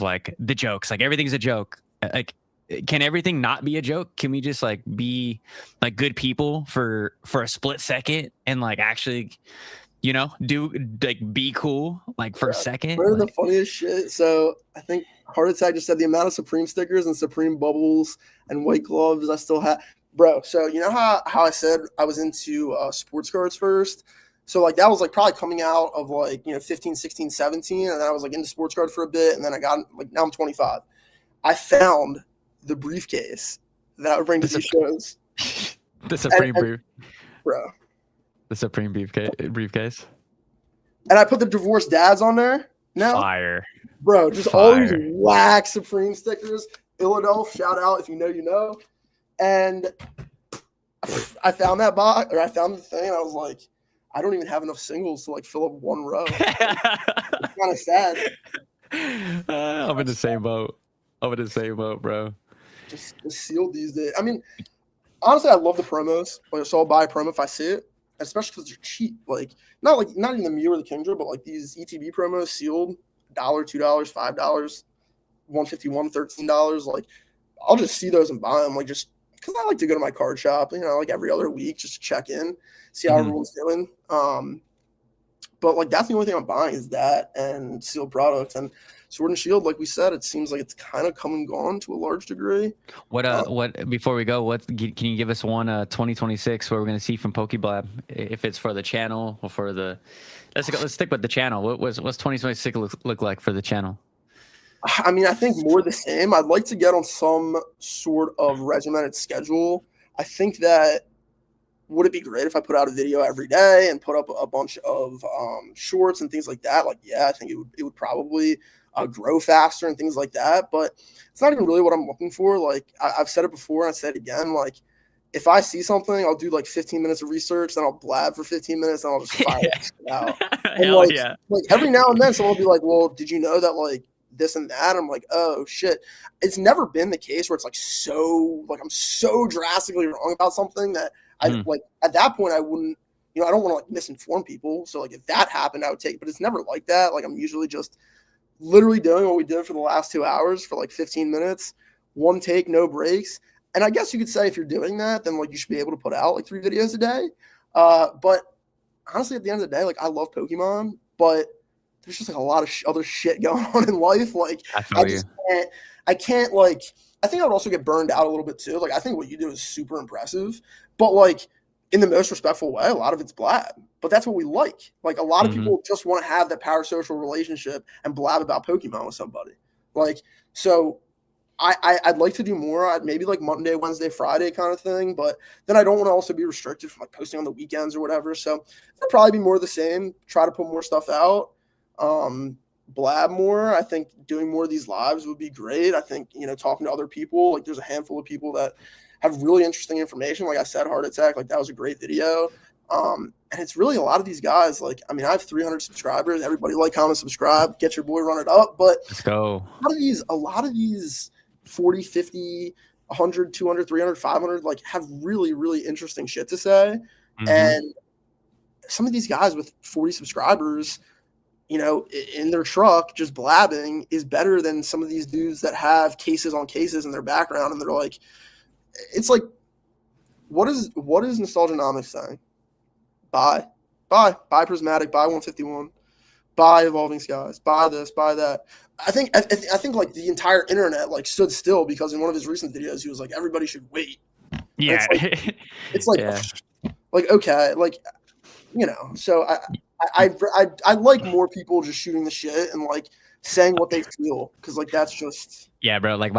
like the jokes. Like, everything's a joke. Like, can everything not be a joke? Can we just like be like good people for a split second and like actually, do like be cool like for a second? One of the funniest shit. So I think Heart Attack just said the amount of Supreme stickers and Supreme bubbles and white gloves I still have, bro. So you know how I said I was into sports cards first. So like that was like probably coming out of like 15, 16, 17, and then I was like into sports cards for a bit, and then I got like now I'm 25. I found the briefcase that I would bring to these shows. The Supreme brief, bro. The Supreme briefcase. And I put the divorced dads on there. Now, fire, bro. Just all these whack Supreme stickers. Philadelphia, shout out if you know, you know. And I found that box, or I found the thing. And I was like, I don't even have enough singles to like fill up one row. It's kind of sad. I'm in the same boat. Bro. Just sealed these days. I mean, honestly, I love the promos. Like, so I'll buy a promo if I see it, especially because they're cheap. Like not even the Mew or the Kingdra, but like these ETB promos sealed, $1, $2, $5, $151, $13. Like, I'll just see those and buy them. Like, just because I like to go to my card shop, like every other week, just to check in, see how everyone's doing. But like that's the only thing I'm buying is that and sealed products. And Sword and Shield, like we said, it seems like it's kind of come and gone to a large degree. What before we go, can you give us one 2026 where we're going to see from Pokeblab, if it's for the channel or for the let's stick with the channel. What's 2026 look like for the channel? I mean, I think more the same. I'd like to get on some sort of regimented schedule. I think that would it be great if I put out a video every day and put up a bunch of shorts and things like that? Like, yeah, I think it would probably grow faster and things like that. But it's not even really what I'm looking for. Like, I've said it before, and I said it again. Like, if I see something, I'll do like 15 minutes of research, then I'll blab for 15 minutes, and I'll just fire it out. And like every now and then, someone will be like, "Well, did you know that like this and that?" I'm like, "Oh shit!" It's never been the case where it's like I'm so drastically wrong about something that I like. At that point, I wouldn't. I don't want to like misinform people. So like if that happened, I would take. But it's never like that. Like I'm usually just literally doing what we did for the last 2 hours for like 15 minutes. one take, no breaks. And I guess you could say if you're doing that, then like you should be able to put out like 3 videos a day. But honestly, at the end of the day, like I love Pokemon, but there's just like a lot of other shit going on in life. Like I feel you. I can't like, I think I would also get burned out a little bit too. Like I think what you do is super impressive, but like in the most respectful way, a lot of it's blab, but that's what we like. Like a lot of people just want to have that parasocial relationship and blab about Pokemon with somebody. Like, so I'd like to do more. I'd maybe like Monday, Wednesday, Friday kind of thing, but then I don't want to also be restricted from like posting on the weekends or whatever. So it'll probably be more of the same. Try to put more stuff out, blab more. I think doing more of these lives would be great. I think, you know, talking to other people, like there's a handful of people that have really interesting information. Like I said, Heart Attack, like that was a great video. And it's really a lot of these guys. Like, I mean, I have 300 subscribers. Everybody like, comment, subscribe, get your boy run it up. But let's go. A lot of these 40, 50, 100, 200, 300, 500, like have really, really interesting shit to say. And some of these guys with 40 subscribers, you know, in their truck, just blabbing is better than some of these dudes that have cases on cases in their background. And they're like, it's like, what is Nostalgianomics saying? Buy Prismatic, buy 151, buy Evolving Skies, buy this, buy that. I think like the entire internet like stood still because in one of his recent videos he was like, everybody should wait. Yeah, it's like yeah. Like okay, like you know. So I like more people just shooting the shit and like saying what they feel because like that's just bro. Like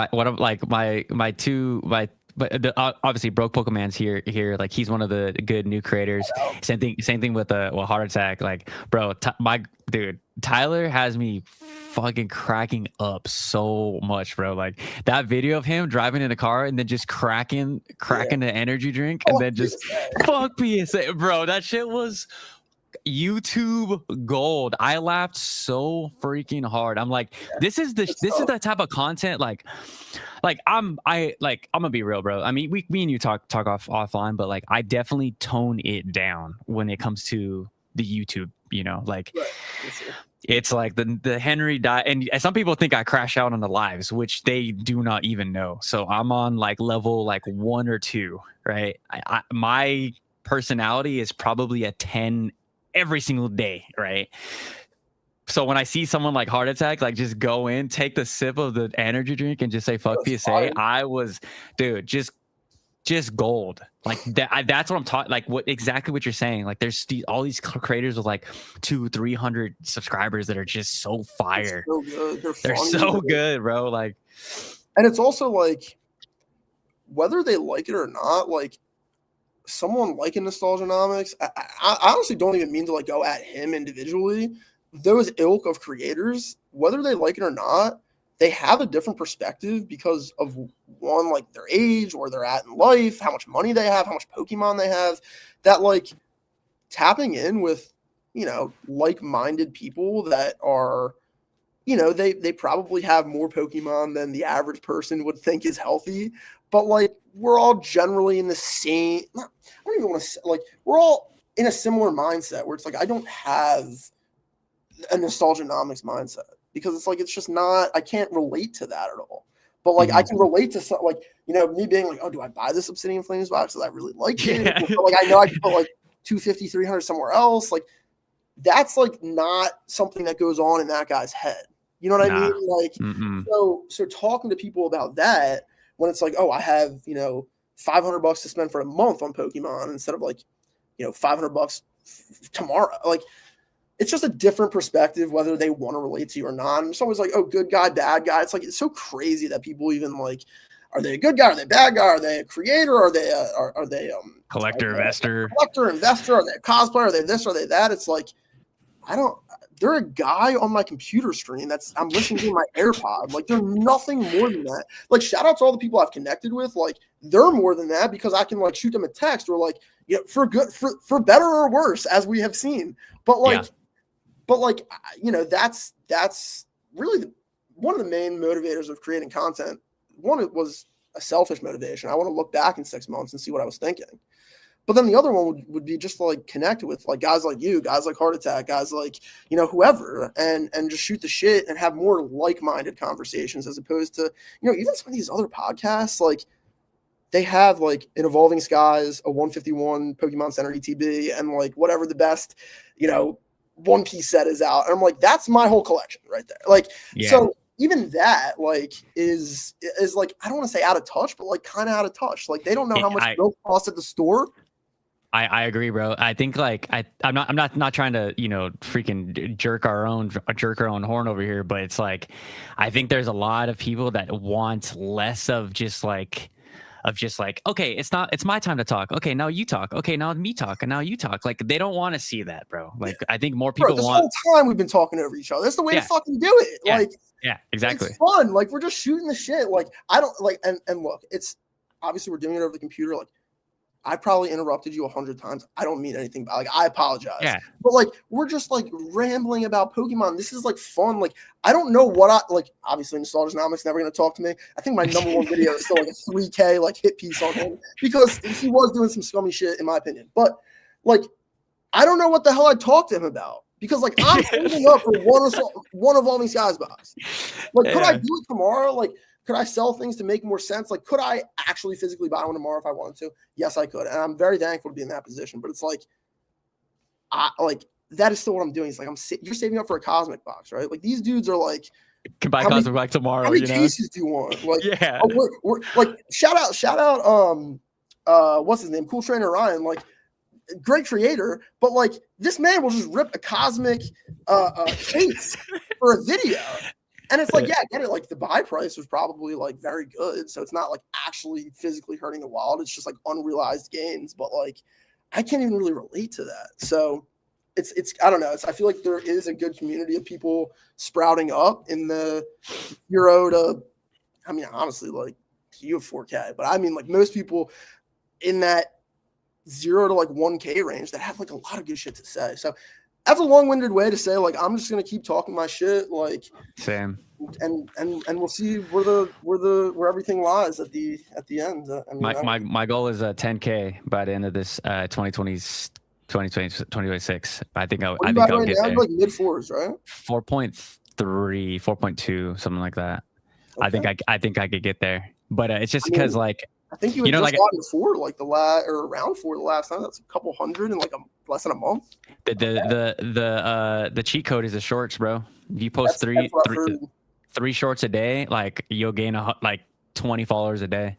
obviously Broke Pokemon's here. Like he's one of the good new creators. Same thing with Heart Attack. Like bro, my dude Tyler has me fucking cracking up so much, bro. Like that video of him driving in a car and then just cracking the energy drink and then just fuck PSA, bro. That shit was YouTube gold. I laughed so freaking hard. I'm like, this is the type of content like I'm gonna be real, bro. I mean, me and you talk offline, but like I definitely tone it down when it comes to the YouTube, you know, like it's like the Henry died, and some people think I crash out on the lives, which they do not even know. So I'm on like level like 1 or 2, right? My personality is probably a 10 every single day, right? So when I see someone like Heart Attack, like just go in, take the sip of the energy drink and just say fuck PSA, fine. I was, dude, just gold. Like that's what I'm talking. Like exactly what you're saying. Like there's all these creators with like 200-300 subscribers that are just so fire. So good. They're so good, bro. Like, and it's also like whether they like it or not, like someone liking Nostalgianomics, I honestly don't even mean to like go at him individually. Those ilk of creators, whether they like it or not, they have a different perspective because of one, like their age, where they're at in life, how much money they have, how much Pokemon they have, that like tapping in with, you know, like-minded people that are, you know, they probably have more Pokemon than the average person would think is healthy, but like we're all generally in the same, I don't even want to say, like we're all in a similar mindset where it's like I don't have a Nostalgianomics mindset because it's like it's just not, I can't relate to that at all. But like I can relate to some, like, you know, me being like, oh, do I buy this Obsidian Flames box because I really like it? Yeah. But like I know I can put like 250, 300 somewhere else. Like that's like not something that goes on in that guy's head. You know what I mean? Like so talking to people about that when it's like, oh, I have, you know, $500 to spend for a month on Pokemon instead of like, you know, $500 tomorrow. Like it's just a different perspective, whether they want to relate to you or not. And it's always like, oh, good guy, bad guy. It's like, it's so crazy that people even like, are they a good guy? Are they a bad guy? Are they a creator? Are they collector, investor? Collector, investor? Are they a cosplayer? Are they this? Are they that? It's like, they're a guy on my computer screen I'm listening to my AirPod. Like they're nothing more than that. Like shout out to all the people I've connected with. Like they're more than that because I can like shoot them a text or like, you know, for better or worse, as we have seen. But like, you know, that's really one of the main motivators of creating content. One, it was a selfish motivation. I want to look back in 6 months and see what I was thinking. But then the other one would be just to like connect with like guys like you, guys like Heart Attack, guys like, whoever, and just shoot the shit and have more like-minded conversations as opposed to, even some of these other podcasts, like they have like an Evolving Skies, a 151 Pokemon Center ETB, and like whatever the best, One Piece set is out. And I'm like, that's my whole collection right there. Like, so even that like is like, I don't want to say out of touch, but like kind of out of touch. Like they don't know how much milk costs at the store. I agree, bro. I think like I'm not trying to freaking jerk our own horn over here, but it's like I think there's a lot of people that want less of just like okay, it's my time to talk. Okay, now you talk. Okay, now me talk, and now you talk. Like they don't want to see that, bro. Like I think more people this want. This whole time we've been talking over each other. That's the way to fucking do it. Yeah. Like exactly. It's fun. Like we're just shooting the shit. Like I don't like and look, it's obviously we're doing it over the computer. Like I probably interrupted you 100 times. I don't mean anything bad. Like I apologize. Yeah. But like we're just like rambling about Pokemon. This is like fun. Like I don't know what obviously Nostalgianomics never gonna talk to me. I think my number one video is still like a 3K like hit piece on him because he was doing some scummy shit in my opinion. But like I don't know what the hell I talked to him about. Because like I'm saving up for one Evolving Skies box. Like could I do it tomorrow? Like could I sell things to make more sense? Like, could I actually physically buy one tomorrow if I wanted to? Yes, I could. And I'm very thankful to be in that position. But it's like, that is still what I'm doing. It's like, you're saving up for a Cosmic box, right? Like, these dudes are like, can buy Cosmic box tomorrow. How many cases do you want? Like, yeah. We're like, shout out, what's his name? Cool Trainer Ryan. Like, great creator. But like, this man will just rip a Cosmic case for a video. And it's like, yeah, I get it. Like the buy price was probably like very good. So it's not like actually physically hurting the wallet. It's just like unrealized gains. But like, I can't even really relate to that. So it's I don't know. I feel like there is a good community of people sprouting up in the 0 to, I mean, honestly, like you have 4K, but I mean like most people in that 0 to like 1K range that have like a lot of good shit to say. So that's a long-winded way to say like I'm just gonna keep talking my shit, like same, and we'll see where everything lies at the end. I mean, my goal is 10K by the end of this 2026. I think I'll get there. Like mid fours, right? 4.3, 4.2, something like that. Okay. I think I could get there, but it's just because like. I think you had just gotten 4 like around 4 the last time. That's a couple hundred in like less than a month. The cheat code is the shorts, bro. If you post three shorts a day, like you'll gain like 20 followers a day,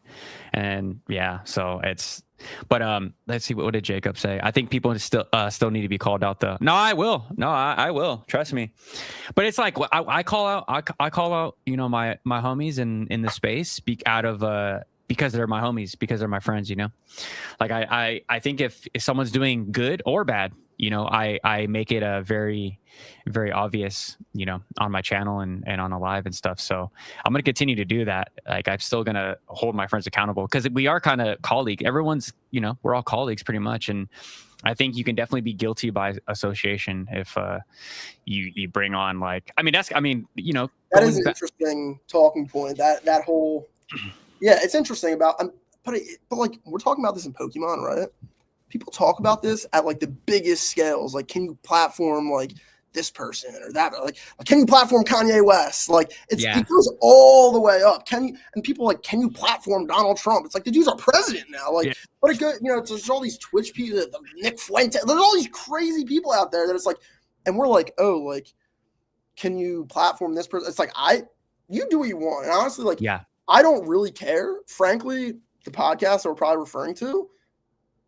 and yeah, so it's. But let's see, what did Jacob say? I think people still need to be called out though. No, I will. No, I will. Trust me. But it's like I call out. I call out. My homies in the space speak out of because they're my homies, because they're my friends, like I think if someone's doing good or bad, I make it a very, very obvious, on my channel and on a live and stuff. So I'm going to continue to do that. Like I'm still going to hold my friends accountable because we are kind of colleague. Everyone's, we're all colleagues pretty much. And I think you can definitely be guilty by association if you bring on like, that is an interesting talking point. That whole, yeah, it's interesting about, but like we're talking about this in Pokemon, right? People talk about this at like the biggest scales. Like, can you platform like this person or that? Like can you platform Kanye West? Like it goes all the way up. And people like, can you platform Donald Trump? It's like the dude's our president now. Like, but it goes, there's all these Twitch people, Nick Fuente. There's all these crazy people out there that it's like, and we're like, oh, like, can you platform this person? It's like you do what you want. And honestly, like, I don't really care. Frankly, the podcast that we're probably referring to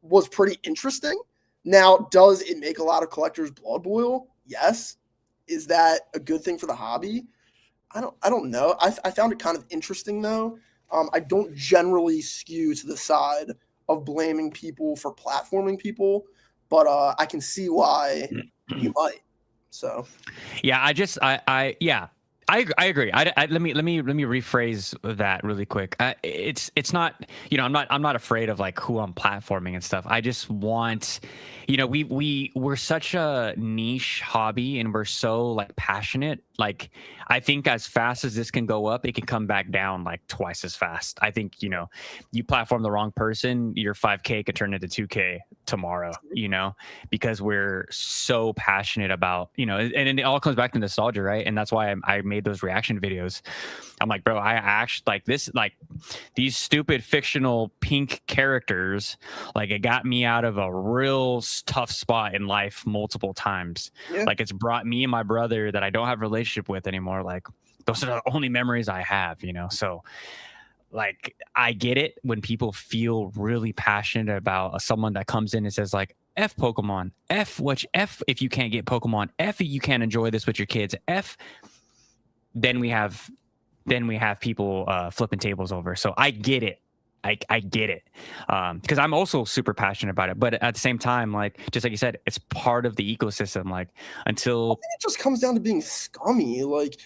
was pretty interesting. Now, does it make a lot of collectors blood boil? Yes. Is that a good thing for the hobby? I don't know. I found it kind of interesting though. I don't generally skew to the side of blaming people for platforming people, but I can see why you might. So, yeah, I agree. Let me rephrase that really quick. It's not, you know, I'm not afraid of like who I'm platforming and stuff. I just want, you know, we're such a niche hobby and we're so like passionate. Like I think as fast as this can go up, it can come back down like twice as fast. I think, you know, you platform the wrong person, your 5K could turn into 2K tomorrow, you know, because we're so passionate about, you know, and it all comes back to nostalgia, right? And that's why I made those reaction videos. I'm like, bro, I actually like this, like these stupid fictional pink characters, like it got me out of a real tough spot in life multiple times. Yeah. Like it's brought me and my brother that I don't have a relationship with anymore. Like those are the only memories I have, you know? So like I get it when people feel really passionate about someone that comes in and says like F Pokemon, F which F if you can't get Pokemon, F you can't enjoy this with your kids, F. Then we have people flipping tables over. So I get it. I get it. Because I'm also super passionate about it. But at the same time, like just like you said, it's part of the ecosystem. Like until I think it just comes down to being scummy. Like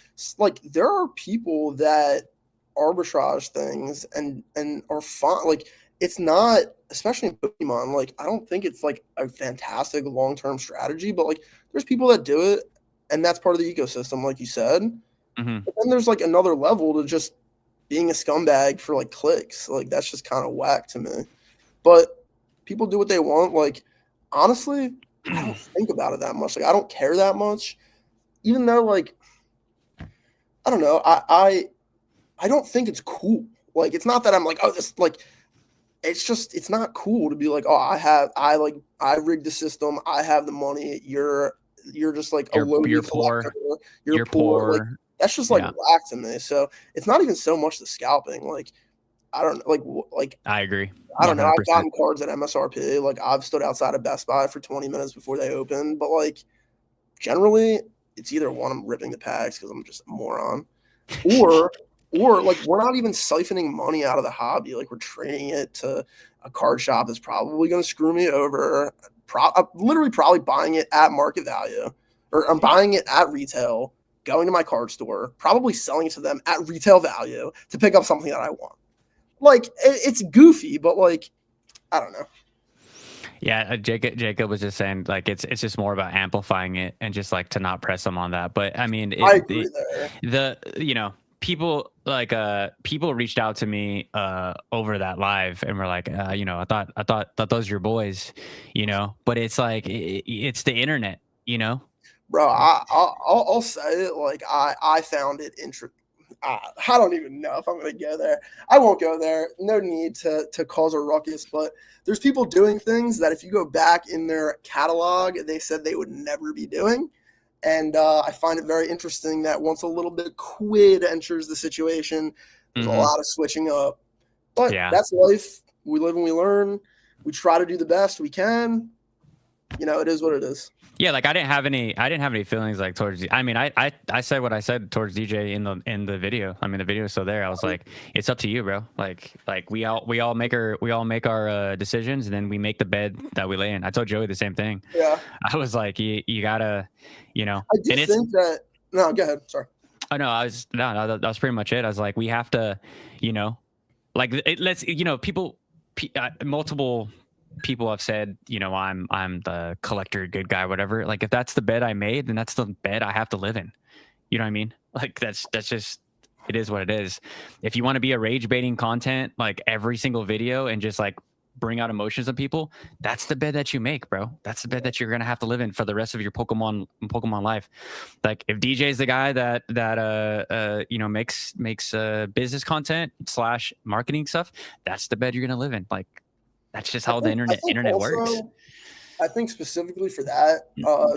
there are people that arbitrage things and are fun. Like it's not, especially in Pokemon. Like I don't think it's like a fantastic long term strategy, but like there's people that do it, and that's part of the ecosystem, like you said. Mhm. But then there's like another level to just being a scumbag for like clicks. Like that's just kind of whack to me. But people do what they want. Like honestly, I don't think about it that much. Like I don't care that much, even though like I don't know. I don't think it's cool. Like it's not that I'm like, oh, this like it's just it's not cool to be like, oh, I rigged the system, I have the money, you're just like a low you're collector, poor. you're You're poor. Like poor. that's just like Yeah, whack to me. So it's not even so much the scalping. Like I don't like I agree. I don't know. I've 100%. gotten cards at MSRP. Like I've stood outside of Best Buy for 20 minutes before they open. But like generally, it's either one, I'm ripping the packs because I'm just a moron, or like we're not even siphoning money out of the hobby. Like we're trading it to a card shop that's probably going to screw me over. I'm literally probably buying it at market value, or I'm buying it at retail, going to my card store, probably selling it to them at retail value to pick up something that I want. Like it's goofy, but like I don't know. Yeah, Jacob was just saying like it's just more about amplifying it and just like to not press them on that. But I mean, I agree there. the you know people like people reached out to me over that live and were like you know I thought those your boys, you know. But it's like it's the internet, you know. Bro, I'll say it. Like I found it interesting. I don't even know if I'm going to go there. I won't go there. No need to cause a ruckus. But there's people doing things that if you go back in their catalog, they said they would never be doing. And I find it very interesting that once a little bit of quid enters the situation, there's a lot of switching up. But Yeah. that's life. We live and we learn. We try to do the best we can. You know, it is what it is. Yeah, like I didn't have any feelings like towards. I mean, I said what I said towards DJ in the video. I mean, the video is still there. I was like, it's up to you, bro. Like we all make our decisions, and then we make the bed that we lay in. I told Joey the same thing. Yeah, I was like, you gotta, you know. I do think that. No, go ahead. Sorry. Oh no, that was pretty much it. I was like, we have to, you know, like let's, you know, multiple people have said, you know, I'm the collector, good guy, whatever. Like if that's the bed I made, then that's the bed I have to live in. You know what I mean? Like that's just, it is what it is. If you want to be a rage baiting content, like every single video and just like bring out emotions of people, that's the bed that you make, bro. That's the bed that you're gonna have to live in for the rest of your Pokemon life. Like if DJ is the guy that you know makes business content / marketing stuff, that's the bed you're gonna live in. Like that's just how the internet works. I think specifically for that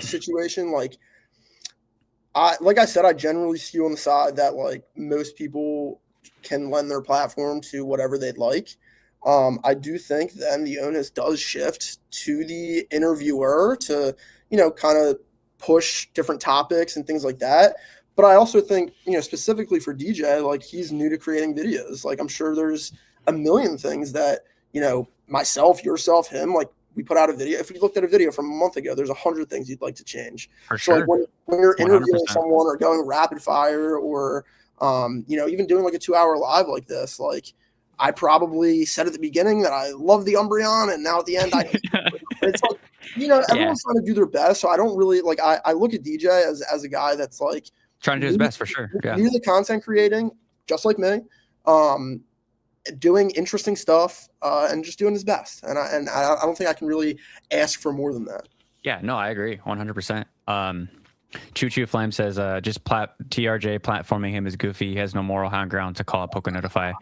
situation, like I said, I generally skew on the side that like most people can lend their platform to whatever they'd like. I do think then the onus does shift to the interviewer to, you know, kind of push different topics and things like that. But I also think, you know, specifically for DJ, like he's new to creating videos. Like I'm sure there's a million things that, you know, myself, yourself, him, like we put out a video. If you looked at a video from a month ago, there's 100 things you'd like to change. For So like sure. when you're interviewing 100%. someone or going rapid fire or even doing like a 2-hour live like this, like I probably said at the beginning that I love the Umbreon, and now at the end it's like, everyone's trying to do their best. So I don't really like I look at DJ as a guy that's like trying to do his best for sure. Yeah. New to content creating, just like me. Doing interesting stuff and just doing his best. And I don't think I can really ask for more than that. Yeah, no, I agree 100%. Choo Choo Flame says, just TRJ platforming him is goofy. He has no moral high ground to call it Poke Notify.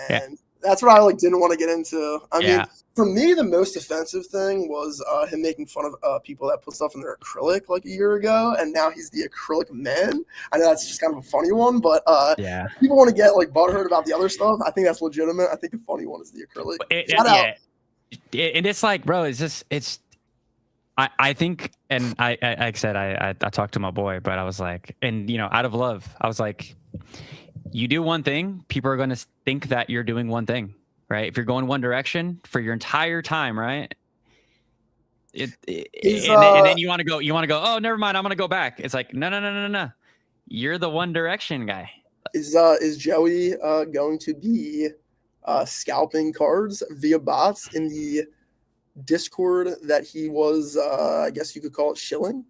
Man, that's what I didn't want to get into. I mean, for me, the most offensive thing was him making fun of people that put stuff in their acrylic like a year ago, and now he's the acrylic man. I know that's just kind of a funny one, but people want to get like butthurt about the other stuff. I think that's legitimate. I think the funny one is the acrylic. And it's like, bro, I think, and I like I said, I talked to my boy, but I was like, and out of love, I was like, you do one thing, people are going to think that you're doing one thing, right? If you're going one direction for your entire time, right? And then you want to go, oh, never mind, I'm going to go back. It's like, no. You're the one direction guy. Is Joey going to be scalping cards via bots in the Discord that he was, I guess you could call it shilling?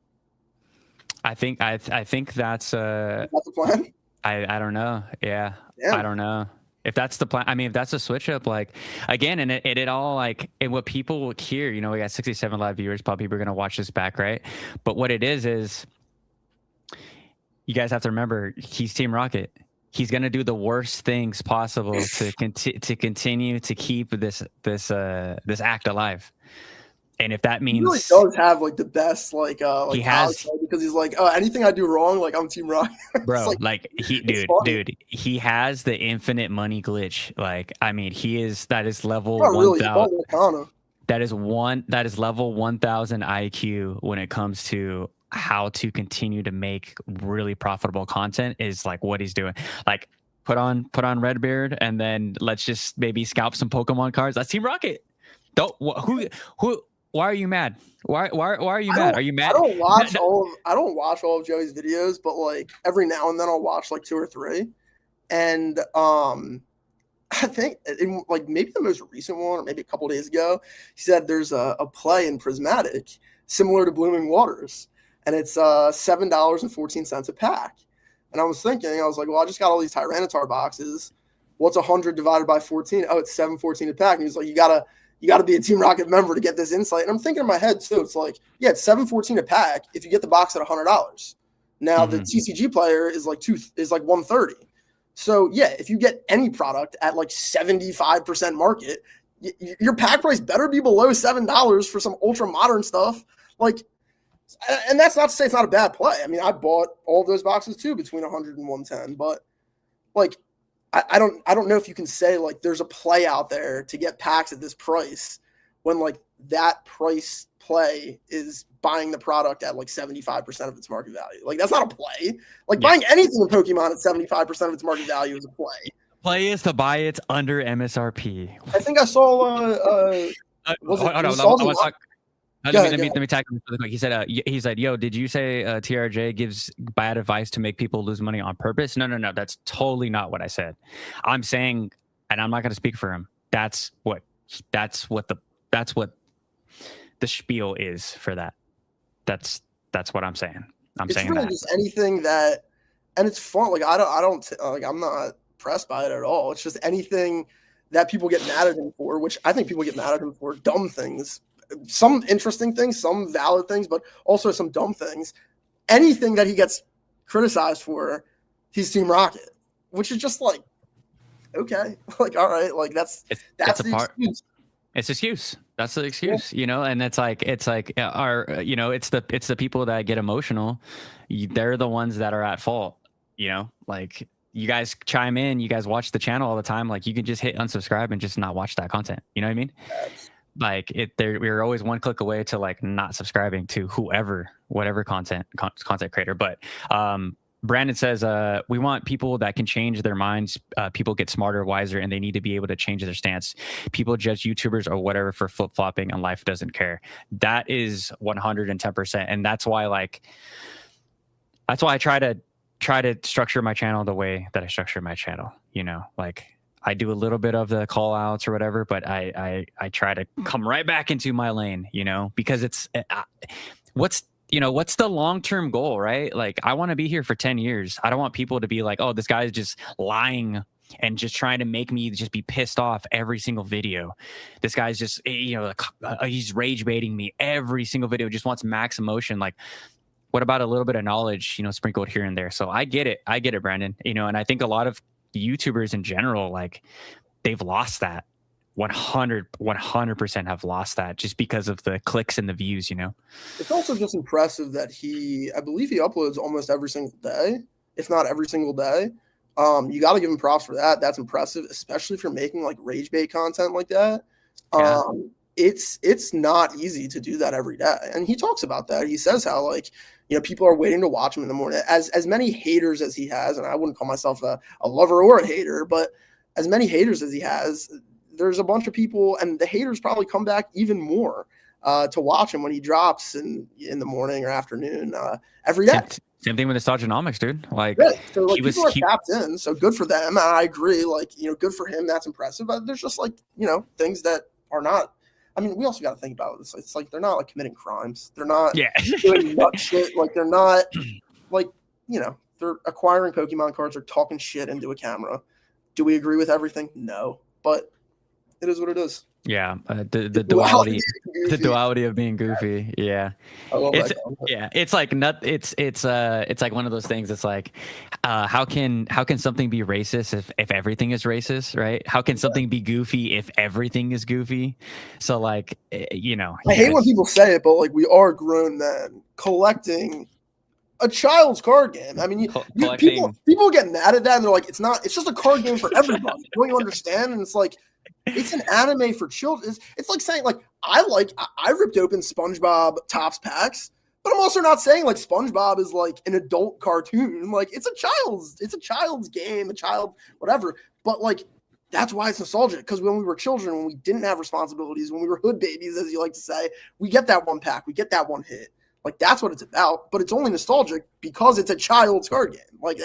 I think that's Is that the plan? I don't know. Yeah. I don't know if that's the plan. I mean, if that's a switch up, like again, and it all like, and what people hear, we got 67 live viewers, probably people are going to watch this back. Right. But what it is you guys have to remember he's Team Rocket. He's going to do the worst things possible to continue to keep this act alive. And if that means he really does have like the best he has, because he's like, oh, anything I do wrong, like I'm Team Rocket. Bro, dude, he has the infinite money glitch. Like, I mean, that is level 1,000. That is level 1,000 IQ when it comes to how to continue to make really profitable content is like what he's doing. Like put on Redbeard and then let's just maybe scalp some Pokemon cards. That's Team Rocket. Why are you mad? Why are you mad? Are you mad? I don't watch all of Joey's videos, but like every now and then I'll watch like 2 or 3. And I think in like maybe the most recent one, or maybe a couple days ago, he said there's a play in Prismatic similar to Blooming Waters, and it's $7.14 a pack. And I was thinking, I was like, well, I just got all these Tyranitar boxes. What's 100 divided by 14? Oh, it's $7.14 a pack. And he was like, you gotta be a Team Rocket member to get this insight. And I'm thinking in my head too, it's like, yeah, it's $7.14 a pack if you get the box at $100. Now the TCG player is like $130. So yeah, if you get any product at like 75% market, your pack price better be below $7 for some ultra modern stuff. Like, and that's not to say it's not a bad play. I mean, I bought all of those boxes too between 100 and 110, but like, I don't know if you can say like there's a play out there to get packs at this price when like that price play is buying the product at like 75% of its market value. Like that's not a play. Like buying anything in Pokemon at 75% of its market value is a play. Play is to buy it under MSRP. I think I saw let me tackle him really quick. He said, yo, did you say TRJ gives bad advice to make people lose money on purpose? No. That's totally not what I said. I'm saying, and I'm not going to speak for him. That's what the spiel is for that. That's what I'm saying. It's saying really that. Just anything that, and it's fun. Like I'm not pressed by it at all. It's just anything that people get mad at him for, which I think people get mad at him for dumb things. Some interesting things, some valid things, but also some dumb things. Anything that he gets criticized for, he's Team Rocket, which is just like, okay, like, all right, like that's the excuse. It's excuse. That's the excuse, and it's like it's the people that get emotional. They're the ones that are at fault, like you guys chime in, you guys watch the channel all the time. Like you can just hit unsubscribe and just not watch that content. You know what I mean? Like we're always one click away to like not subscribing to whatever content creator. But Brandon says, we want people that can change their minds. People get smarter, wiser, and they need to be able to change their stance. People judge YouTubers or whatever for flip-flopping, and life doesn't care. That is 110%. And that's why, like, that's why I try to structure my channel the way that I structure my channel. You know, like I do a little bit of the call outs or whatever, but I try to come right back into my lane, you know, because it's what's the long-term goal, right? Like, I want to be here for 10 years. I don't want people to be like, oh, this guy's just lying and just trying to make me just be pissed off every single video. This guy's just, he's rage baiting me every single video, just wants max emotion. Like, what about a little bit of knowledge, sprinkled here and there? So I get it, Brandon, and I think a lot of YouTubers in general, like, they've lost that. 100% have lost that just because of the clicks and the views. It's also just impressive that I believe he uploads almost every single day, if not every single day. You got to give him props for that. That's impressive, especially if you're making like rage bait content like that. Yeah. It's not easy to do that every day, and he talks about that. He says how, like, people are waiting to watch him in the morning. As many haters as he has, and I wouldn't call myself a lover or a hater, but as many haters as he has, there's a bunch of people, and the haters probably come back even more to watch him when he drops in the morning or afternoon every day. Same thing with Nostalgianomics, dude. Like, yeah. So, like, people are tapped in, so good for them. I agree. Like, good for him. That's impressive. But there's just, like, things that are not. I mean, we also got to think about this. It's like they're not, like, committing crimes. They're not doing nut shit. Like, they're not, like, they're acquiring Pokemon cards or talking shit into a camera. Do we agree with everything? No, but it is what it is. Yeah, the duality of being goofy. Yeah, I love that. Yeah, it's like it's like one of those things. It's like, how can something be racist if everything is racist, right? How can something be goofy if everything is goofy? So, like, I hate when people say it, but, like, we are grown men collecting a child's card game. I mean, people get mad at that, and they're like, it's just a card game for everybody. Don't you understand? And it's like, it's an anime for children. It's like saying, like, I ripped open SpongeBob Topps packs, but I'm also not saying, like, SpongeBob is, like, an adult cartoon. Like, it's a child's game, a child, whatever. But, like, that's why it's nostalgic, because when we were children, when we didn't have responsibilities, when we were hood babies, as you like to say, we get that one pack, we get that one hit. Like, that's what it's about, but it's only nostalgic because it's a child's card game. Like,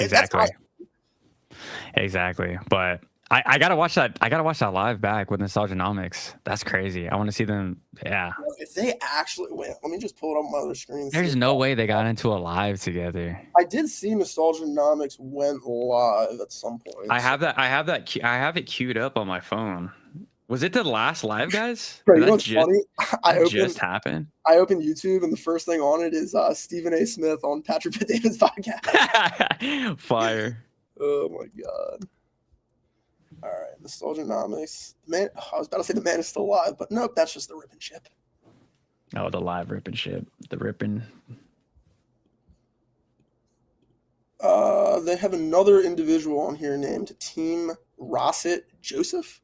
exactly. But I gotta watch that. I gotta watch that live back with Nostalgianomics. That's crazy. I want to see them. Yeah. If they actually went, let me just pull it up on my other screen. There's no way they got into a live together. I did see Nostalgianomics went live at some point. I have it queued up on my phone. Was it the last live, guys? Bro, you know what's funny? Just happened. I opened YouTube, and the first thing on it is Stephen A. Smith on Patrick Bet-David's podcast. Fire. Oh my god. All right, Nostalgianomics. Man, I was about to say the man is still alive, but nope, that's just the ripping ship. Oh, the live ripping ship. The ripping. They have another individual on here named Team Rossett Joseph.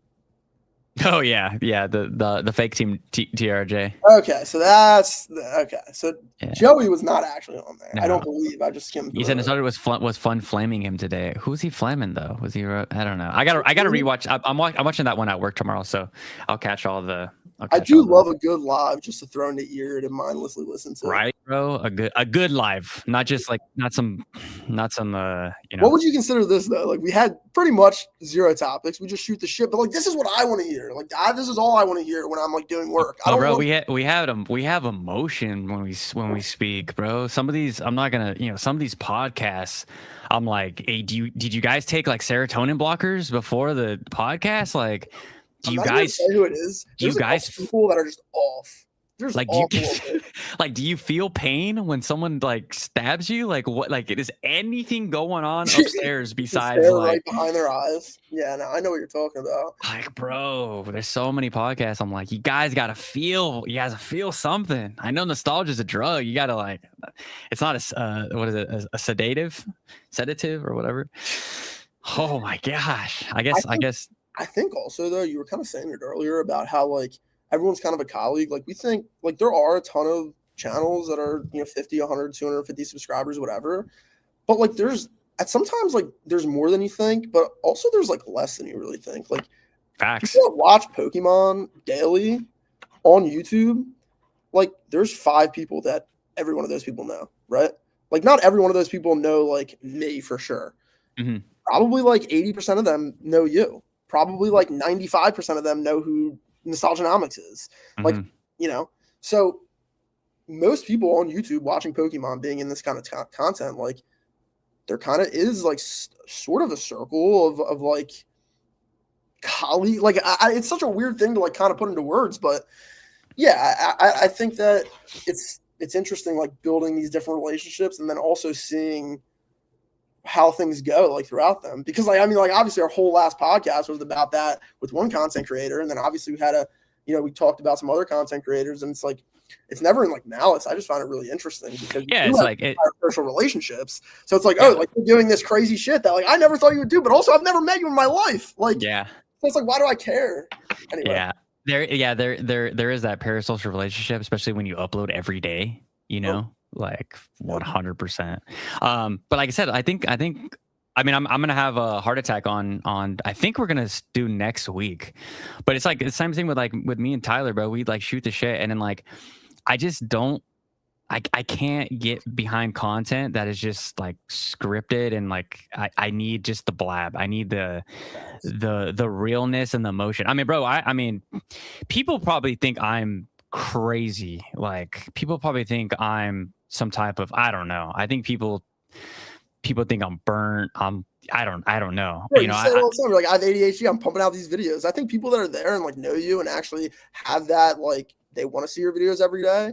Oh yeah, the fake team TRJ. Okay, so that's okay. So yeah. Joey was not actually on there. No. I don't believe. I just skimmed. You said it was fun flaming him today. Who's he flaming though? Was he? I don't know. I gotta rewatch. I'm watching that one at work tomorrow, so I'll catch all the. I do love a good live just to throw in the ear to mindlessly listen to. Right, bro. A good live, not just like not some. What would you consider this though? Like, we had pretty much zero topics. We just shoot the shit, but like, this is what I want to hear. Like, this is all I want to hear when I'm like doing work. We have emotion when we speak, bro. Some of these, I'm not gonna, some of these podcasts, I'm like, hey, did you guys take like serotonin blockers before the podcast? Like, do you guys say who it is? Do you guys people that are just off? There's like, do you feel pain when someone like stabs you? Like, what? Like, is anything going on upstairs besides like right behind their eyes? Yeah, no, I know what you're talking about. Like, bro, there's so many podcasts. I'm like, you guys gotta feel something. I know nostalgia is a drug. You gotta like, it's not a sedative or whatever. Oh my gosh, I guess. I think also though, you were kind of saying it earlier about how like everyone's kind of a colleague. Like, we think like there are a ton of channels that are 50, 100, 250 subscribers, whatever. but like sometimes like there's more than you think, but also there's like less than you really think. Like Facts. people that watch Pokemon daily on YouTube, like there's 5 people that every one of those people know, right? Like not every one of those people know like me for sure. Mm-hmm. Probably like 80% of them know you. Probably like 95% of them know who Nostalgianomics is. Like, you know, so most people on YouTube watching Pokemon being in this kind of content, like there kind of is like sort of a circle of like colleague. Like it's such a weird thing to like kind of put into words, but yeah, I think that it's interesting like building these different relationships and then also seeing how things go like throughout them, because like I mean like obviously our whole last podcast was about that with one content creator, and then obviously we had we talked about some other content creators, and it's like it's never in like malice. I just find it really interesting because it's like social relationships, so it's like like you're doing this crazy shit that like I never thought you would do, but also I've never met you in my life, like so it's like why do I care anyway? There is that parasocial relationship, especially when you upload every day, like 100%. But like I said, I think I mean I'm gonna have a heart attack on I think we're gonna do next week, but it's like the same thing with me and Tyler, bro. We like shoot the shit, and then like I just don't. I can't get behind content that is just like scripted, and like I need just the blab. I need the realness and the emotion. I mean, bro, I mean, people probably think I'm crazy. Like people probably think I'm some type of, I don't know. I think people think I'm burnt. I don't know. Bro, you say it all the time. You're like, I have ADHD. I'm pumping out these videos. I think people that are there and like know you and actually have that, like they want to see your videos every day.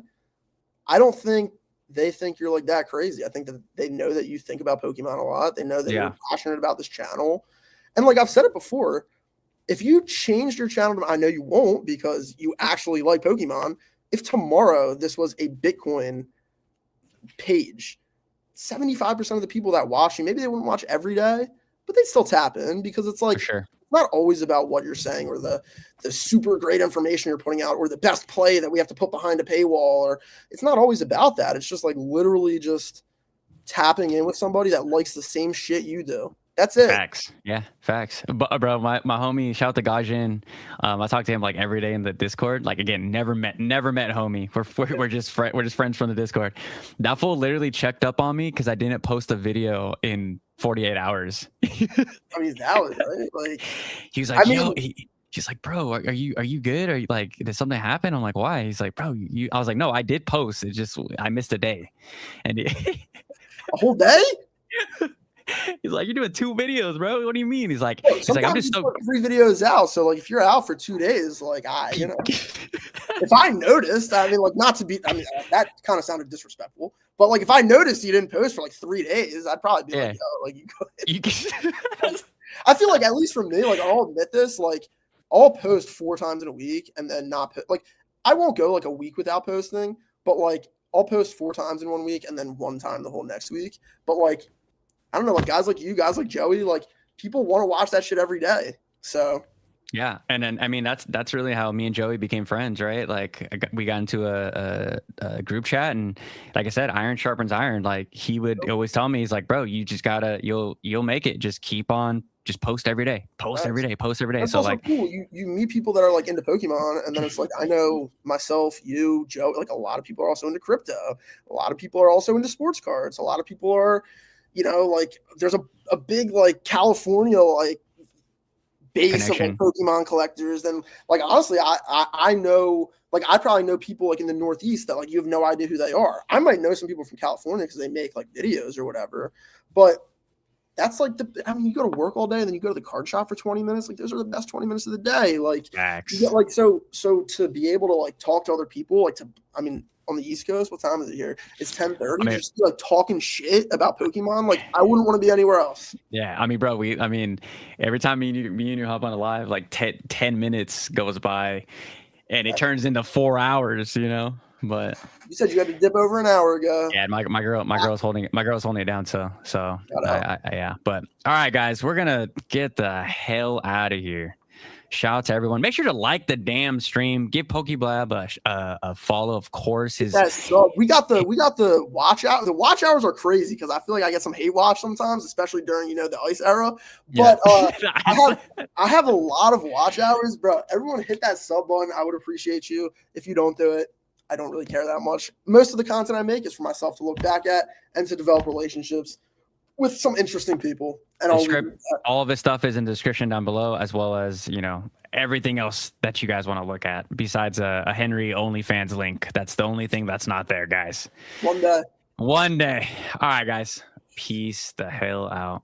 I don't think they think you're like that crazy. I think that they know that you think about Pokemon a lot. They know that you're passionate about this channel. And like I've said it before, if you changed your channel, I know you won't because you actually like Pokemon. If tomorrow this was a Bitcoin page, 75% of the people that watch you, maybe they wouldn't watch every day, but they still tap in because it's like, it's not always about what you're saying or the super great information you're putting out or the best play that we have to put behind a paywall, or it's not always about that. It's just like literally just tapping in with somebody that likes the same shit you do. That's it. Facts. Yeah, facts. But bro, my homie, shout out to Gajin. I talk to him like every day in the Discord. Like again, never met homie. We're just friends from the Discord. That fool literally checked up on me because I didn't post a video in 48 hours. I mean, that was right. Like he was like, he's like, bro, are you good? Are you like, did something happen? I'm like, why? He's like, bro, I was like, no, I did post. It just I missed a day, and a whole day. He's like, you're doing 2 videos, bro. What do you mean? He's like, I'm just so 3 videos out. So like, if you're out for 2 days, like if I noticed, I mean, like not to be, I mean, that kind of sounded disrespectful, but like if I noticed you didn't post for like 3 days, I'd probably be like, yo, like you go. I feel like at least for me, like I'll admit this, like I'll post 4 times in a week and then not like I won't go like a week without posting, but like I'll post 4 times in 1 week and then 1 time the whole next week. But like I don't know, like guys like you, guys like Joey, like people want to watch that shit every day. So yeah, and then I mean that's really how me and Joey became friends, right? Like we got into a group chat, and like I said, iron sharpens iron. Like he would always tell me, he's like, bro, you just gotta, you'll make it. Just keep on, just post every day, post every day. That's so like cool. You meet people that are like into Pokemon, and then it's like I know myself, you, Joe, like a lot of people are also into crypto. A lot of people are also into sports cards. A lot of people are. Like there's a big like California like base connection of like Pokemon collectors. And like honestly, I know, like I probably know people like in the Northeast that like you have no idea who they are. I might know some people from California because they make like videos or whatever. But that's like you go to work all day and then you go to the card shop for 20 minutes. Like those are the best 20 minutes of the day. Like you get, like so to be able to like talk to other people, like on the East Coast, what time is it here? It's 10:30. Just like talking shit about Pokemon. Like I wouldn't want to be anywhere else. Yeah, I mean, bro, every time me and you hop on a live, like 10 minutes goes by, and it turns into 4 hours. But you said you had to dip over an hour ago. Yeah, my girl's holding it down. So yeah. But all right, guys, we're gonna get the hell out of here. Shout out to everyone. Make sure to like the damn stream. Give Pokeblab a follow, of course. So we got the watch out. The watch hours are crazy because I feel like I get some hate watch sometimes, especially during the ice era. But I have a lot of watch hours, bro. Everyone hit that sub button. I would appreciate you. If you don't do it, I don't really care that much. Most of the content I make is for myself to look back at and to develop relationships with some interesting people. And all of this stuff is in the description down below, as well as, everything else that you guys want to look at besides a Henry OnlyFans link. That's the only thing that's not there, guys. One day. All right, guys. Peace the hell out.